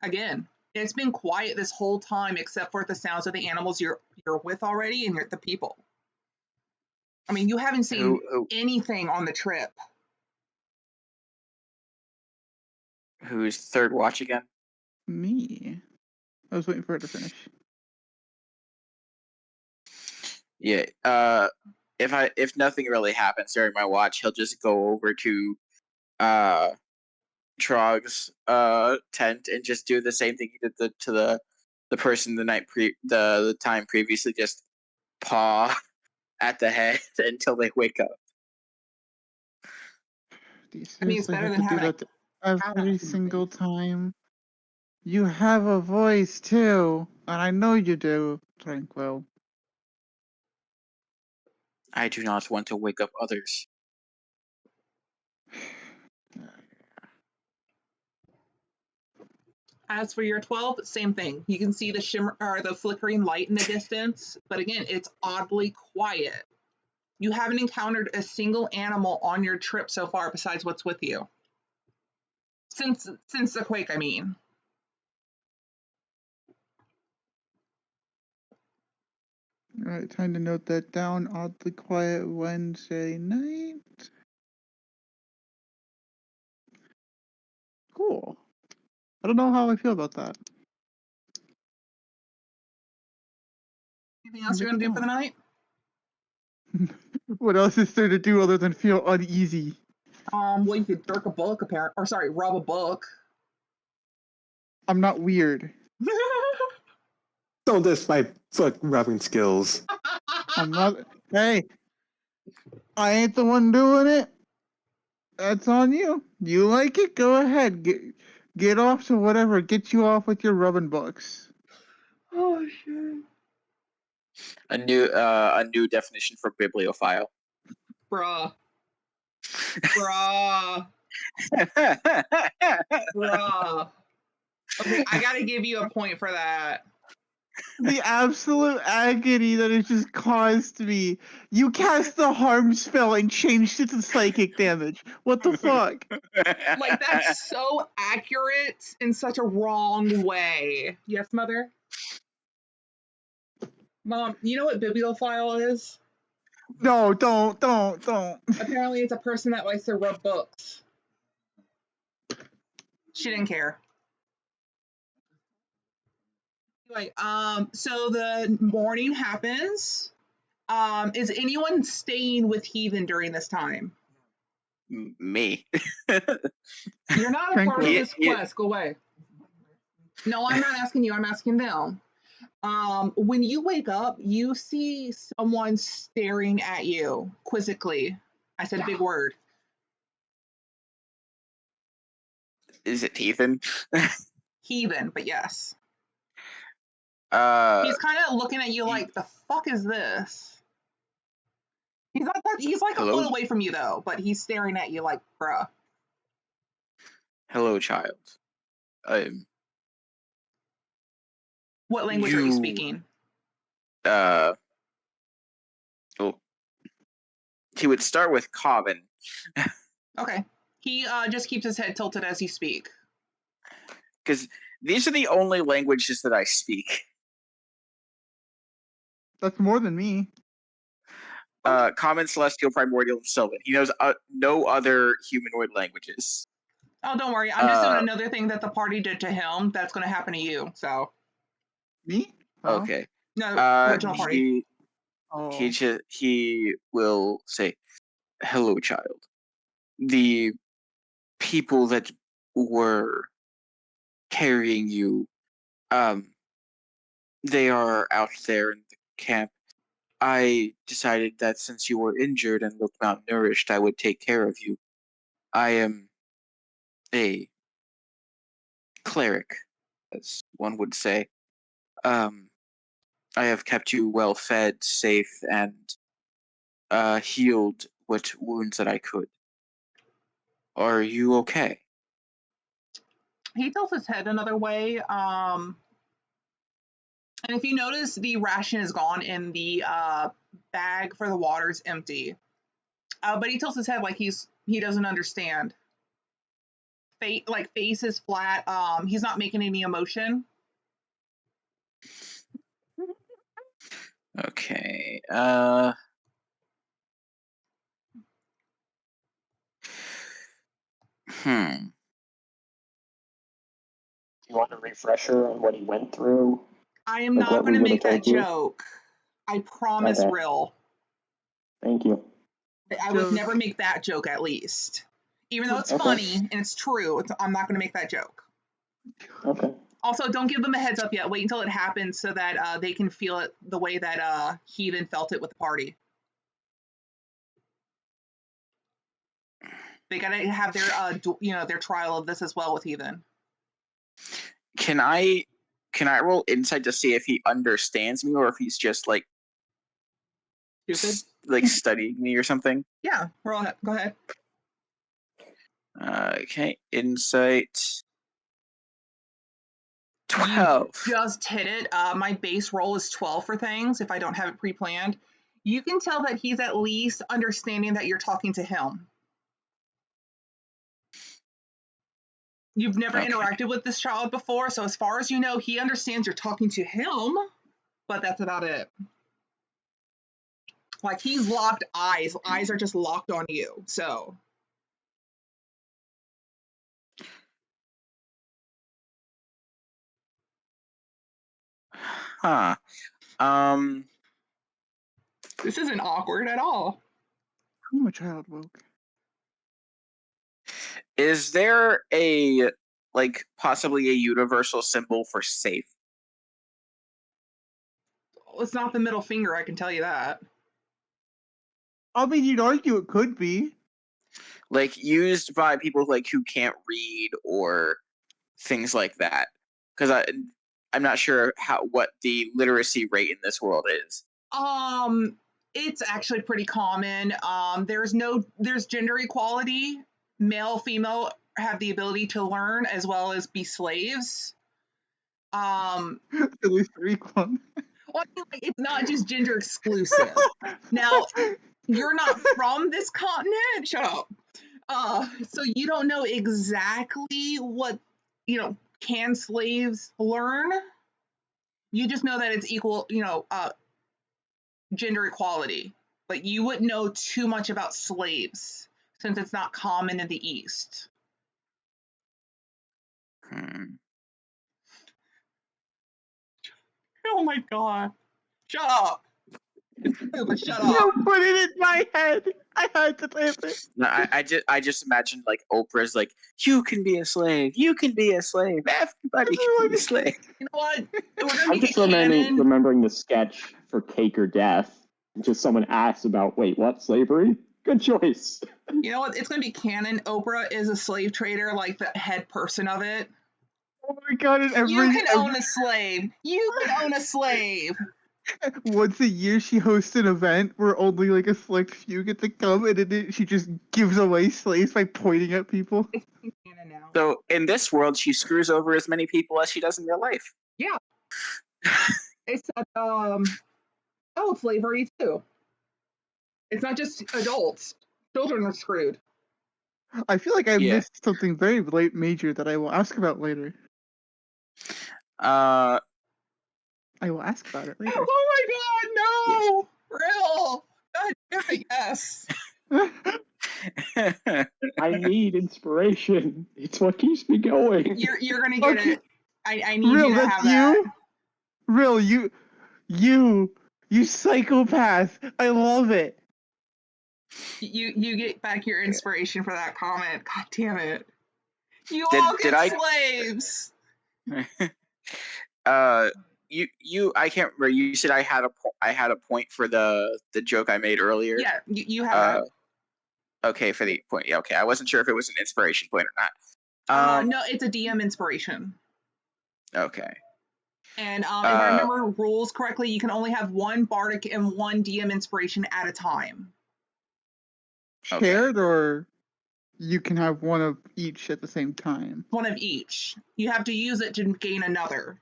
Again, it's been quiet this whole time except for the sounds of the animals you're with already and the people. I mean, you haven't seen anything on the trip. Who's third watch again? Me. I was waiting for it to finish. Yeah. If nothing really happens during my watch, he'll just go over to Trog's tent and just do the same thing he did to the person the time previously, just paw at the head until they wake up. Do you I mean, it's seriously better have than to do having that every single time? You have a voice too, and I know you do, Tranquil. I do not want to wake up others. As for your 12, same thing. You can see the shimmer or the flickering light in the distance, but again, it's oddly quiet. You haven't encountered a single animal on your trip so far besides what's with you. Since the quake, I mean. Alright, time to note that down. Oddly quiet Wednesday night. Cool. I don't know how I feel about that. Anything else you're gonna do for the night? What else is there to do other than feel uneasy? Well, you could jerk a book, rob a book. I'm not weird. Don't diss my foot rubbing skills. I'm not. Hey, I ain't the one doing it. That's on you. You like it? Go ahead. Get off to whatever gets you off with your rubbing books. Oh shit. A new definition for bibliophile. Bruh. Bruh. Bruh. Okay, I gotta give you a point for that. The absolute agony that it just caused me. You cast the harm spell and changed it to psychic damage. What the fuck? Like, that's so accurate in such a wrong way. Yes, Mother? Mom, you know what bibliophile is? No, don't. Apparently, it's a person that likes to rub books. She didn't care. Anyway, so the morning happens. Is anyone staying with Heathen during this time? Me. You're not a part of Tranquil. this quest. Go away. No, I'm not asking you. I'm asking them. When you wake up, you see someone staring at you quizzically. I said a big word. Is it Ethan? Heathen, but yes. Uh, He's kind of looking at you like, the fuck is this? He's not that, he's like Hello? a foot away from you though, but he's staring at you like, bruh. hello, child. What language are you speaking? Well, he would start with Common. Okay. He just keeps his head tilted as you speak. Because these are the only languages that I speak. That's more than me. Common, Celestial, Primordial, and Sylvan. He knows no other humanoid languages. Oh, don't worry. I'm just doing another thing that the party did to him that's going to happen to you. So. Me? Huh? Okay. No, original party. He will say, "Hello, child. The people that were carrying you, they are out there in the camp. I decided that since you were injured and looked malnourished, I would take care of you. I am a cleric. as one would say. I have kept you well fed, safe, and healed what wounds that I could. Are you okay? He tilts his head another way. And if you notice, the ration is gone and the bag for the water is empty. But he tilts his head like he doesn't understand. Face is flat. He's not making any emotion. Okay. Hmm. Do you want a refresher on what he went through? I am Like not what going we to would have make that told you? joke. I promise, Okay. Rill. Thank you. I would Joke. never make that joke, at least. Even though it's Okay. funny and it's true, I'm not going to make that joke. Okay. Also, don't give them a heads up yet. Wait until it happens so that they can feel it the way that Heathen felt it with the party. They gotta have their trial of this as well with Heathen. Can I roll insight to see if he understands me or if he's just like Stupid. studying me or something? Yeah, roll ahead. Go ahead. Okay, insight. 12. You just hit it. My base roll is 12 for things if I don't have it pre-planned. You can tell that he's at least understanding that you're talking to him. You've never Okay. interacted with this child before, so as far as you know, he understands you're talking to him, but that's about it. Like, he's locked eyes. Eyes are just locked on you, so. Huh. This isn't awkward at all. I'm a child woke. Is there a possibly a universal symbol for safe? It's not the middle finger, I can tell you that. I mean, you'd argue it could be. Like used by people who can't read or things like that? Because I'm not sure what the literacy rate in this world is. It's actually pretty common. There's gender equality. Male, female have the ability to learn as well as be slaves. At least 3 one. Well, I mean, it's not just gender exclusive. Now, you're not from this continent. Shut up. So you don't know exactly what, can slaves learn? You just know that it's equal, gender equality. But you wouldn't know too much about slaves since it's not common in the East. Oh my god. Shut up. It's stupid, shut up. You put it in my head. I had to type it. No, I just imagined Oprah's you can be a slave, you can be a slave, everybody can be a slave. You know what? We're gonna I'm make just it canon. remembering the sketch for Cake or Death. Just someone asks about, wait, what, slavery? Good choice. You know what? It's gonna be canon. Oprah is a slave trader, like the head person of it. Oh my god! And You can own a slave. You can own a slave. once a year, she hosts an event where only a select few get to come, and she just gives away slaves by pointing at people. It's canon now. So in this world, she screws over as many people as she does in real life. Yeah. Except slavery too. It's not just adults. Children are screwed. I feel like I Yeah. missed something very major that I will ask about later. Uh, I will ask about it later. Oh my god, no! Real! God damn it, yes. I need inspiration. It's what keeps me going. You're gonna get Okay. it. I need Real, you to that's have you? that. Real, you psychopath! I love it. You get back your inspiration for that comment. God damn it. You Did- all did get I- slaves! you I can't remember. You said I had a point for the joke I made earlier. Yeah, you have Okay, for the point. Yeah, okay. I wasn't sure if it was an inspiration point or not. that. No, it's a DM inspiration. Okay. And if I remember rules correctly, you can only have one bardic and one DM inspiration at a time. Shared, or you can have one of each at the same time? One of each. You have to use it to gain another.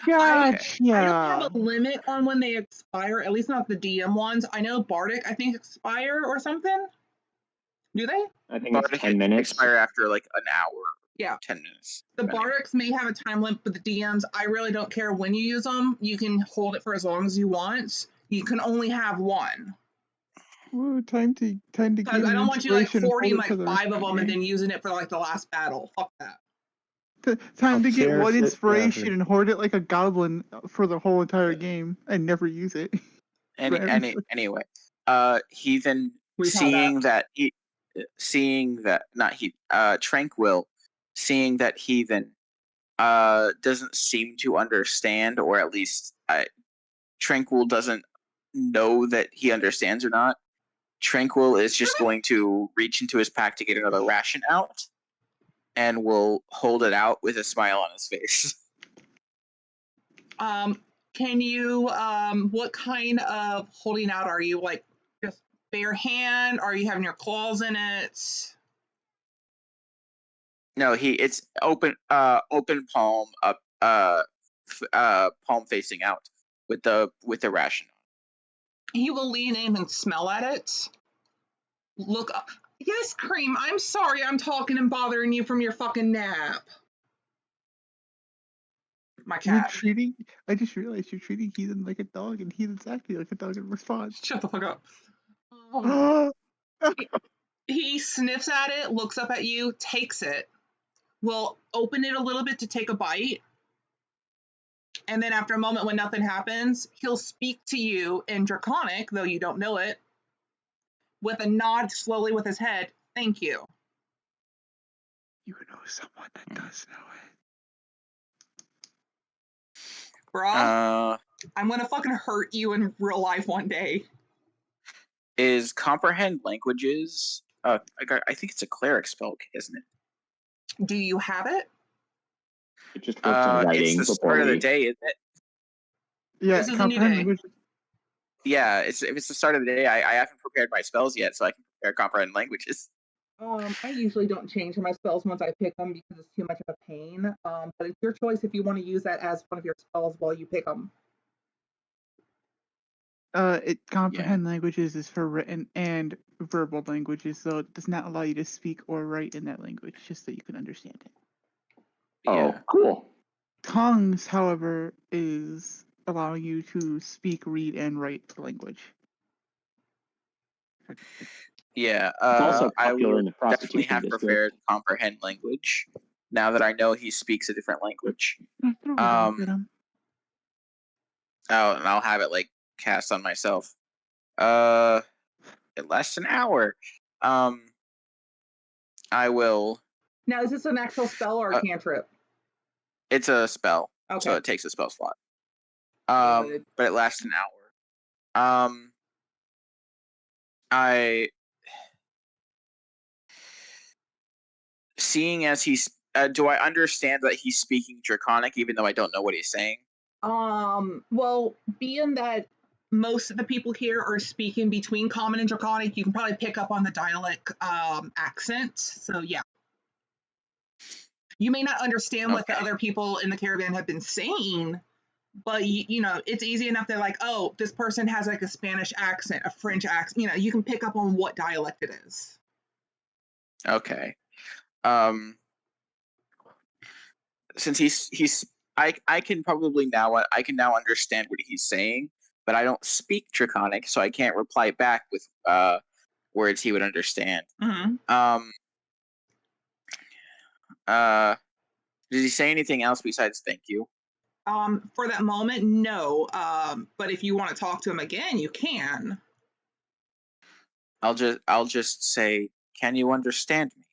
Gotcha. I don't have a limit on when they expire, at least not the DM ones. I know bardic, I think, expire or something. Do they? I think it's 10 minutes. Expire after like an hour. Yeah. 10 minutes. The bardics may have a time limit, but the DMs, I really don't care when you use them. You can hold it for as long as you want. You can only have one. Ooh, time to Because gain I an don't want you like inspiration and hoarding hold it like for the rest 5 of the them and game. then using it for like the last battle. Fuck that. Time to get Share one it, inspiration and hoard it like a goblin for the whole entire game and never use it. Anyway, Heathen We've had Tranquil, seeing that Heathen doesn't seem to understand, or at least Tranquil doesn't know that he understands or not. Tranquil is just going to reach into his pack to get another ration out, and will hold it out with a smile on his face. Can you what kind of holding out are you? Like just bare hand? Are you having your claws in it? No, it's open palm up, palm facing out with the ration. He will lean in and smell at it. Look up. Yes, Cream, I'm sorry I'm talking and bothering you from your fucking nap. My cat. I just realized you're treating Heathen like a dog, and Heathen's acting like a dog in response. Shut the fuck up. He sniffs at it, looks up at you, takes it, will open it a little bit to take a bite, and then after a moment when nothing happens, he'll speak to you in Draconic, though you don't know it, with a nod slowly with his head, thank you. You know someone that does know it. Bruh, I'm gonna fucking hurt you in real life one day. Is comprehend languages? I think it's a cleric spell, isn't it? Do you have it? It just works on writing. It's the start of the day, isn't it? Yeah, This is a new day. Yeah, if it's the start of the day, I haven't prepared my spells yet, so I can prepare comprehend languages. I usually don't change my spells once I pick them because it's too much of a pain. But it's your choice if you want to use that as one of your spells while you pick them. Comprehend languages is for written and verbal languages, so it does not allow you to speak or write in that language, just so you can understand it. Oh, cool. Tongues, however, is allowing you to speak, read, and write the language. Yeah, it's also I popular would in the definitely prostitution have district. prepared comprehend language now that I know he speaks a different language. And I'll have it like cast on myself. It lasts an hour. I will. Now, is this an actual spell or a cantrip? It's a spell, okay. So it takes a spell slot. But it lasts an hour. Seeing as he's, do I understand that he's speaking Draconic, even though I don't know what he's saying? Well, being that most of the people here are speaking between Common and Draconic, you can probably pick up on the dialect accent. So yeah. You may not understand what the other people in the caravan have been saying, but you know, it's easy enough. They're like, oh, this person has like a Spanish accent, a French accent. You know, you can pick up on what dialect it is. Okay. Since I can probably now understand what he's saying, but I don't speak Draconic, so I can't reply back with words he would understand. Mm-hmm. Did he say anything else besides thank you? For that moment, no. But if you want to talk to him again, you can. I'll just say, can you understand me?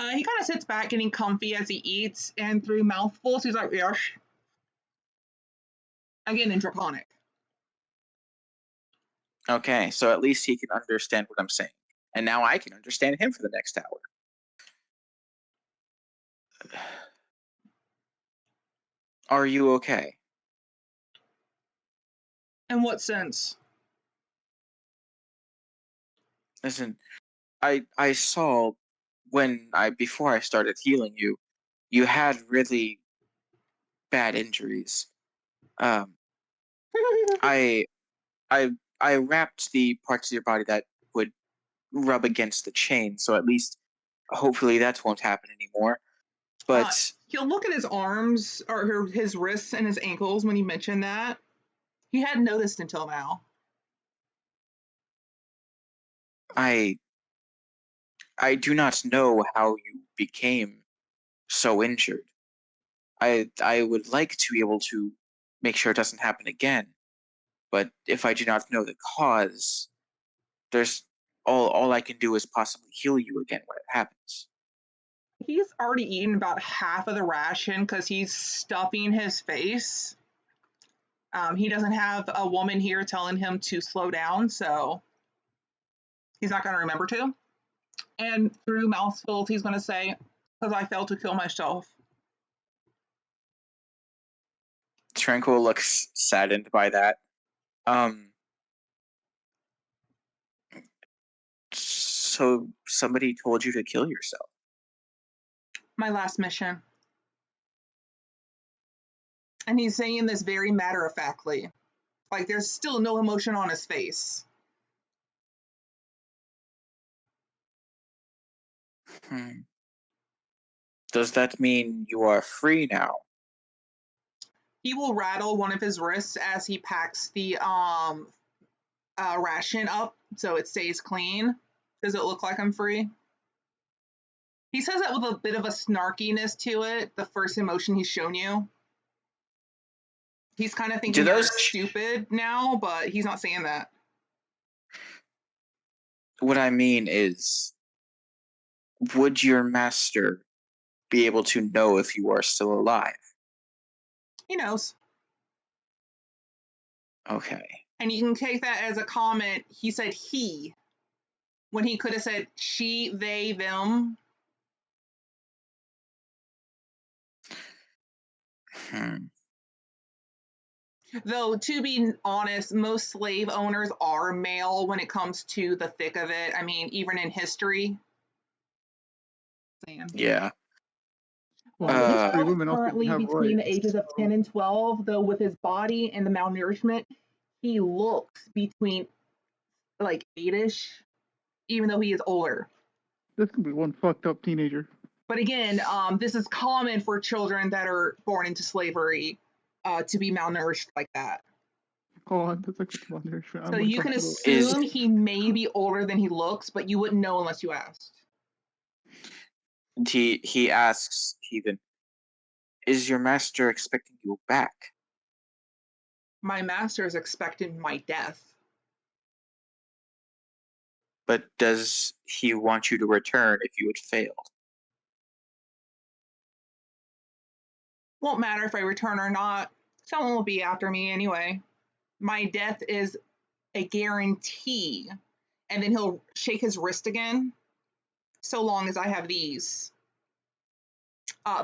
He kind of sits back getting comfy as he eats, and through mouthfuls, he's like, yes. Again, in Draconic. Okay, so at least he can understand what I'm saying. And now I can understand him for the next hour. Are you okay? In what sense? Listen, I saw before I started healing you, you had really bad injuries. Um, I I I wrapped the parts of your body that would rub against the chain, so at least hopefully that won't happen anymore. But He'll look at his arms or his wrists and his ankles when he mentioned that. He hadn't noticed until now. I do not know how you became so injured. I would like to be able to make sure it doesn't happen again, but if I do not know the cause, there's all I can do is possibly heal you again when it happens. He's already eaten about half of the ration because he's stuffing his face. He doesn't have a woman here telling him to slow down, so he's not going to remember to. And through mouthfuls, he's going to say, because I failed to kill myself. Tranquil looks saddened by that. So somebody told you to kill yourself? My last mission. And he's saying this very matter-of-factly. Like, there's still no emotion on his face. Does that mean you are free now? He will rattle one of his wrists as he packs the ration up so it stays clean. Does it look like I'm free? He says that with a bit of a snarkiness to it, the first emotion he's shown you. He's kind of thinking you're stupid now, but he's not saying that. What I mean is, would your master be able to know if you are still alive? He knows. Okay. And you can take that as a comment. He said he, when he could have said she, they, them. Though, to be honest, most slave owners are male when it comes to the thick of it. I mean, even in history. Yeah. Well, He's history, also women also currently have between the rights. ages of 10 and 12, though with his body and the malnourishment, he looks between like 8ish, even though he is older. This could be one fucked up teenager. But again, this is common for children that are born into slavery to be malnourished like that. Go on, that's like malnourishment. So you can assume he may be older than he looks, but you wouldn't know unless you asked. He asks Heathen, is your master expecting you back? My master is expecting my death. But does he want you to return if you had failed? Won't matter if I return or not. Someone will be after me anyway. My death is a guarantee. And then he'll shake his wrist again, so long as I have these.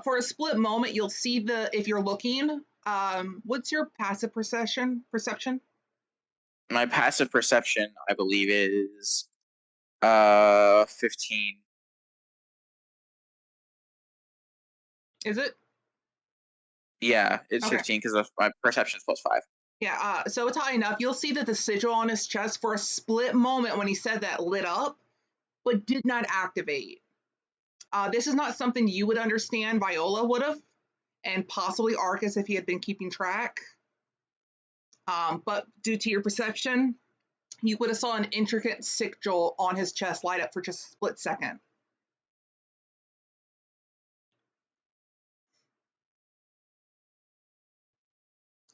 For a split moment, you'll see if you're looking, what's your passive perception? My passive perception, I believe, is 15. Is it? Yeah, it's Okay. 15 because my perception is +5. Yeah, so it's high enough. You'll see that the sigil on his chest for a split moment when he said that lit up, but did not activate. This is not something you would understand. Viola would have, and possibly Arcus if he had been keeping track. But due to your perception, you would have saw an intricate sigil on his chest light up for just a split second.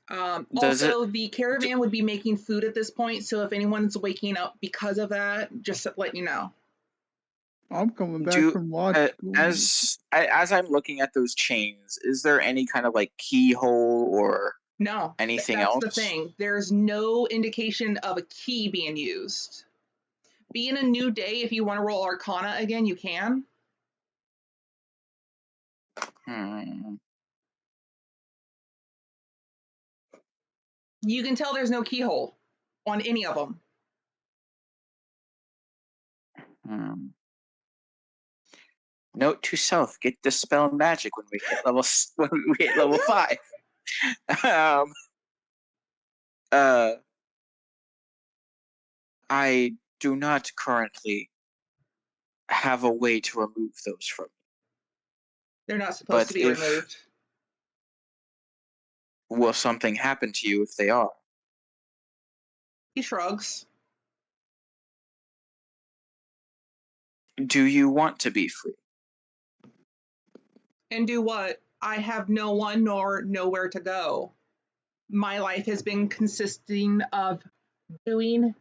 Also, the caravan would be making food at this point, so if anyone's waking up because of that, just to let you know. I'm coming back from watch school. As I'm looking at those chains, is there any kind of like keyhole or anything else? That's the thing. There's no indication of a key being used. Being a new day, if you want to roll Arcana again, you can. You can tell there's no keyhole on any of them. Note to self: get dispel magic when we hit level 5. I do not currently have a way to remove those from you. They're not supposed to be removed. Will something happen to you if they are? He shrugs. Do you want to be free? And do what? I have no one nor nowhere to go. My life has been consisting of doing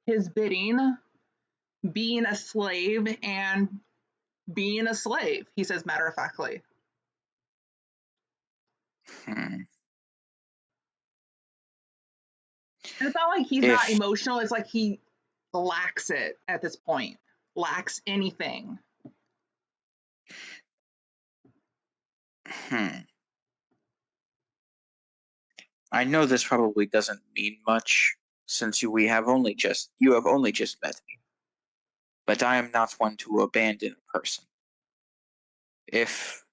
his bidding, being a slave, and being a slave, he says matter of factly. Hmm. And it's not like he's not emotional, it's like he lacks it at this point. Lacks anything. I know this probably doesn't mean much, since you have only just met me. But I am not one to abandon a person. If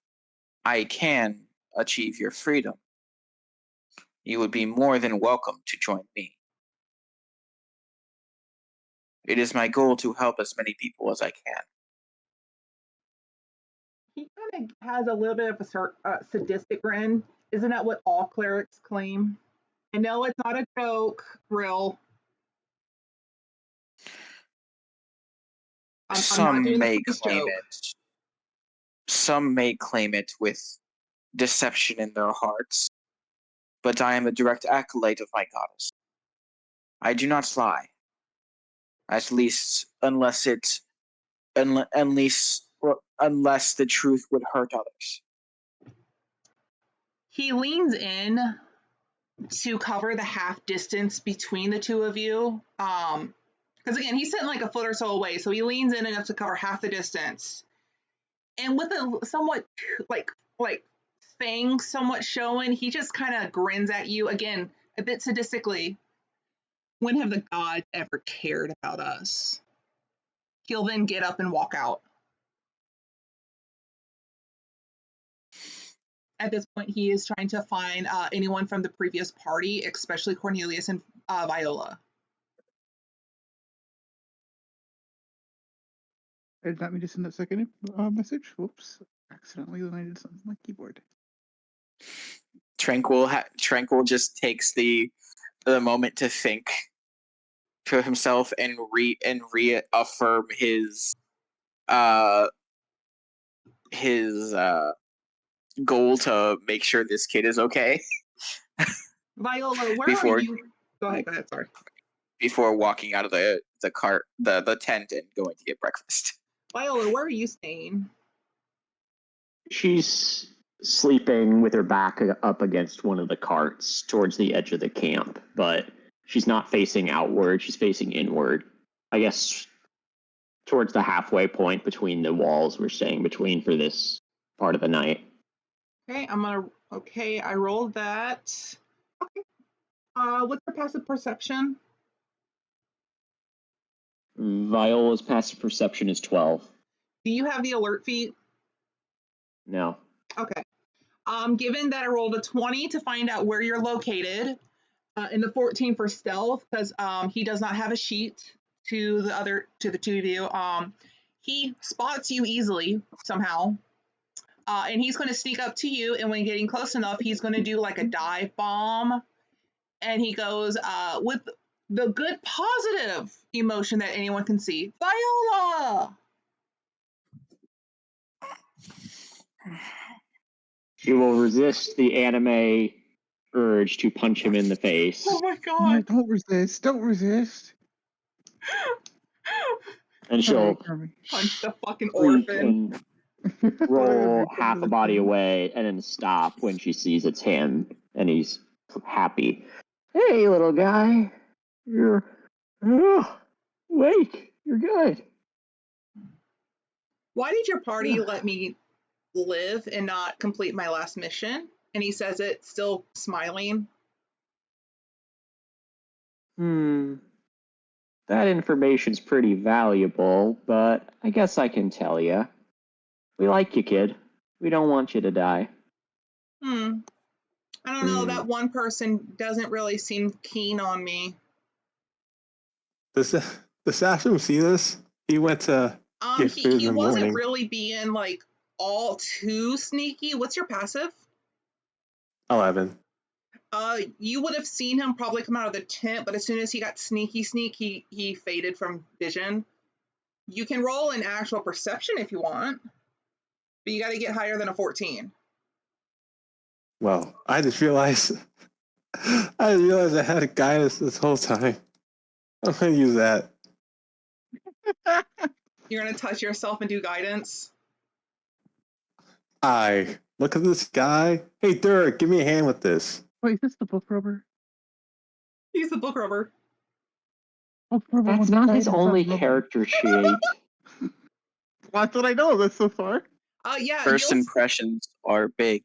I can achieve your freedom, you would be more than welcome to join me. It is my goal to help as many people as I can. He kind of has a little bit of a sadistic grin. Isn't that what all clerics claim? I know it's not a joke, Rill. I'm not doing the police joke. Some may claim it with deception in their hearts, but I am a direct acolyte of my goddess. I do not lie, at least unless the truth would hurt others. He leans in to cover the half distance between the two of you. Because again, he's sitting like a foot or so away, so he leans in enough to cover half the distance. And with a somewhat like fangs somewhat showing, he just kind of grins at you again, a bit sadistically. When have the gods ever cared about us? He'll then get up and walk out. At this point, he is trying to find anyone from the previous party, especially Cornelius and Viola. Did not mean to send that second message. Whoops. Accidentally landed something on my keyboard. Tranquil just takes the moment to think to himself and reaffirm his goal to make sure this kid is okay. Viola, where are you? Go ahead, sorry. Before walking out of the cart, the tent, and going to get breakfast. Viola, where are you staying? She's sleeping with her back up against one of the carts towards the edge of the camp, but she's not facing outward, she's facing inward. I guess towards the halfway point between the walls we're staying between for this part of the night. Okay, I rolled that. Okay. What's your passive perception? Viola's passive perception is 12. Do you have the alert feat? No. Okay. Given that I rolled a 20 to find out where you're located, and the 14 for stealth, because he does not have a sheet to the two of you. He spots you easily somehow. And he's going to sneak up to you, and when getting close enough, he's going to do like a dive bomb. And he goes with the good positive emotion that anyone can see. Viola! She will resist the anime urge to punch him in the face. Oh my god. Don't resist. Don't resist. And she'll punch the fucking orphan. And roll half a body away and then stop when she sees it's him and he's happy. Hey, little guy. You're awake. You're good. Why did your party let me live and not complete my last mission? And he says it, still smiling. That information's pretty valuable, but I guess I can tell you. We like you, kid. We don't want you to die. I don't know. That one person doesn't really seem keen on me. Does Ashram see this? He went to get food in He the wasn't morning. really being like all too sneaky. What's your passive? 11. You would have seen him probably come out of the tent, but as soon as he got sneak, he faded from vision. You can roll an actual perception if you want, but you got to get higher than a 14. Well, I just realized I had a guidance this whole time. I'm gonna use that. You're gonna touch yourself and do guidance. Look at this guy. Hey, Dirk, give me a hand with this. Wait, is this the book rubber? He's the book rubber. Book rubber That's wants not his guidance on only rubber. character sheet. Well, that's what I know of this so far. Yeah. First impressions are big.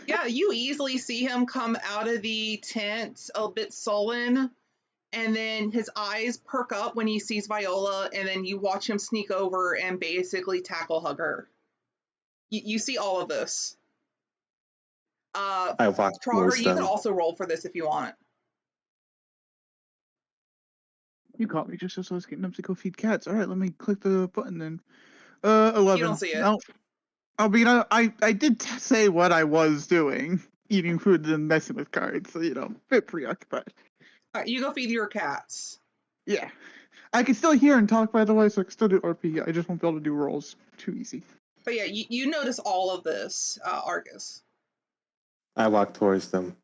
Yeah, you easily see him come out of the tent a bit sullen, and then his eyes perk up when he sees Viola, and then you watch him sneak over and basically tackle hug her. You see all of this. I walked Trogger, towards you can them. also roll for this if you want. You caught me just as I was getting up to go feed cats. All right, let me click the button then. 11. You don't see it. No. I mean, I did say what I was doing. Eating food and messing with cards. So, a bit preoccupied. You go feed your cats. Yeah. I can still hear and talk, by the way, so I can still do RP. I just won't be able to do rolls. Too easy. But yeah, you notice all of this, Argus. I walked towards them.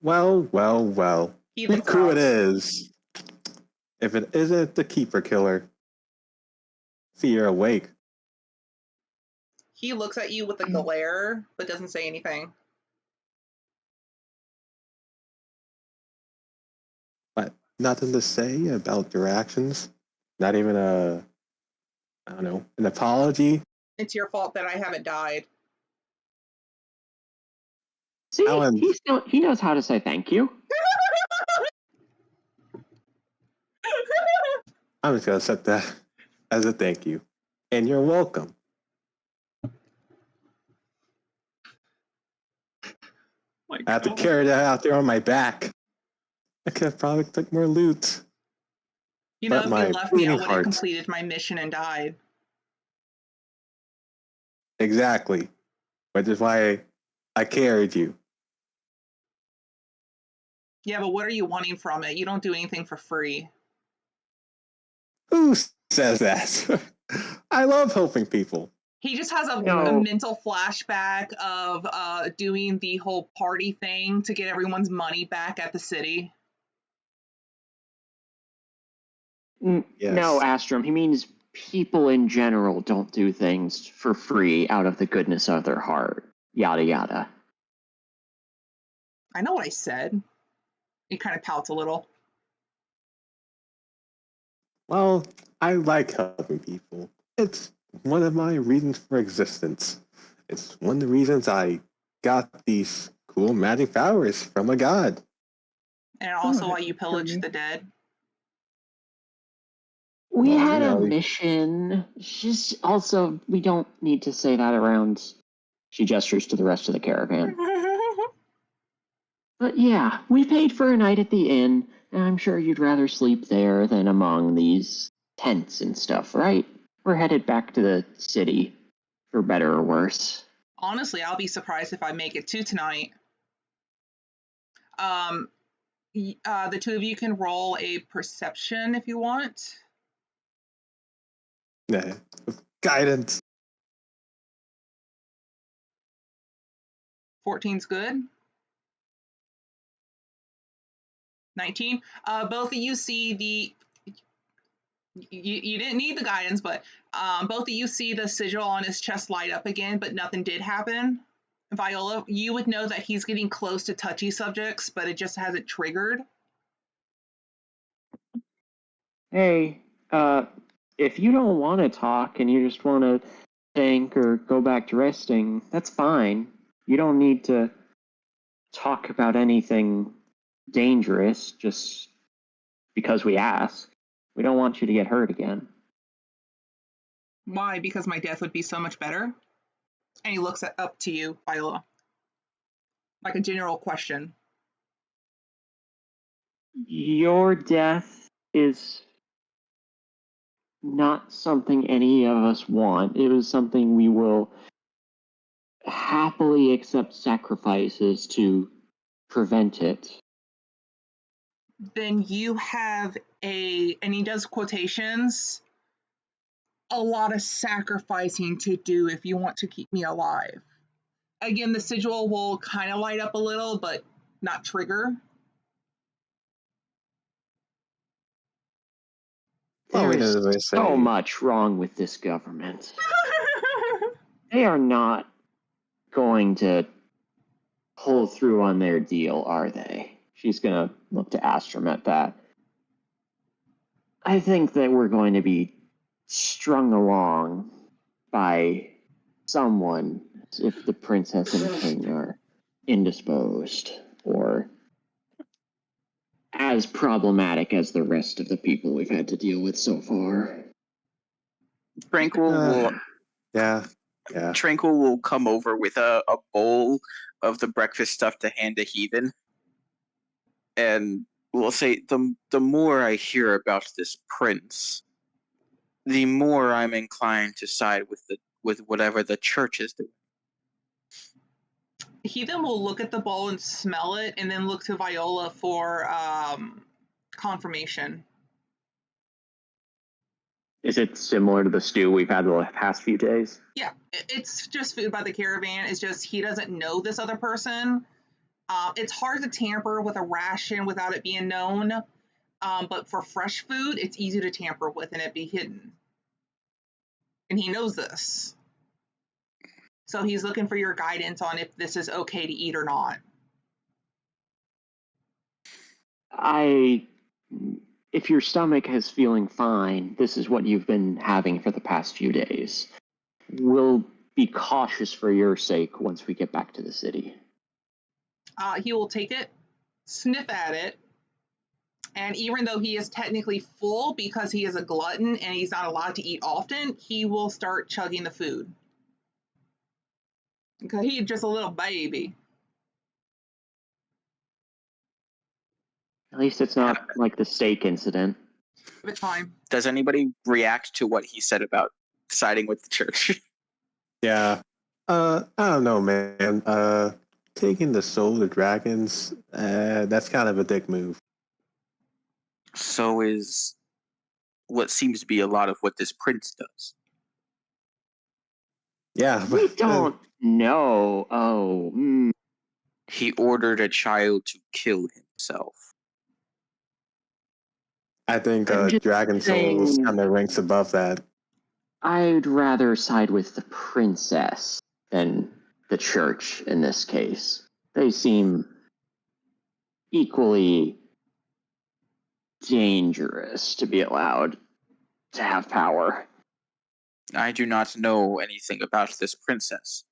Well. Look who it is. If it isn't the Keeper Killer. See, you're awake. He looks at you with a glare, but doesn't say anything. What? Nothing to say about your actions? Not even an apology? It's your fault that I haven't died. See, Alan. he knows how to say thank you. I'm just going to set that as a thank you. And you're welcome. I have to carry that out there on my back. I could have probably took more loot. You know, But if my you left me, I bleeding would have heart. completed my mission and died. Exactly. Which is why I carried you. Yeah, but what are you wanting from it? You don't do anything for free. Who says that? I love helping people. He just has a mental flashback of doing the whole party thing to get everyone's money back at the city. Yes. No, Astrum. He means people in general don't do things for free out of the goodness of their heart. Yada yada. I know what I said. He kind of pouts a little. Well, I like helping people. It's one of my reasons for existence. It's one of the reasons I got these cool magic powers from a god. And also why you pillaged the dead. We had a mission. Just also, we don't need to say that around. She gestures to the rest of the caravan. But yeah, we paid for a night at the inn, and I'm sure you'd rather sleep there than among these tents and stuff, right? We're headed back to the city, for better or worse. Honestly, I'll be surprised if I make it to tonight. The two of you can roll a perception if you want. Yeah. Guidance. 14's good. 19. Both of you see the. You didn't need the guidance, but both of you see the sigil on his chest light up again, but nothing did happen. Viola, you would know that he's getting close to touchy subjects, but it just hasn't triggered. Hey, if you don't want to talk and you just want to think or go back to resting, that's fine. You don't need to talk about anything dangerous just because we ask. We don't want you to get hurt again. Why? Because my death would be so much better? And he looks up to you, Viola. Like a general question. Your death is not something any of us want. It is something we will happily accept sacrifices to prevent it. Then you have and he does quotations, a lot of sacrificing to do if you want to keep me alive. Again, the sigil will kind of light up a little, but not trigger. Well, we There is didn't really so say. much wrong with this government. They are not going to pull through on their deal, are they? She's going to look to Astrom at that. I think that we're going to be strung along by someone if the princess and king are indisposed or as problematic as the rest of the people we've had to deal with so far. Tranquil will come over with a bowl of the breakfast stuff to hand to Heathen, and will say, the more I hear about this prince, the more I'm inclined to side with whatever the church is doing. Heathen will look at the bowl and smell it, and then look to Viola for confirmation. Is it similar to the stew we've had the past few days? Yeah, it's just food by the caravan. It's just he doesn't know this other person. It's hard to tamper with a ration without it being known, but for fresh food, it's easy to tamper with and it be hidden. And he knows this. So he's looking for your guidance on if this is okay to eat or not. If your stomach is feeling fine, this is what you've been having for the past few days. We'll be cautious for your sake once we get back to the city. He will take it, sniff at it, and even though he is technically full because he is a glutton and he's not allowed to eat often, he will start chugging the food. Because he's just a little baby. At least it's not like the steak incident. Give it time. Does anybody react to what he said about siding with the church? Yeah. I don't know, man. Taking the soul of dragons, that's kind of a dick move. So is what seems to be a lot of what this prince does. Yeah. We don't know. He ordered a child to kill himself. I think I'm just Dragon Souls saying- kind of ranks above that. I'd rather side with the princess than the church in this case. They seem equally dangerous to be allowed to have power. I do not know anything about this princess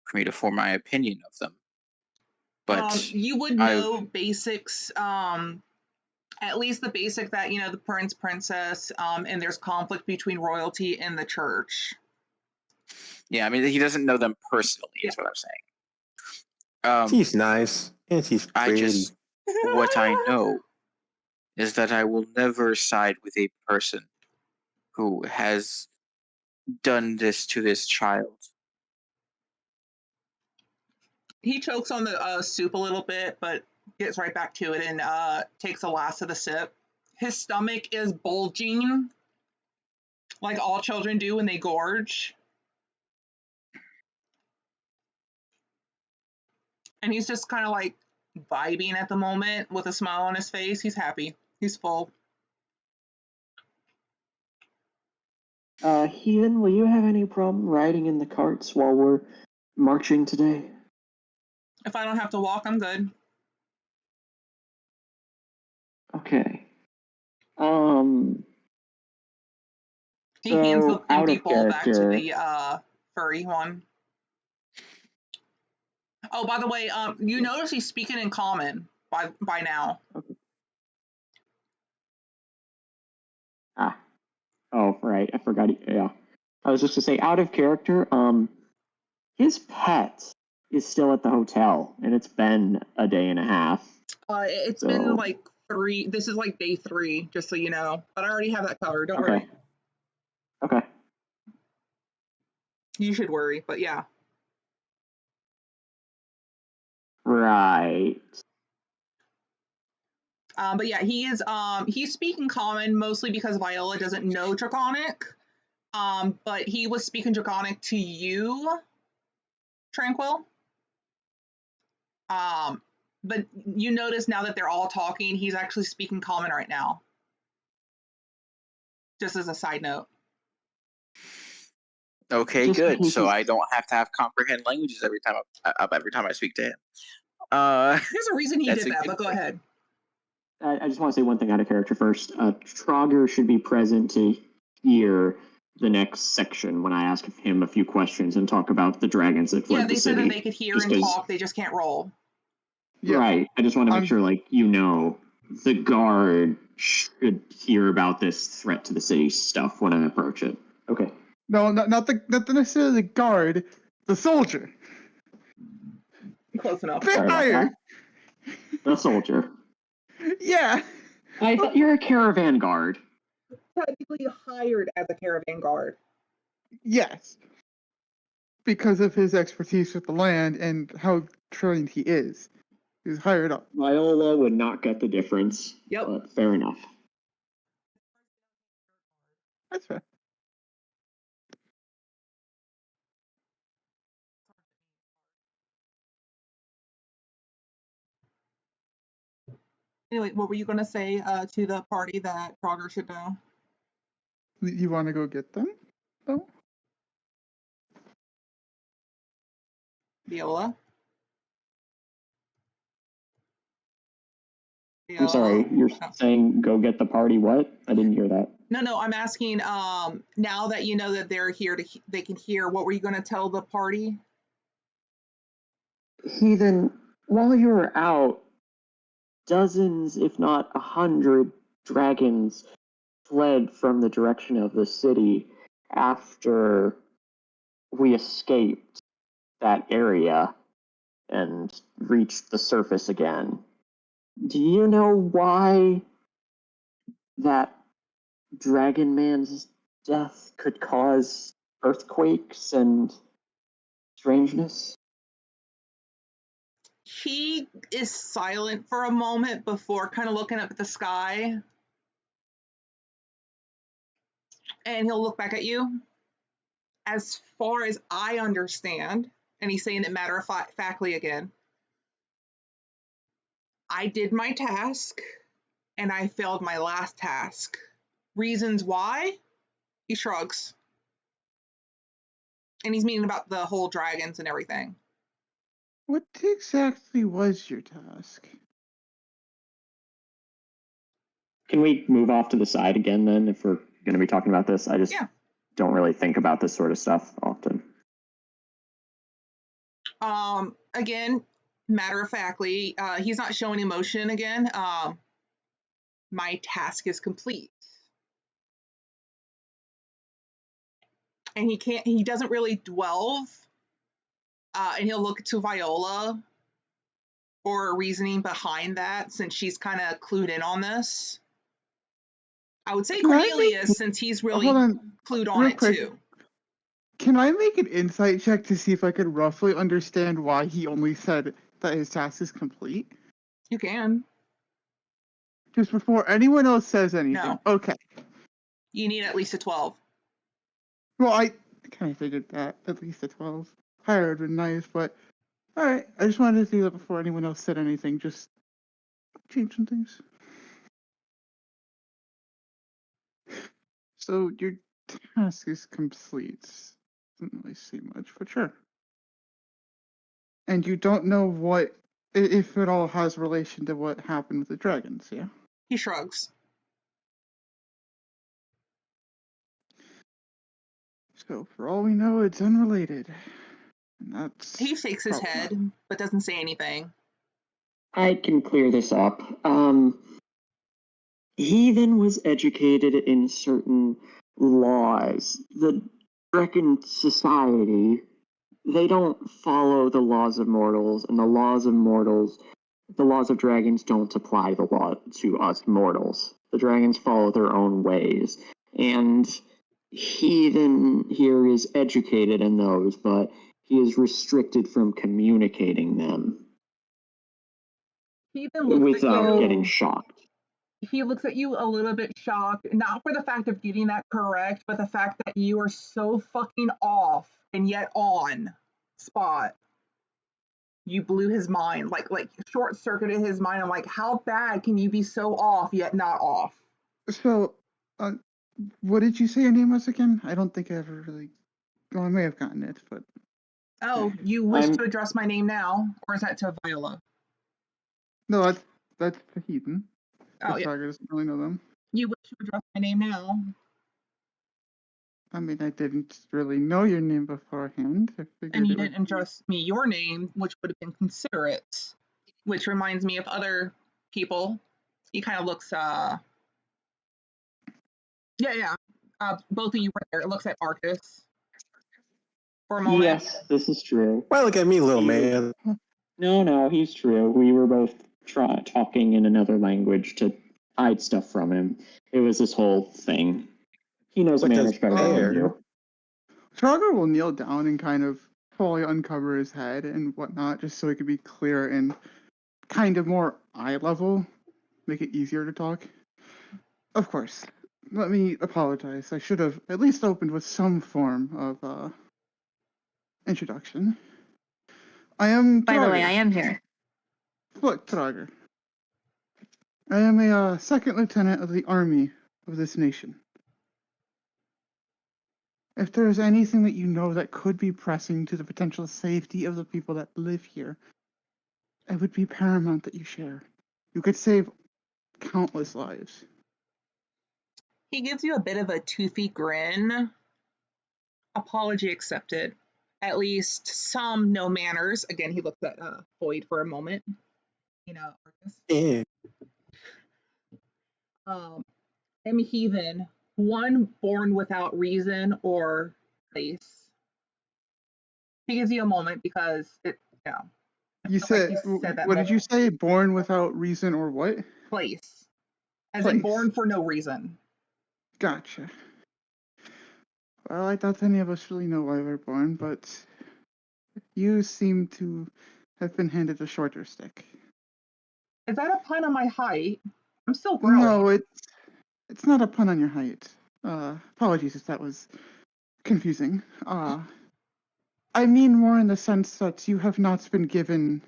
for me to form my opinion of them. But you would know basics, at least the basic that, the prince, princess, and there's conflict between royalty and the church. Yeah, I mean, he doesn't know them personally, is what I'm saying. She's nice, and she's pretty. What I know is that I will never side with a person who has done this to this child. He chokes on the soup a little bit, but gets right back to it and takes the last of the sip. His stomach is bulging, like all children do when they gorge. And he's just kind of like vibing at the moment with a smile on his face. He's happy. He's full. Heathen, will you have any problem riding in the carts while we're marching today? If I don't have to walk, I'm good. Okay. He hands the empty out of bowl back to character, the furry one. Oh, by the way, you notice he's speaking in common by now. Ah. Oh, right. I forgot. Yeah. I was just to say, out of character, his pet is still at the hotel, and it's been a day and a half. It's been like 3. This is like day 3, just so you know. But I already have that covered. Don't worry. Okay. You should worry, but yeah. Right. But yeah, he's speaking common mostly because Viola doesn't know Draconic. But he was speaking Draconic to you, Tranquil. But you notice now that they're all talking, he's actually speaking common right now. Just as a side note. Okay, Just good. because So he's- I don't have to have comprehend languages every time I speak to him. There's a reason he That's did a that, good but go thing. ahead. I just want to say one thing out of character first. Trogger should be present to hear the next section when I ask him a few questions and talk about the dragons that fled Yeah, they the said city. that they could hear Just and 'cause- talk, they just can't roll. Yeah. Right. I just want to make sure, like, the guard should hear about this threat to the city stuff when I approach it. Okay. No, not necessarily the guard, the soldier. Close enough. Bit Sorry about higher. The soldier. Yeah. I thought you're a caravan guard. Technically hired as a caravan guard. Yes. Because of his expertise with the land and how trained he is. He's hired up. Viola would not get the difference. Yep. But fair enough. That's fair. Anyway, what were you going to say to the party that Frogger should know? You want to go get them? though? Viola? I'm sorry, you're Oh. saying go get the party what? I didn't hear that. No, I'm asking, now that you know that they're here, they can hear, what were you going to tell the party? Heathen, while you were out, dozens, if not 100, dragons fled from the direction of the city after we escaped that area and reached the surface again. Do you know why that dragon man's death could cause earthquakes and strangeness? He is silent for a moment before kind of looking up at the sky. And he'll look back at you. As far as I understand, and he's saying it matter of factly again, I did my task and I failed my last task. Reasons why? He shrugs. And he's meaning about the whole dragons and everything. What exactly was your task? Can we move off to the side again then if we're going to be talking about this? I just don't really think about this sort of stuff often. Again, matter of factly, he's not showing emotion again. My task is complete. And he doesn't really dwell, and he'll look to Viola for reasoning behind that, since she's kind of clued in on this. I would say Cornelius, since he's really clued on real it quick. too. Can I make an insight check to see if I could roughly understand why he only said that his task is complete? You can. Just before anyone else says anything. No. Okay. You need at least a 12. Well, I kind of figured that. At least a 12. Higher would have been nice, but alright. I just wanted to do that before anyone else said anything. Just change some things. So your task is complete. Doesn't really say much, but sure. And you don't know what, if it all has relation to what happened with the dragons, yeah? He shrugs. So for all we know, it's unrelated. And that's He shakes his head, problematic. but doesn't say anything. I can clear this up. Heathen was educated in certain laws. The Brecken society, they don't follow the laws of mortals, and the laws of dragons don't apply the law to us mortals. The dragons follow their own ways. And Heathen here is educated in those, but he is restricted from communicating them He then looks at without you. getting shocked. He looks at you a little bit shocked, not for the fact of getting that correct, but the fact that you are so fucking off and yet on spot. You blew his mind, like short circuited his mind. I'm like, how bad can you be so off yet not off? So, what did you say your name was again? I don't think I ever really. Well, I may have gotten it, but. Oh, you wish to address my name now, or is that to Viola? No, that's the Heathen. Oh yeah, Saga doesn't really know them. you wish to address my name now. I mean, I didn't really know your name beforehand. I And figured you it would didn't address me your name, which would have been considerate. Which reminds me of other people. He kind of looks, yeah. Both of you were there. It looks at Arcus for a moment. Yes, this is true. Why look at me, little man? No, he's true. We were both talking in another language to hide stuff from him. It was this whole thing. He knows With manners his better than hair. you do. Traga will kneel down and kind of fully uncover his head and whatnot, just so he could be clear and kind of more eye level, make it easier to talk. Of course, let me apologize. I should have at least opened with some form of introduction. I am. By the way, I Trager. am here. Look, Trager. I am a second lieutenant of the army of this nation. If there is anything that you know that could be pressing to the potential safety of the people that live here, it would be paramount that you share. You could save countless lives. He gives you a bit of a toothy grin. Apology accepted. At least some no manners. Again, he looks at Boyd for a moment. Arcus. Yeah. Am heathen, one born without reason or place. He gives you a moment because You said that what did you say? Born without reason or what? place. As in born for no reason. Gotcha. Well, I doubt any of us really know why we're born, but you seem to have been handed a shorter stick. Is that a pun on my height? I'm still growing. No, it's not a pun on your height. Apologies if that was confusing. I mean more in the sense that you have not been given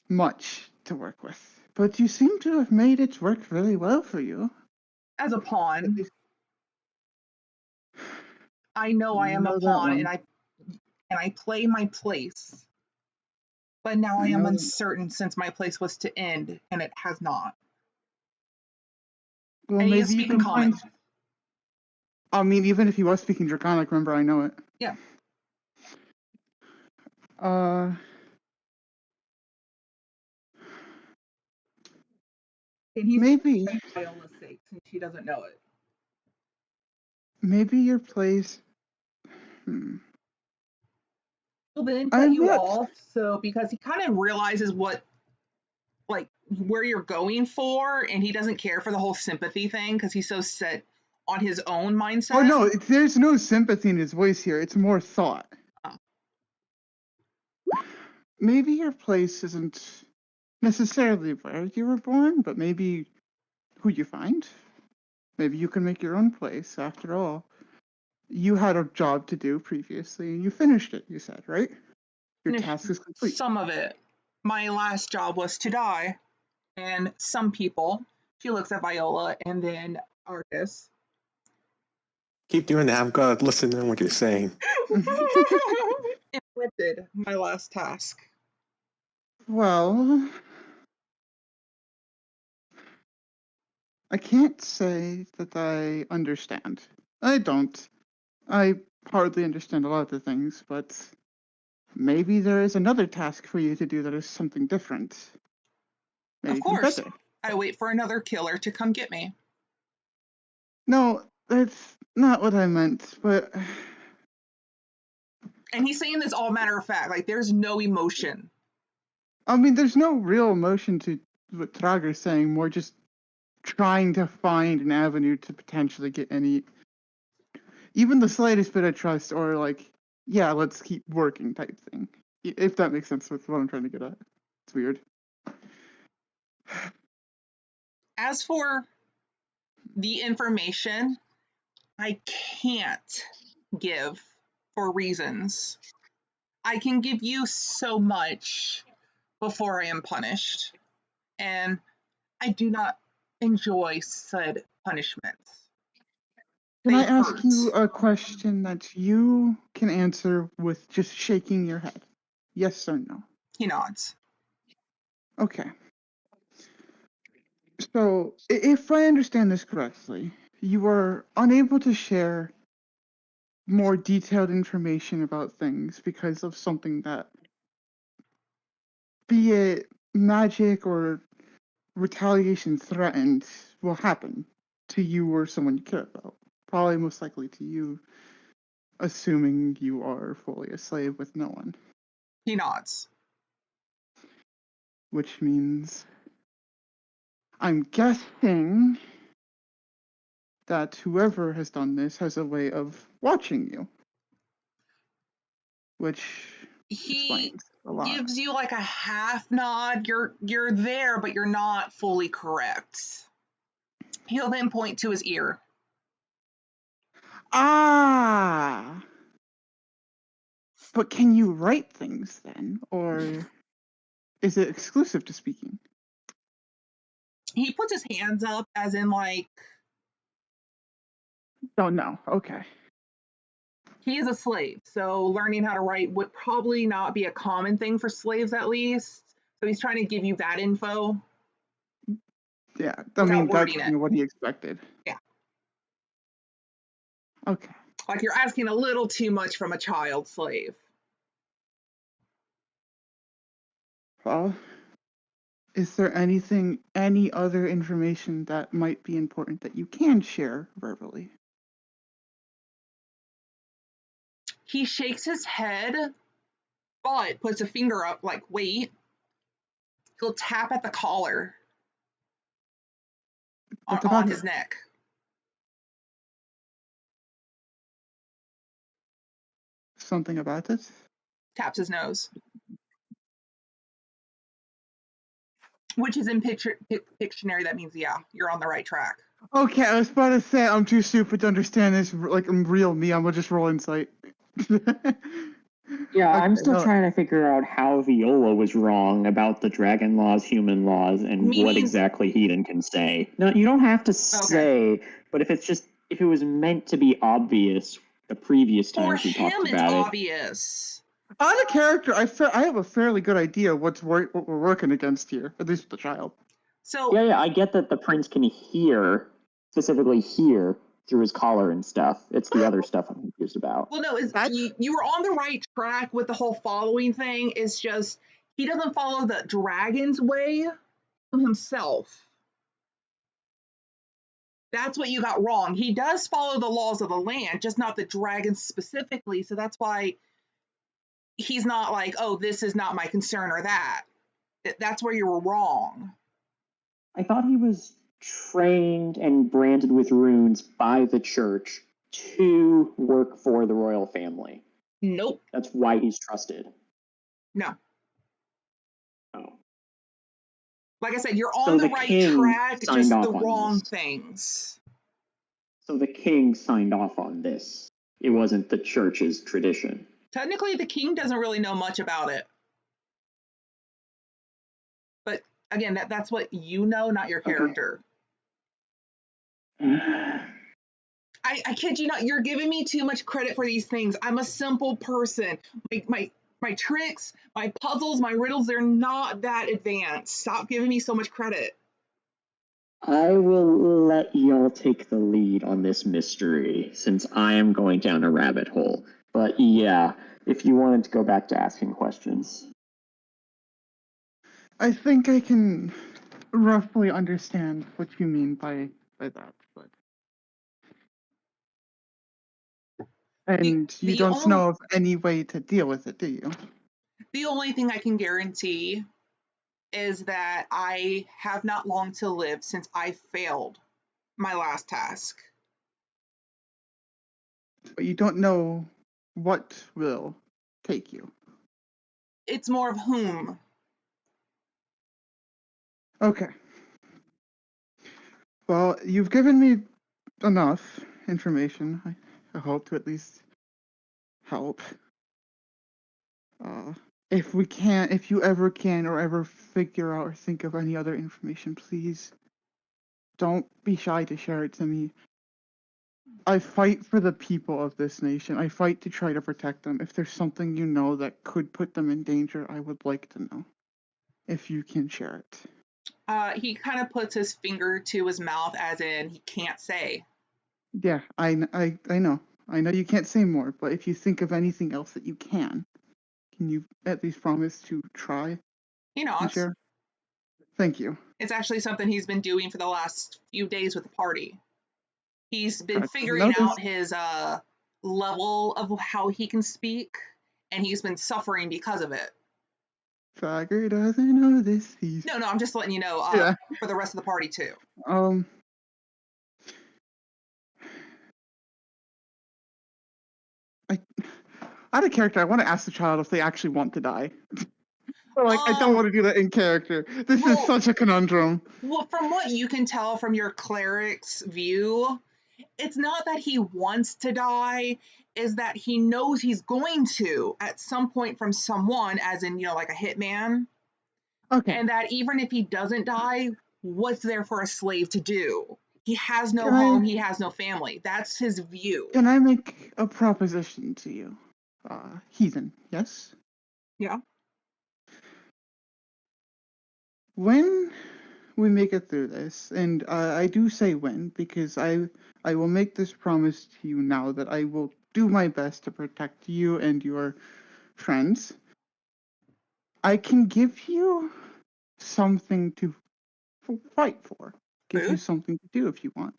much to work with, but you seem to have made it work really well for you. As a pawn, I know I am a pawn, and I play my place. But now I am uncertain since my place was to end, and it has not. Well, and he is maybe you speaking can common. find. I mean, even if he was speaking Draconic, remember, I know it. Yeah. And he's Maybe. for Viola's sake, since she doesn't know it. Maybe your place. Well, then cut I'm you not. off. So because he kind of realizes where you're going for, and he doesn't care for the whole sympathy thing because he's so set on his own mindset. Oh no, there's no sympathy in his voice here. It's more thought. Oh. Maybe your place isn't necessarily where you were born, but maybe who you find. Maybe you can make your own place. After all, you had a job to do previously, and you finished it. You said, right? Your task is complete. Some of it. My last job was to die, and some people. She looks at Viola and then Arcus. Keep doing that. I'm gonna listen to what you're saying. Inflicted my last task. Well, I can't say that I understand. I don't. I hardly understand a lot of the things, but maybe there is another task for you to do that is something different. Maybe Of course. better. I wait for another killer to come get me. No, that's not what I meant, but And he's saying this all matter of fact. Like, there's no emotion. I mean, there's no real emotion to what Trager's saying, more just trying to find an avenue to potentially get even the slightest bit of trust, or like, yeah, let's keep working type thing. If that makes sense with what I'm trying to get at. It's weird. As for the information, I can't give for reasons. I can give you so much before I am punished, and I do not enjoy said punishments. Can They I ask hurt. you a question that you can answer with just shaking your head? Yes or no? He nods. Okay. So, if I understand this correctly, you are unable to share more detailed information about things because of something that, be it magic or retaliation threatened, will happen to you or someone you care about. Probably most likely to you, assuming you are fully a slave with no one. He nods. Which means, I'm guessing that whoever has done this has a way of watching you. Which He explains a lot. gives you like a half nod. You're there, but you're not fully correct. He'll then point to his ear. Ah! But can you write things then? Or is it exclusive to speaking? He puts his hands up as in like Oh, no. Okay. he is a slave, so learning how to write would probably not be a common thing for slaves, at least. So he's trying to give you that info. Yeah, I Without mean, that's wording it. kind of what he expected. Yeah. Okay. Like you're asking a little too much from a child slave. Well, is there any other information that might be important that you can share verbally? He shakes his head, but puts a finger up like, wait. He'll tap at the collar What on about his neck. something about it? Taps his nose. Which is in Pictionary, that means, yeah, you're on the right track. Okay, I was about to say I'm too stupid to understand this. Like, I'm real me. I'm gonna just roll insight. Yeah, I'm Okay, still no. trying to figure out how Viola was wrong about the dragon laws, human laws, and what Meaning- exactly Hedon can say. No, you don't have to say, but if it was meant to be obvious the previous For times we talked him, it's about it. obvious. On a character, I have a fairly good idea what we're working against here, at least with the child. So Yeah, I get that the prince can specifically hear through his collar and stuff. It's the other stuff I'm confused about. well, no, you were on the right track with the whole following thing. It's just he doesn't follow the dragon's way himself. That's what you got wrong. He does follow the laws of the land, just not the dragon specifically. So that's why he's not like, oh, this is not my concern or that. That's where you were wrong. I thought he was trained and branded with runes by the church to work for the royal family. Nope. That's why he's trusted. No. Oh. Like I said, you're on the right track, just the wrong things. So the king signed off on this. It wasn't the church's tradition. Technically, the king doesn't really know much about it. But again, that's what you know, not your character. I kid you not, you're giving me too much credit for these things. I'm a simple person. My tricks, my puzzles, my riddles, they're not that advanced. Stop giving me so much credit. I will let y'all take the lead on this mystery, since I am going down a rabbit hole. But yeah, if you wanted to go back to asking questions. I think I can roughly understand what you mean by that, but and you the don't only- know of any way to deal with it, do you? The only thing I can guarantee is that I have not long to live since I failed my last task. But you don't know what will take you. It's more of whom. Okay. Well, you've given me enough information, I hope, to at least help. If you ever can or ever figure out or think of any other information, please don't be shy to share it to me. I fight for the people of this nation. I fight to try to protect them. If there's something you know that could put them in danger, I would like to know. If you can share it. He kind of puts his finger to his mouth, as in he can't say. Yeah, I know. I know you can't say more, but if you think of anything else that you can you at least promise to try He and nods. share? Thank you. It's actually something he's been doing for the last few days with the party. He's been I figuring noticed. out his level of how he can speak, and he's been suffering because of it. Tiger doesn't know this. No, I'm just letting you know Yeah. for the rest of the party too. Out of character, I want to ask the child if they actually want to die. But I don't want to do that in character. This is such a conundrum. Well, from what you can tell from your cleric's view, it's not that he wants to die, is that he knows he's going to at some point from someone, as in, like a hitman. Okay. And that even if he doesn't die, what's there for a slave to do? He has no Can home, he has no family. That's his view. Can I make a proposition to you? Heathen, yes? Yeah. When we make it through this, and I do say when, because I will make this promise to you now that I will do my best to protect you and your friends. I can give you something to fight for. Give you something to do if you want.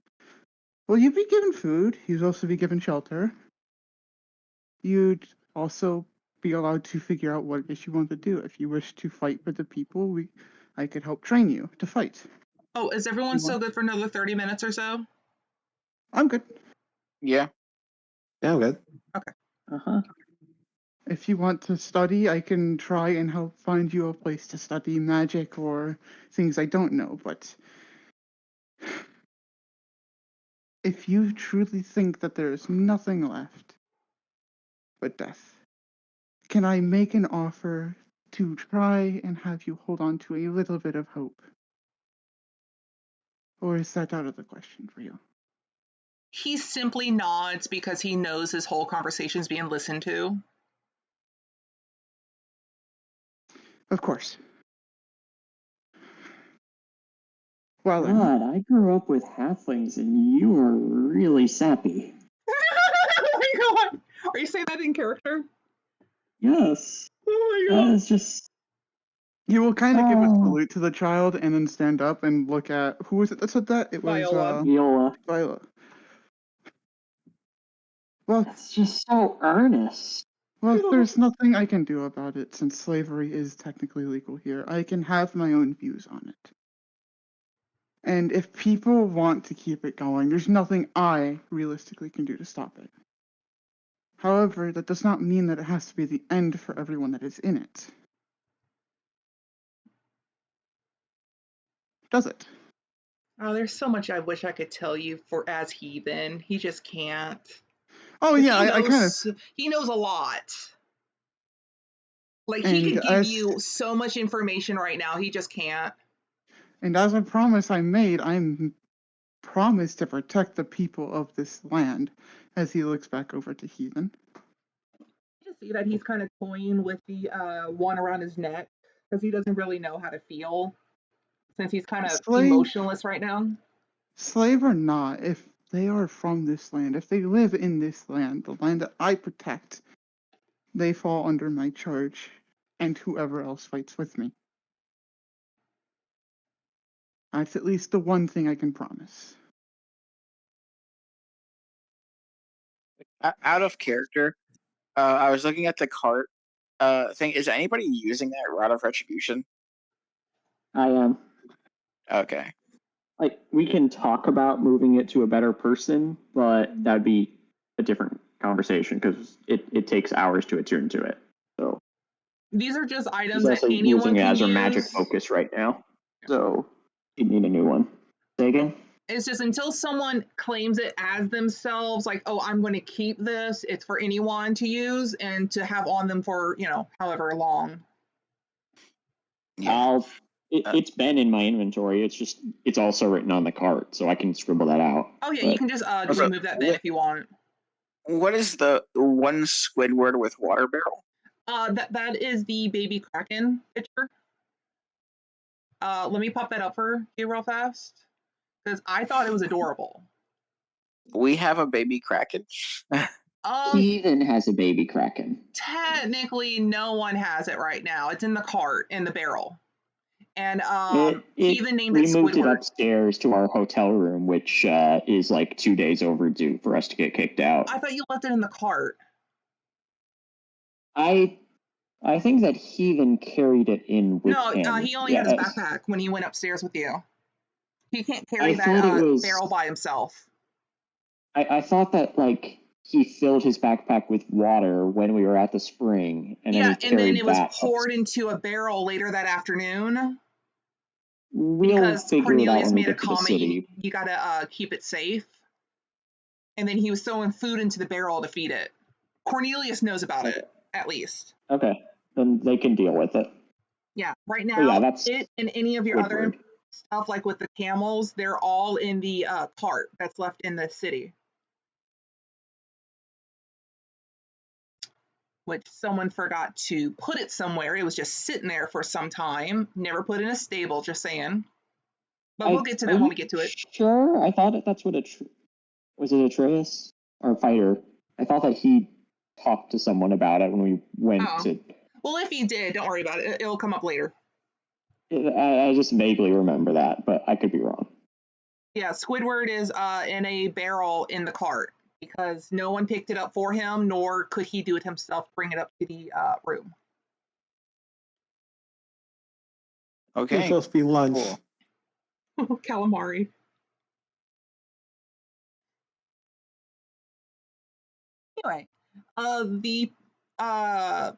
Well, you'd be given food. You'd also be given shelter. You'd also be allowed to figure out what it is you want to do. If you wish to fight with the people, I could help train you to fight. Oh, is everyone still good for another 30 minutes or so? I'm good. Yeah. Yeah, I'm good. Okay. Uh-huh. If you want to study, I can try and help find you a place to study magic or things I don't know, but if you truly think that there is nothing left but death, can I make an offer to try and have you hold on to a little bit of hope? Or is that out of the question for you? He simply nods because he knows his whole conversation is being listened to. Of course. Well, God, I grew up with halflings and you are really sappy. Oh my god! Are you saying that in character? Yes. Oh my god! That is just... you will kind of give a salute to the child and then stand up and look at who was it that said that? It was Viola. Viola. Well, That's just so earnest. well, there's nothing I can do about it since slavery is technically legal here. I can have my own views on it. And if people want to keep it going, there's nothing I realistically can do to stop it. However, that does not mean that it has to be the end for everyone that is in it. Does it? Oh, there's so much I wish I could tell you as heathen. He just can't. Oh yeah, I kind of. He knows a lot. Like, he And could give you so much information right now, he just can't. And as a promise I made, I'm promised to protect the people of this land. As he looks back over to Heathen. You just see that he's kind of toying with the one around his neck because he doesn't really know how to feel since he's kind of emotionless right now. Slave or not, if they are from this land, if they live in this land, the land that I protect, They fall under my charge, and whoever else fights with me. That's at least the one thing I can promise. Out of character, I was looking at the cart thing. Is anybody using that Rod of Retribution? I am. Okay. Like, we can talk about moving it to a better person, but that'd be a different conversation because it takes hours to attune to it. So These are just she's items that also anyone using it can as her use. magic focus right now. So you need a new one. Say again? It's just until someone claims it as themselves, like, oh, I'm going to keep this, it's for anyone to use and to have on them for, however long. Yeah. It's been in my inventory. It's also written on the cart, so I can scribble that out. Oh, yeah, But you can just So, remove that then if you want. What is the one Squidward with water barrel? That is the baby Kraken picture. Let me pop that up for you real fast because I thought it was adorable. We have a baby Kraken. Heathen has a baby Kraken. Technically, no one has it right now. It's in the cart, in the barrel. And Heathen named we it moved it Squidward. upstairs to our hotel room, which is like 2 days overdue for us to get kicked out. I thought you left it in the cart. I think that Heathen carried it in with him. No, he only had his backpack when he went upstairs with you. He can't carry that barrel by himself. I thought that like he filled his backpack with water when we were at the spring, and then he carried and then it was that poured into a barrel later that afternoon. We'll because figure Cornelius it out when we made a get to the comment, city. you gotta keep it safe. And then he was throwing food into the barrel to feed it. Cornelius knows about it, at least. Okay, then they can deal with it. Yeah, right now, that's it and any of your other Squidward. stuff, like with the camels, they're all in the cart that's left in the city. Which someone forgot to put it somewhere. It was just sitting there for some time. Never put in a stable, just saying. But we'll get to that when we get to it. Sure, I thought that's what was it Atreus or Fighter? I thought that he talked to someone about it when we went to. Well, if he did, don't worry about it. It'll come up later. I just vaguely remember that, but I could be wrong. Yeah, Squidward is in a barrel in the cart because no one picked it up for him, nor could he do it himself, bring it up to the room. Okay. It's supposed to be lunch. Cool. Calamari. Anyway, I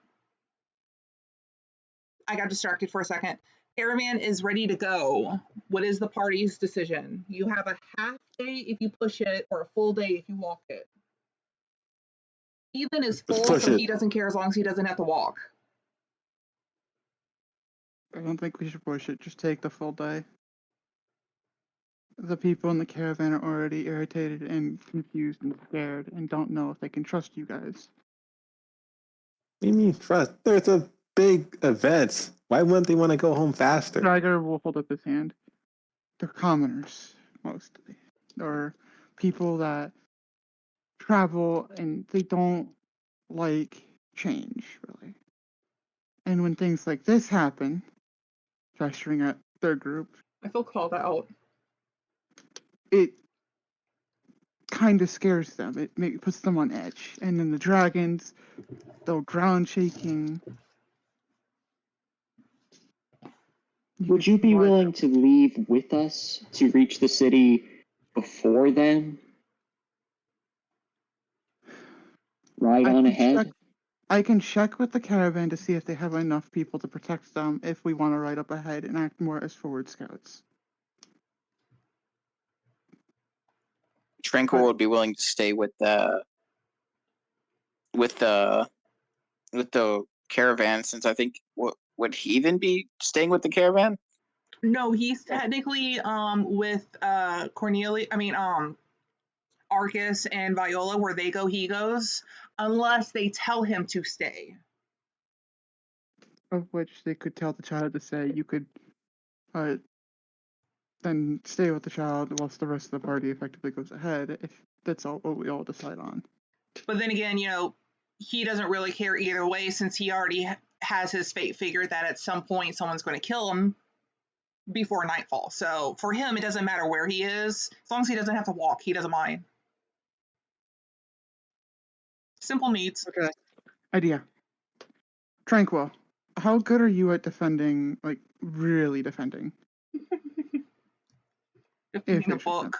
got distracted for a second. Caravan is ready to go. What is the party's decision? You have a half day if you push it, or a full day if you walk it. Ethan is full, so he doesn't care as long as he doesn't have to walk. I don't think we should push it. Just take the full day. The people in the caravan are already irritated and confused and scared and don't know if they can trust you guys. What do you mean trust? There's a big event. Why wouldn't they want to go home faster? Strider will hold up his hand. They're commoners, mostly. Or people that travel and they don't like change, really. And when things like this happen, gesturing at their group, I feel called out. it kind of scares them. It puts them on edge. And then the dragons, they'll ground shaking. Would you be willing to leave with us to reach the city before then? Ride on ahead? I can check with the caravan to see if they have enough people to protect them if we want to ride up ahead and act more as forward scouts. Tranquil would be willing to stay with the caravan, since I think would Heathen be staying with the caravan? No, he's technically with Arcus and Viola, where they go, he goes, unless they tell him to stay. Of which they could tell the child to say, you could then stay with the child whilst the rest of the party effectively goes ahead, if that's all what we all decide on. But then again, he doesn't really care either way since he already has his fate figured that at some point someone's going to kill him before nightfall. So for him, it doesn't matter where he is. As long as he doesn't have to walk, he doesn't mind. Simple needs. Okay. Idea. Tranquil, how good are you at defending, like, really defending? Defending a book.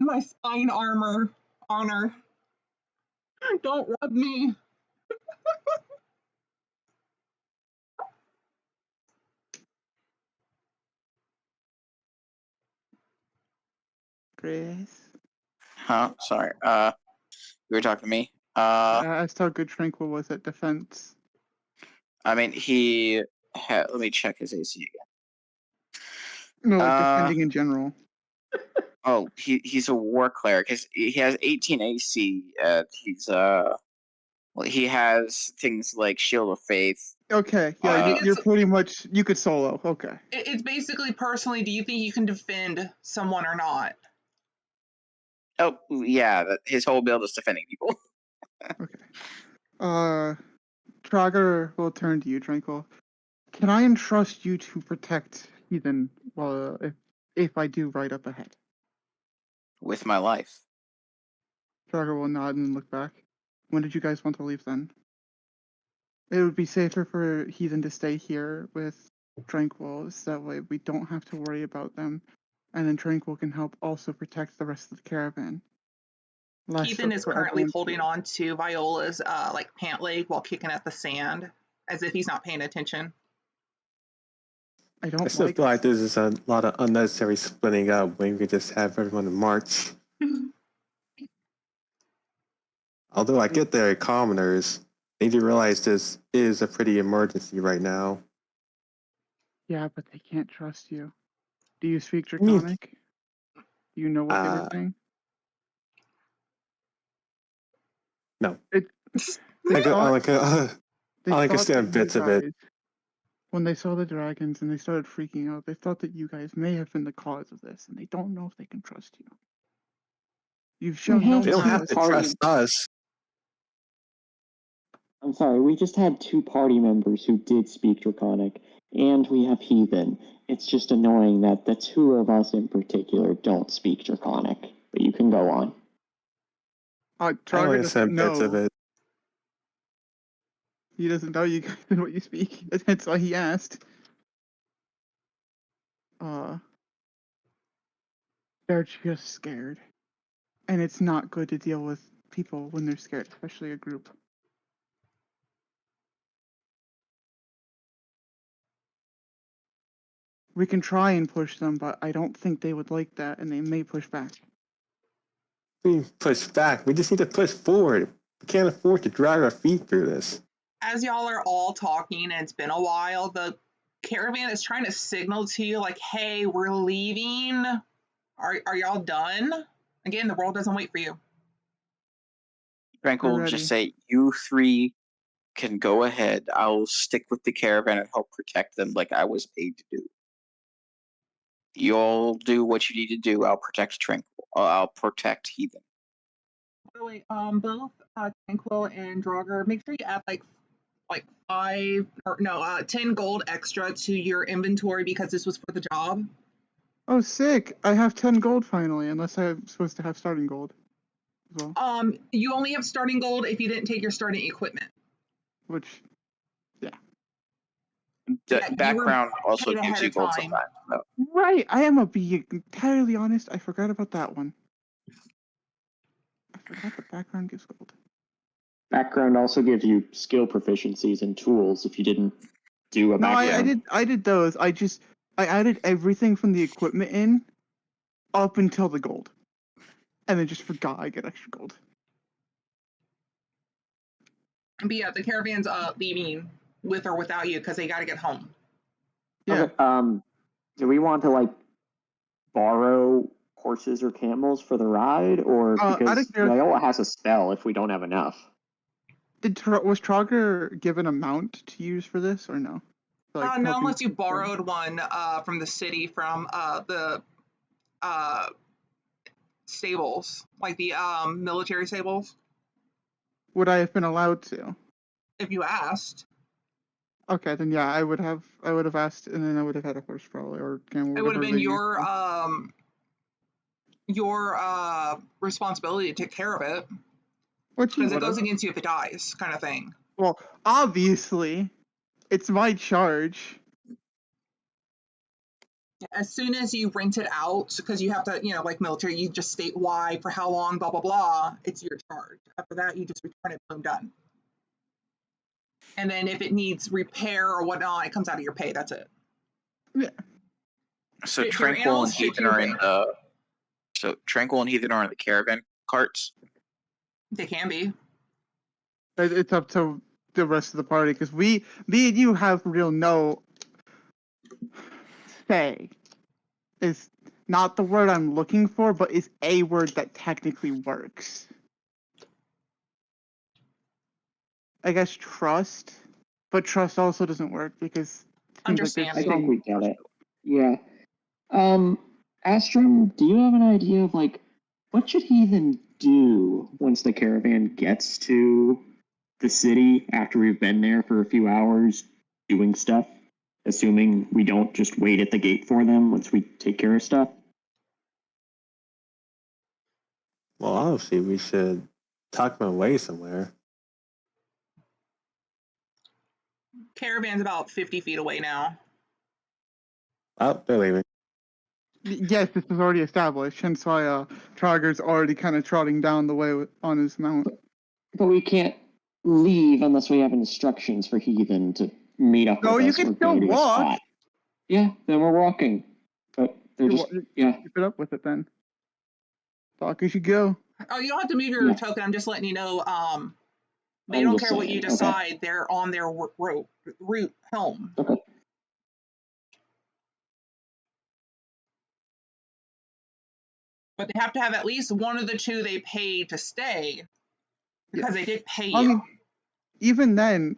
My spine armor. Honor. Don't rub me. Chris? Huh? Sorry. You were talking to me. I asked how good Tranquil was at defense. I mean, let me check his AC again. No, like defending in general. Oh, he's a war cleric. He has 18 AC. Well, he has things like Shield of Faith. Okay, yeah, you're pretty much, you could solo. Okay. It's basically personally, do you think you can defend someone or not? Oh, yeah, his whole build is defending people. Okay. Trager will turn to you, Tranquil. Can I entrust you to protect Heathen if I do right up ahead? With my life. Trager will nod and look back. When did you guys want to leave then? It would be safer for Heathen to stay here with Tranquil, so that way we don't have to worry about them. And then Tranquil can help also protect the rest of the caravan. Heathen is currently holding on to Viola's like pant leg while kicking at the sand, as if he's not paying attention. I still feel like there's a lot of unnecessary splitting up when you could just have everyone march. Although I get there, commoners need to realize this is a pretty emergency right now. Yeah, but they can't trust you. Do you speak Draconic? Do you know what they were saying? No. I understand bits of it. When they saw the dragons and they started freaking out, they thought that you guys may have been the cause of this, and they don't know if they can trust you. You've shown no They don't have to trust us. I'm sorry, we just had 2 party members who did speak Draconic, and we have Heathen. It's just annoying that the 2 of us in particular don't speak Draconic, but you can go on. Trager doesn't know. Bits of it. He doesn't know you guys and what you speak. That's why he asked. They're just scared. And it's not good to deal with people when they're scared, especially a group. We can try and push them, but I don't think they would like that, and they may push back. We push back. We just need to push forward. We can't afford to drag our feet through this. As y'all are all talking, and it's been a while, the caravan is trying to signal to you, like, hey, we're leaving. Are y'all done? Again, the world doesn't wait for you. Tranquil will just say, you 3 can go ahead. I'll stick with the caravan and help protect them like I was paid to do. You'll do what you need to do. I'll protect Tranquil. I'll protect Heathen. By the way, both Tranquil and Draugr, make sure you add like 10 gold extra to your inventory because this was for the job. Oh, sick! I have 10 gold finally, unless I'm supposed to have starting gold as well. You only have starting gold if you didn't take your starting equipment. Which, yeah. Background also gives you gold sometimes. No. Right, I am being entirely honest. I forgot about that one. I forgot the background gives gold. Background also gives you skill proficiencies and tools if you didn't do a background. No, I did those. I added everything from the equipment in up until the gold. And then just forgot I get extra gold. But yeah, the caravan's leaving with or without you because they got to get home. Yeah. Okay, do we want to borrow horses or camels for the ride, or because Viola has a spell if we don't have enough? Was Traugr given a mount to use for this or no? No, unless you borrowed one from the city from stables, like the military stables, Would I have been allowed to? if you asked. Okay, then yeah, I would have asked, and then I would have had a horse probably, or camel, It would have whatever been they use. your responsibility to take care of it, Which you because it would goes have. against you if it dies, kind of thing. Well, obviously, it's my charge. As soon as you rent it out, because you have to, like military, you just state why, for how long, blah blah blah. It's your charge. After that, you just return it, boom, done. And then if it needs repair or whatnot, it comes out of your pay. That's it. Yeah. So Their Tranquil and animals shit Heathen your are in pay. the caravan carts. They can be. It's up to the rest of the party, because me and you have real no say. Is not the word I'm looking for, but is a word that technically works. I guess trust, but trust also doesn't work because it seems like there's I Understanding. think some. we get it. Yeah. Astrum, do you have an idea of like what should Heathen do once the caravan gets to the city after we've been there for a few hours doing stuff? Assuming we don't just wait at the gate for them once we take care of stuff. Well, obviously, we should tuck them away somewhere. Caravan's about 50 feet away now. Oh, they're leaving. Yes, this is already established, hence why Trager's already kind of trotting down the way on his mount. But we can't leave unless we have instructions for Heathen to meet up No, with you us can or still go to a walk. spot. Yeah, then we're walking. But they're just yeah. Keep it up with it then. Talk as you go. Oh, you don't have to move your token. I'm just letting you know. They don't care what you decide. Okay. They're on their route home. Okay. But they have to have at least one of the two they paid to stay, because they did pay you. I mean, even then,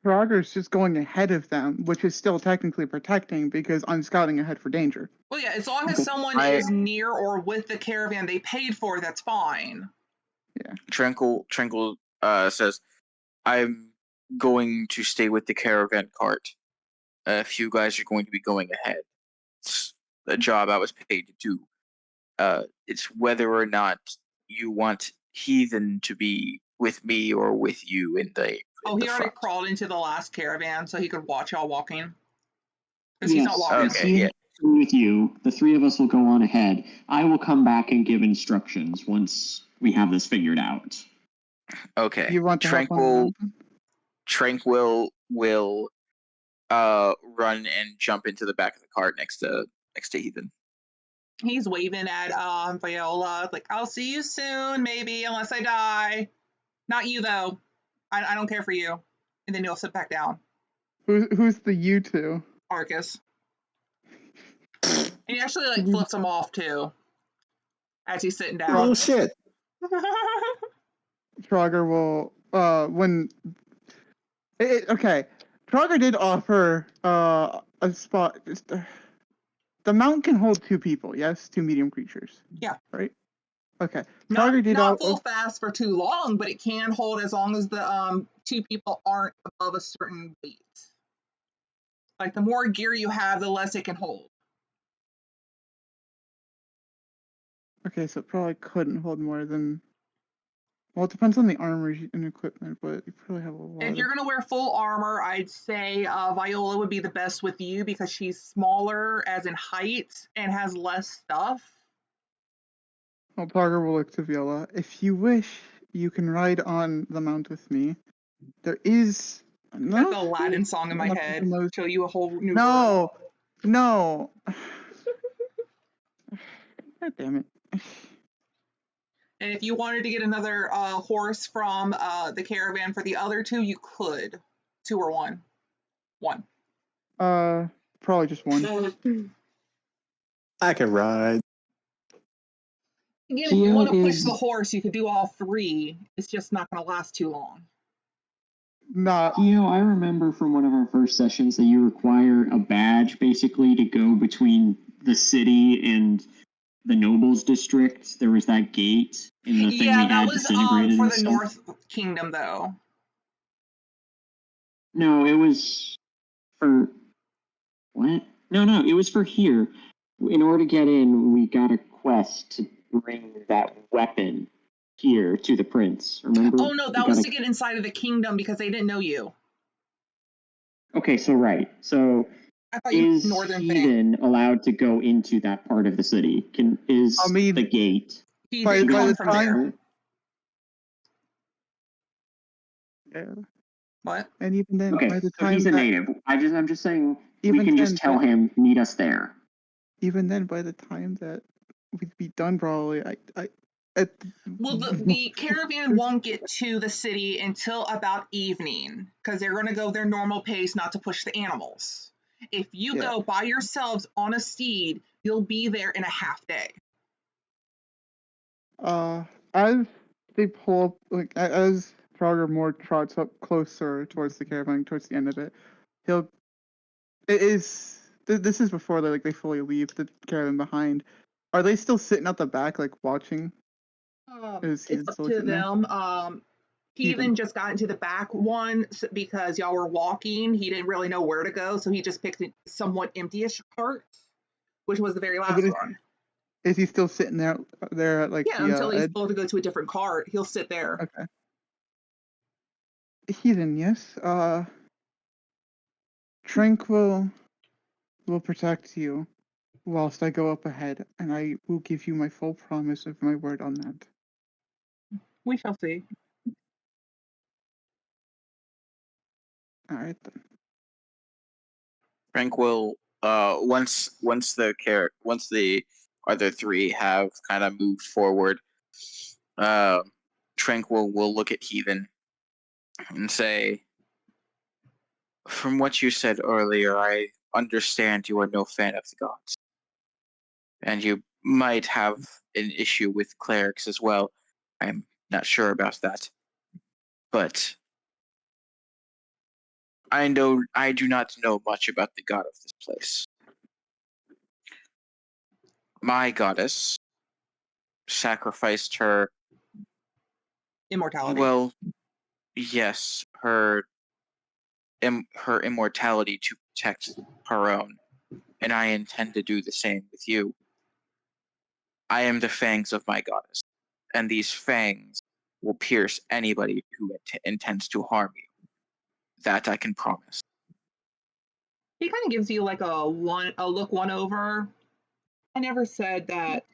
Trager's just going ahead of them, which is still technically protecting because I'm scouting ahead for danger. Well, yeah, as long as someone is near or with the caravan they paid for, that's fine. Yeah. Tranquil says, I'm going to stay with the caravan cart. If you guys are going to be going ahead, it's a job I was paid to do. It's whether or not you want Heathen to be with me or with you in the. Oh, he already front. crawled into the last caravan so he could watch y'all walking. Because he's not walking. Okay, yeah. With you, the three of us will go on ahead. I will come back and give instructions once we have this figured out. Okay. You want to Tranquil will run and jump into the back of the cart next to Heathen. He's waving at Viola, like, I'll see you soon, maybe, unless I die. Not you, though. I don't care for you. And then he'll sit back down. Who's the you two? Arcus. And he actually flips him off too as he's sitting down. Oh shit! Trager will okay. Trager did offer a spot. The mount can hold 2 people. Yes, 2 medium creatures. Yeah. Right. Okay. Not full fast for too long, but it can hold as long as the 2 people aren't above a certain weight. Like the more gear you have, the less it can hold. Okay, so it probably couldn't hold more than. Well, it depends on the armor and equipment, but you probably have a lot. If you're gonna wear full armor, I'd say Viola would be the best with you because she's smaller as in height and has less stuff. Well, Trager will look to Viola. If you wish, you can ride on the mount with me. There is. Got the Aladdin song in my head. Show you a whole new world. No. God damn it. And if you wanted to get another horse from the caravan for the other 2, you could. 2 or 1. 1. Probably just 1. I can ride. Again, if you want to push the horse, you could do all 3. It's just not going to last too long. I remember from one of our first sessions that you require a badge basically to go between the city and the nobles district. There was that gate and the thing we Yeah, that had was disintegrated for and the stuff. North Kingdom, though. No, it was for what? No, it was for here. In order to get in, we got a quest to bring that weapon here to the prince. Remember? Oh no, We that got was a- to get inside of the kingdom because they didn't know you. Okay, so right. So I thought you is meant Northern thing. Heathen allowed to go into that part of the city? Is I mean, the gate? He by did the come from time- there. Yeah. What? And even then, Okay, by the so time he's a that, native. I'm just saying we Even can just then, tell but- him meet us there. even then, by the time that we'd be done, probably, Well, the caravan won't get to the city until about evening because they're going to go their normal pace, not to push the animals. If you Yeah. go by yourselves on a steed, you'll be there in a half day. As they pull up, like as Frogger more trots up closer towards the caravan, towards the end of it, this is before they fully leave the caravan behind. Are they still sitting at the back, like watching? Is he It's up still to sitting there? them. Heathen just got into the back one because y'all were walking. He didn't really know where to go, so he just picked a somewhat empty-ish cart, which was the very last but one. Is he still sitting there at like Yeah, the until he's edge? told to go to a different cart, he'll sit there. Okay. Heathen, yes. Tranquil will protect you whilst I go up ahead, and I will give you my full promise of my word on that. We shall see. All right then. Tranquil, once the other three have kind of moved forward, Tranquil will look at Heathen and say, "From what you said earlier, I understand you are no fan of the gods, and you might have an issue with clerics as well. I'm not sure about that, but I do not know much about the god of this place. My goddess sacrificed her, Immortality. well, yes, her immortality to protect her own, and I intend to do the same with you. I am the fangs of my goddess, and these fangs will pierce anybody who intends to harm you. That I can promise." He kind of gives you like a look one over. I never said that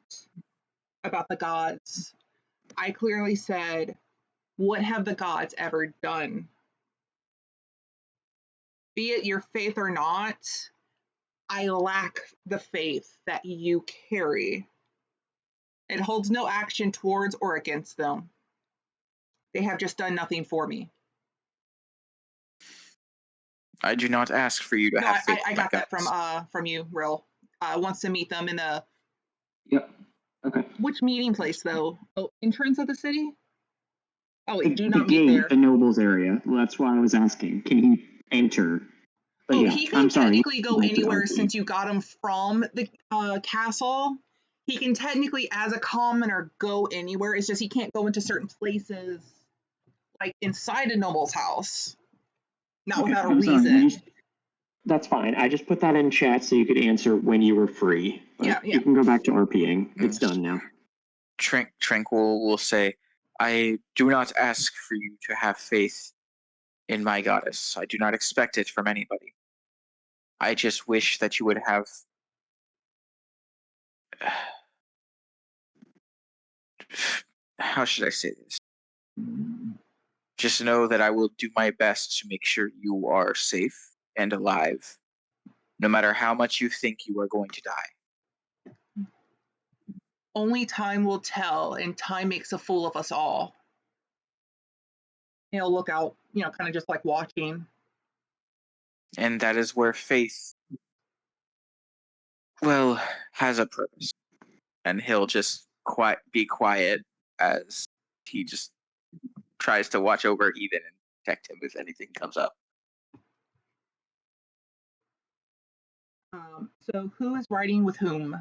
about the gods. I clearly said, what have the gods ever done? Be it your faith or not, I lack the faith that you carry. It holds no action towards or against them. They have just done nothing for me. I do not ask for you to No, have faith I in my got that goddess. from you, Rill. Wants to meet them in a Yep. Okay. which meeting place though? Oh, entrance of the city? Oh wait, do The not meet gate, there. the nobles area. Well, that's why I was asking. Can he enter? But Oh, yeah, he can I'm sorry. technically go Granted, anywhere RP. since you got him from the castle. He can technically, as a commoner, go anywhere. It's just he can't go into certain places, like inside a noble's house, not Okay, without a I'm sorry. reason. That's fine. I just put that in chat so you could answer when you were free. But Yeah. you can go back to RPing. It's done now. Tranquil will say, "I do not ask for you to have faith in my goddess. I do not expect it from anybody. I just wish that you would have how should I say this? Just know that I will do my best to make sure you are safe and alive, no matter how much you think you are going to die. Only time will tell, and time makes a fool of us all." He'll look out, kind of just like watching. And that is where faith, well, has a purpose. And he'll just be quiet as he just tries to watch over Heathen and protect him if anything comes up. So who is riding with whom?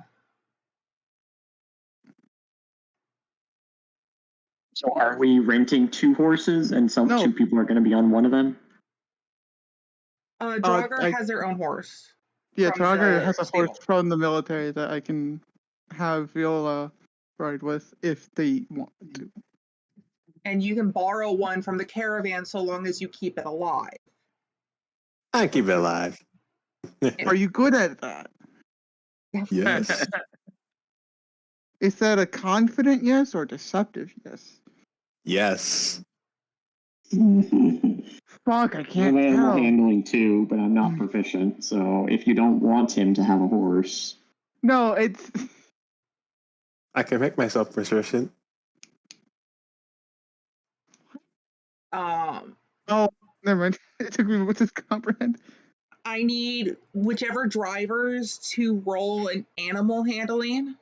So are we renting 2 horses and No. 2 people are going to be on one of them? Draugr has their own horse. Yeah, from Draugr the has a stable. horse from the military that I can have Viola ride with if they want to. And you can borrow one from the caravan so long as you keep it alive. I keep it alive. Are you good at that? Yes. Is that a confident yes or deceptive yes? Yes. Fuck, I I have can't animal tell. handling too, but I'm not proficient. So if you don't want him to have a horse, No, it's I can make myself proficient. Um, oh, never mind. It took me a moment to comprehend. I need whichever drivers to roll an animal handling.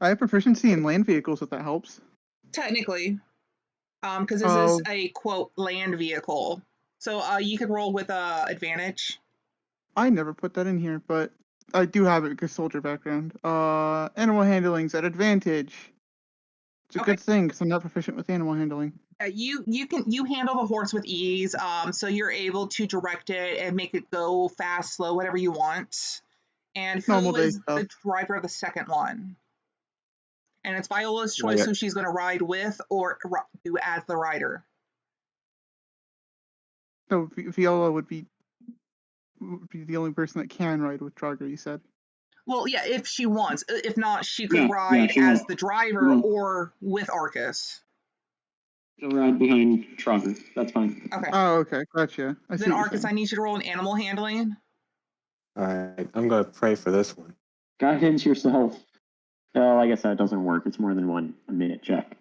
I have proficiency in land vehicles if that helps. Technically, because this is a quote land vehicle, so you could roll with advantage. I never put that in here, but I do have it because soldier background. Animal handling's at advantage. It's a Okay. good thing because I'm not proficient with animal handling. You handle the horse with ease, so you're able to direct it and make it go fast, slow, whatever you want. And Normal who day is stuff. the driver of the second one? And it's Viola's Not choice yet. who she's going to ride with or do as the rider. So Viola would be the only person that can ride with Draugr, you said. Well, yeah, if she wants. If not, she could Yeah, ride she as will. the driver Will. or with Arcus. she'll ride behind Trogger. That's fine. Okay. Oh, okay, gotcha. I see Then what you're Arcus, I saying. need you to roll an animal handling. All right. I'm gonna pray for this one. Guidance yourself. Oh, I guess that doesn't work. It's more than 1 minute check.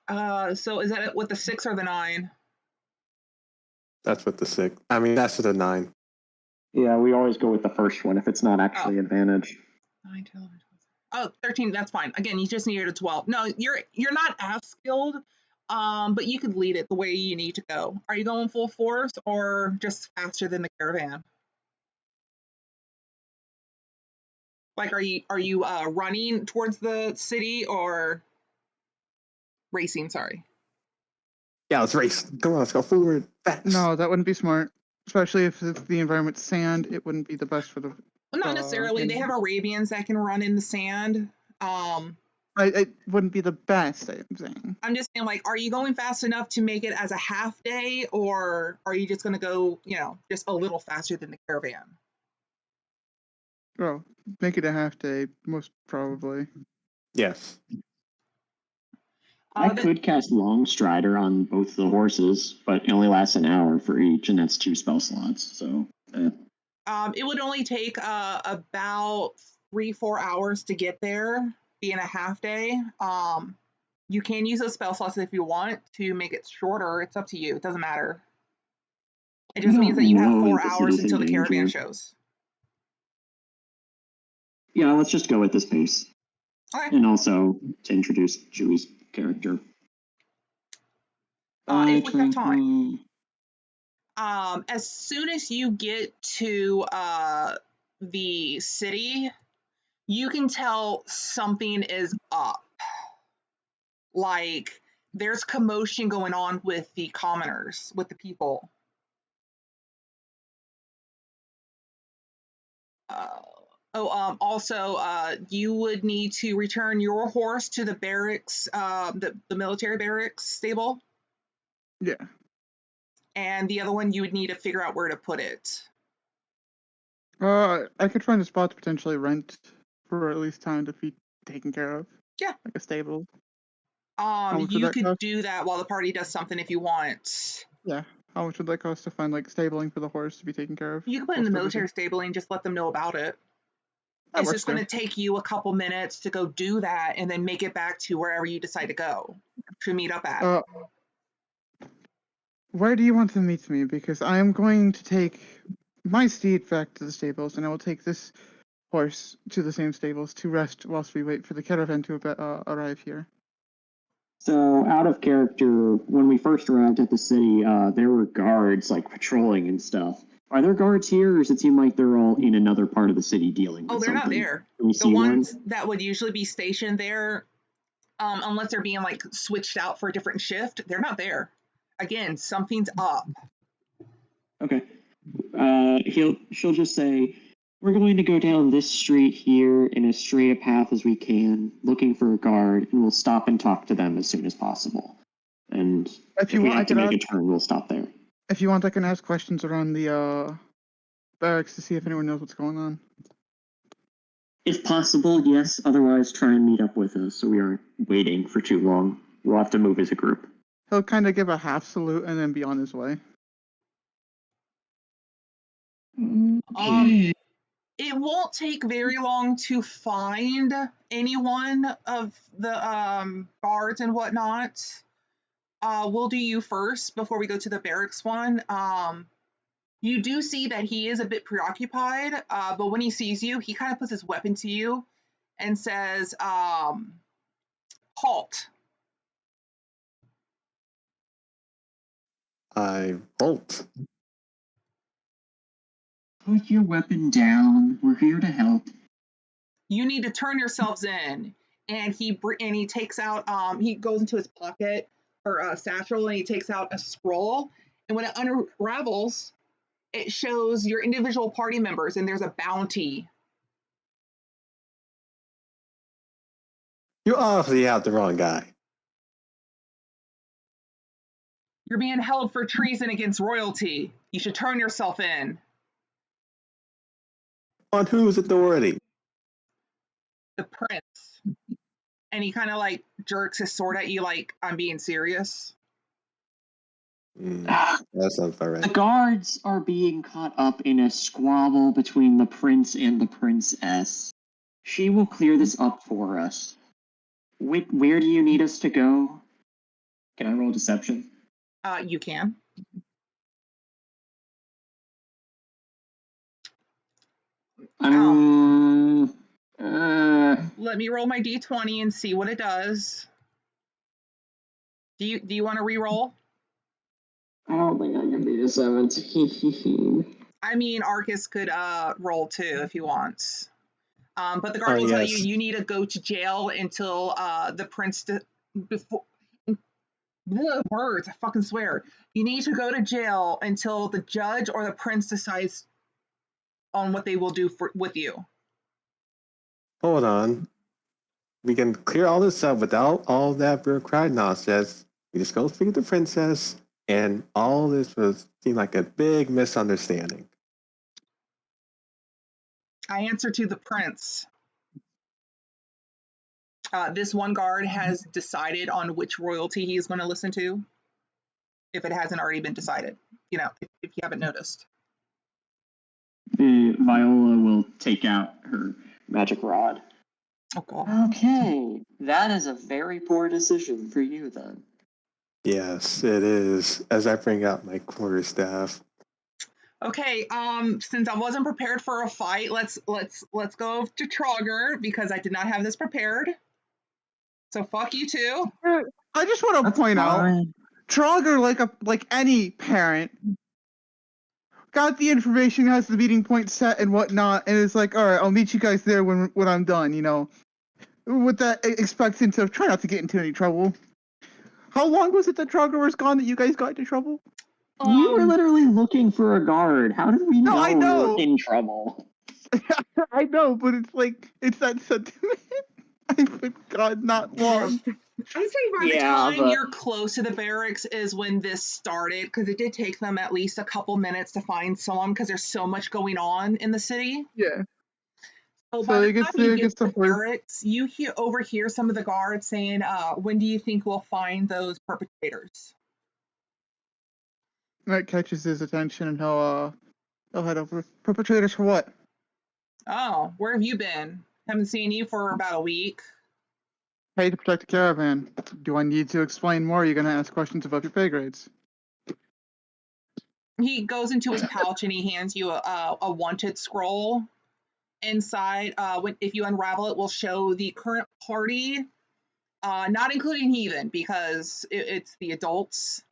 So is that with the 6 or the 9? That's with the 6. I mean, that's with the 9. Yeah, we always go with the first one if it's not actually advantage. 9, 10, 11, 12. Oh, 13, that's fine. Again, you just needed a 12. No, you're not as skilled, but you could lead it the way you need to go. Are you going full force or just faster than the caravan? Like, are you running towards the city or racing? Sorry. Yeah, let's race. Come on, let's go forward. Fast. No, that wouldn't be smart. Especially if the environment's sand, it wouldn't be the best for the. Well, not necessarily. They have Arabians that can run in the sand. It wouldn't be the best, I'm saying. I'm just saying, like, are you going fast enough to make it as a half day, or are you just going to go, just a little faster than the caravan? Oh, make it a half day, most probably. Yes. I could cast Long Strider on both the horses, but it only lasts an hour for each, and that's 2 spell slots. So, it would only take about 3-4 hours to get there, being a half day. You can use those spell slots if you want to make it shorter. It's up to you. It doesn't matter. It just means that you have 4 hours until the caravan shows. Yeah, let's just go at this pace. Okay. And also to introduce Chewy's character. If we have time. As soon as you get to the city, you can tell something is up. Like, there's commotion going on with the commoners, with the people. Also, you would need to return your horse to the barracks, the military barracks stable. Yeah. And the other one, you would need to figure out where to put it. I could find a spot to potentially rent for at least time to be taken care of. Yeah. Like a stable. You could do that while the party does something if you want. Yeah. How much would that cost to find like stabling for the horse to be taken care of? You can put in the military stabling, just let them know about it. It's just going to take you a couple minutes to go do that and then make it back to wherever you decide to go to meet up at. Where do you want to meet me? Because I am going to take my steed back to the stables, and I will take this horse to the same stables to rest whilst we wait for the caravan to arrive here. So, out of character, when we first arrived at the city, there were guards like patrolling and stuff. Are there guards here, or does it seem like they're all in another part of the city dealing with they're something? not there. Can we The see ones one? that would usually be stationed there unless they're being like switched out for a different shift. They're not there. Again, something's up. Okay. She'll just say, we're going to go down this street here in as straight a path as we can, looking for a guard, and we'll stop and talk to them as soon as possible. And if we have to make a turn, we'll stop there. If you want, I can ask questions around the barracks to see if anyone knows what's going on. If possible, yes. Otherwise, try and meet up with us so we aren't waiting for too long. We'll have to move as a group. He'll kind of give a half salute and then be on his way. It won't take very long to find anyone of the guards and whatnot. We'll do you first before we go to the barracks one. You do see that he is a bit preoccupied, but when he sees you, he kind of puts his weapon to you and says, halt. I bolt. Put your weapon down. We're here to help. You need to turn yourselves in. And he takes out, he goes into his pocket or a satchel and he takes out a scroll. And when it unravels, it shows your individual party members and there's a bounty. You obviously have the wrong guy. You're being held for treason against royalty. You should turn yourself in. On whose authority? The prince. And he kind of like jerks his sword at you like, I'm being serious. That sounds about right. The guards are being caught up in a squabble between the prince and the princess. She will clear this up for us. Where do you need us to go? Can I roll deception? You can. Let me roll my d20 and see what it does. Do you want to re-roll? I don't think I can beat a 17. I mean, Arcus could roll too if he wants. But the guard will tell you need to go to jail until the prince before. The words, I fucking swear. You need to go to jail until the judge or the prince decides on what they will do with you. Hold on. We can clear all this up without all that bureaucratic nonsense. We just go speak to the princess, and all this was seem like a big misunderstanding. I answer to the prince. This one guard has decided on which royalty he is going to listen to, if it hasn't already been decided. You know, if you haven't noticed. Viola will take out her magic rod. Oh, God. Okay, that is a very poor decision for you then. Yes, it is. As I bring out my quarterstaff. Okay, since I wasn't prepared for a fight, let's go to Trogger because I did not have this prepared. So fuck you too. I just want to point out, Trogger, like any parent, got the information, has the meeting point set and whatnot, and it's like, all right, I'll meet you guys there when I'm done. You know, with that expectance of try not to get into any trouble. How long was it that Trogger was gone that you guys got into trouble? We were literally looking for a guard. How did we know I know. we were in trouble? I know, but it's that sentiment. I've been gone not long. I'd say by the time you're close to the barracks is when this started, because it did take them at least a couple minutes to find someone because there's so much going on in the city. Yeah. So by the time you get to the barracks, you overhear some of the guards saying, when do you think we'll find those perpetrators? That catches his attention and he'll head over. Perpetrators for what? Oh, where have you been? Haven't seen you for about a week. Paid to protect the caravan. Do I need to explain more? Or are you going to ask questions about your pay grades? He goes into his pouch and he hands you a wanted scroll. Inside, if you unravel it, will show the current party, not including Heathen because it's the adults.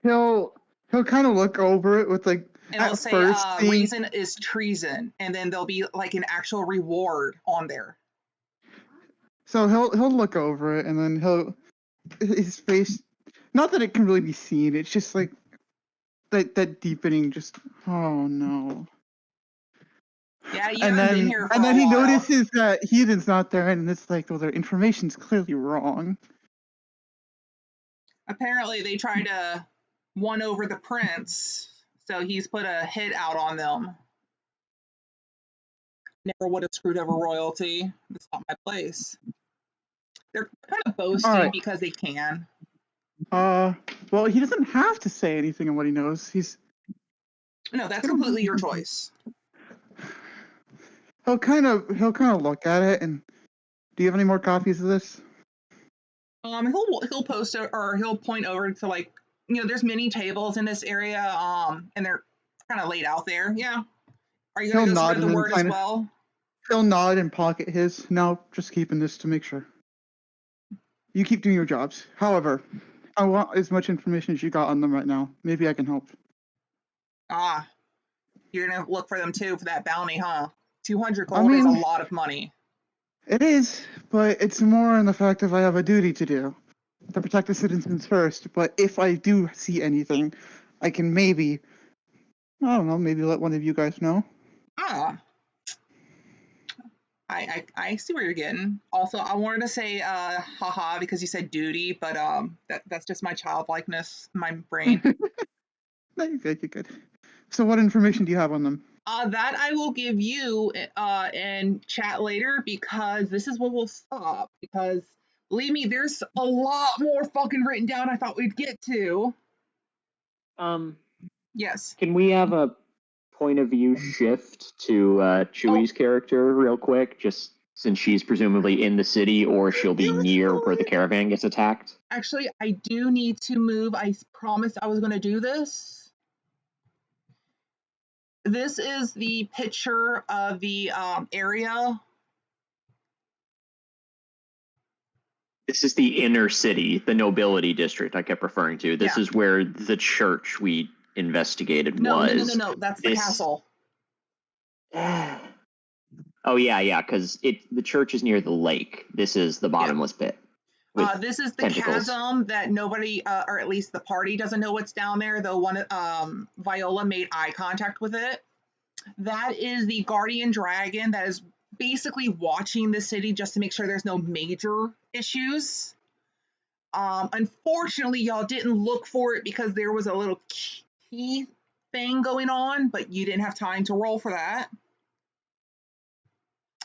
He'll kind of look over it with like. And they'll say, reason is treason, and then there'll be like an actual reward on there. So he'll look over it, and then his face. Not that it can really be seen. It's just like that deepening. Just oh no. Yeah, you And haven't been then here for and a then he while. notices that Heathen's not there, and it's like, well, their information's clearly wrong. Apparently, they tried to won over the prince, so he's put a hit out on them. Never would have screwed over royalty. It's not my place. They're kind of boasting Alright. because they can. Well, he doesn't have to say anything on what he knows. No, that's completely your choice. He'll kind of look at it, and do you have any more copies of this? He'll post or he'll point over to, like, there's many tables in this area, and they're kind of laid out there. Yeah. Are you gonna He'll go nod spread the and then word as well? He'll nod and pocket his. No, just keeping this to make sure. You keep doing your jobs. However, I want as much information as you got on them right now. Maybe I can help. You're gonna look for them too for that bounty, huh? 200 gold is a lot of money. It is, but it's more in the fact that I have a duty to do. To protect the citizens first, but if I do see anything, I can maybe let one of you guys know. I see where you're getting. Also, I wanted to say haha because you said duty, but that's just my childlikeness, my brain. No, you're good, you're good. So what information do you have on them? That I will give you in chat later, because this is where we'll stop, because believe me, there's a lot more fucking written down I thought we'd get to. Yes. Can we have a point of view shift to Chewie's character real quick, just since she's presumably in the city, or she'll be near where the caravan gets attacked? Actually, I do need to move. I promised I was going to do this. This is the picture of the area. This is the inner city, the nobility district I kept referring to. This is where the church we investigated was. No. That's the castle. Oh, yeah, because the church is near the lake. This is the bottomless pit. This is the tentacles. chasm that nobody, or at least the party, doesn't know what's down there, though Viola made eye contact with it. That is the guardian dragon that is basically watching the city just to make sure there's no major issues. Unfortunately, y'all didn't look for it because there was a little key thing going on, but you didn't have time to roll for that.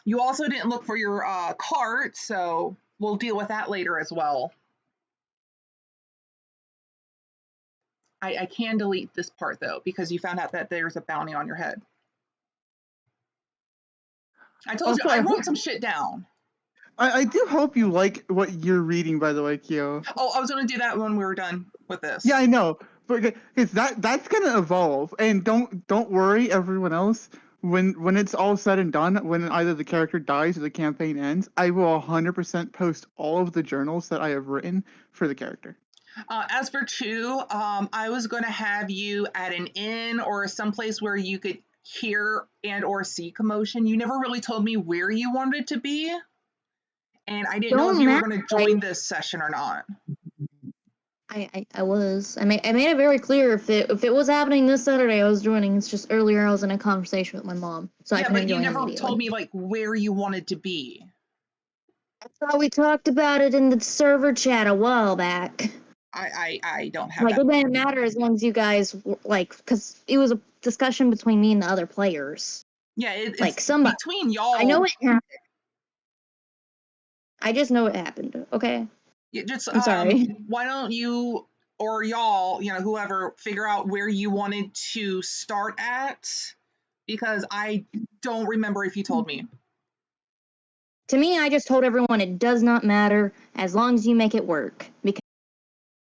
You also didn't look for your cart, so we'll deal with that later as well. I can delete this part, though, because you found out that there's a bounty on your head. I told you, I wrote some shit down. I do hope you like what you're reading, by the way, Kyo. Oh, I was going to do that when we were done with this. Yeah, I know. But that's going to evolve. And don't worry, everyone else. When it's all said and done, when either the character dies or the campaign ends, I will 100% post all of the journals that I have written for the character. As for Chu, I was going to have you at an inn or someplace where you could hear and or see commotion. You never really told me where you wanted it to be, and I didn't know if you were going to join this session or not. I made it very clear if it was happening this Saturday, I was joining. It's just earlier I was in a conversation with my mom, so I couldn't join. Yeah, but you never told me like where you wanted to be. I thought we talked about it in the server chat a while back. I don't have like that. It didn't matter as long as you guys because it was a discussion between me and the other players. Yeah, it's like somebody between y'all. I know it happened. I just know it happened. Okay. Yeah, I'm sorry. Why don't you or y'all, whoever, figure out where you wanted to start at? Because I don't remember if you told me. To me, I just told everyone it does not matter as long as you make it work. Because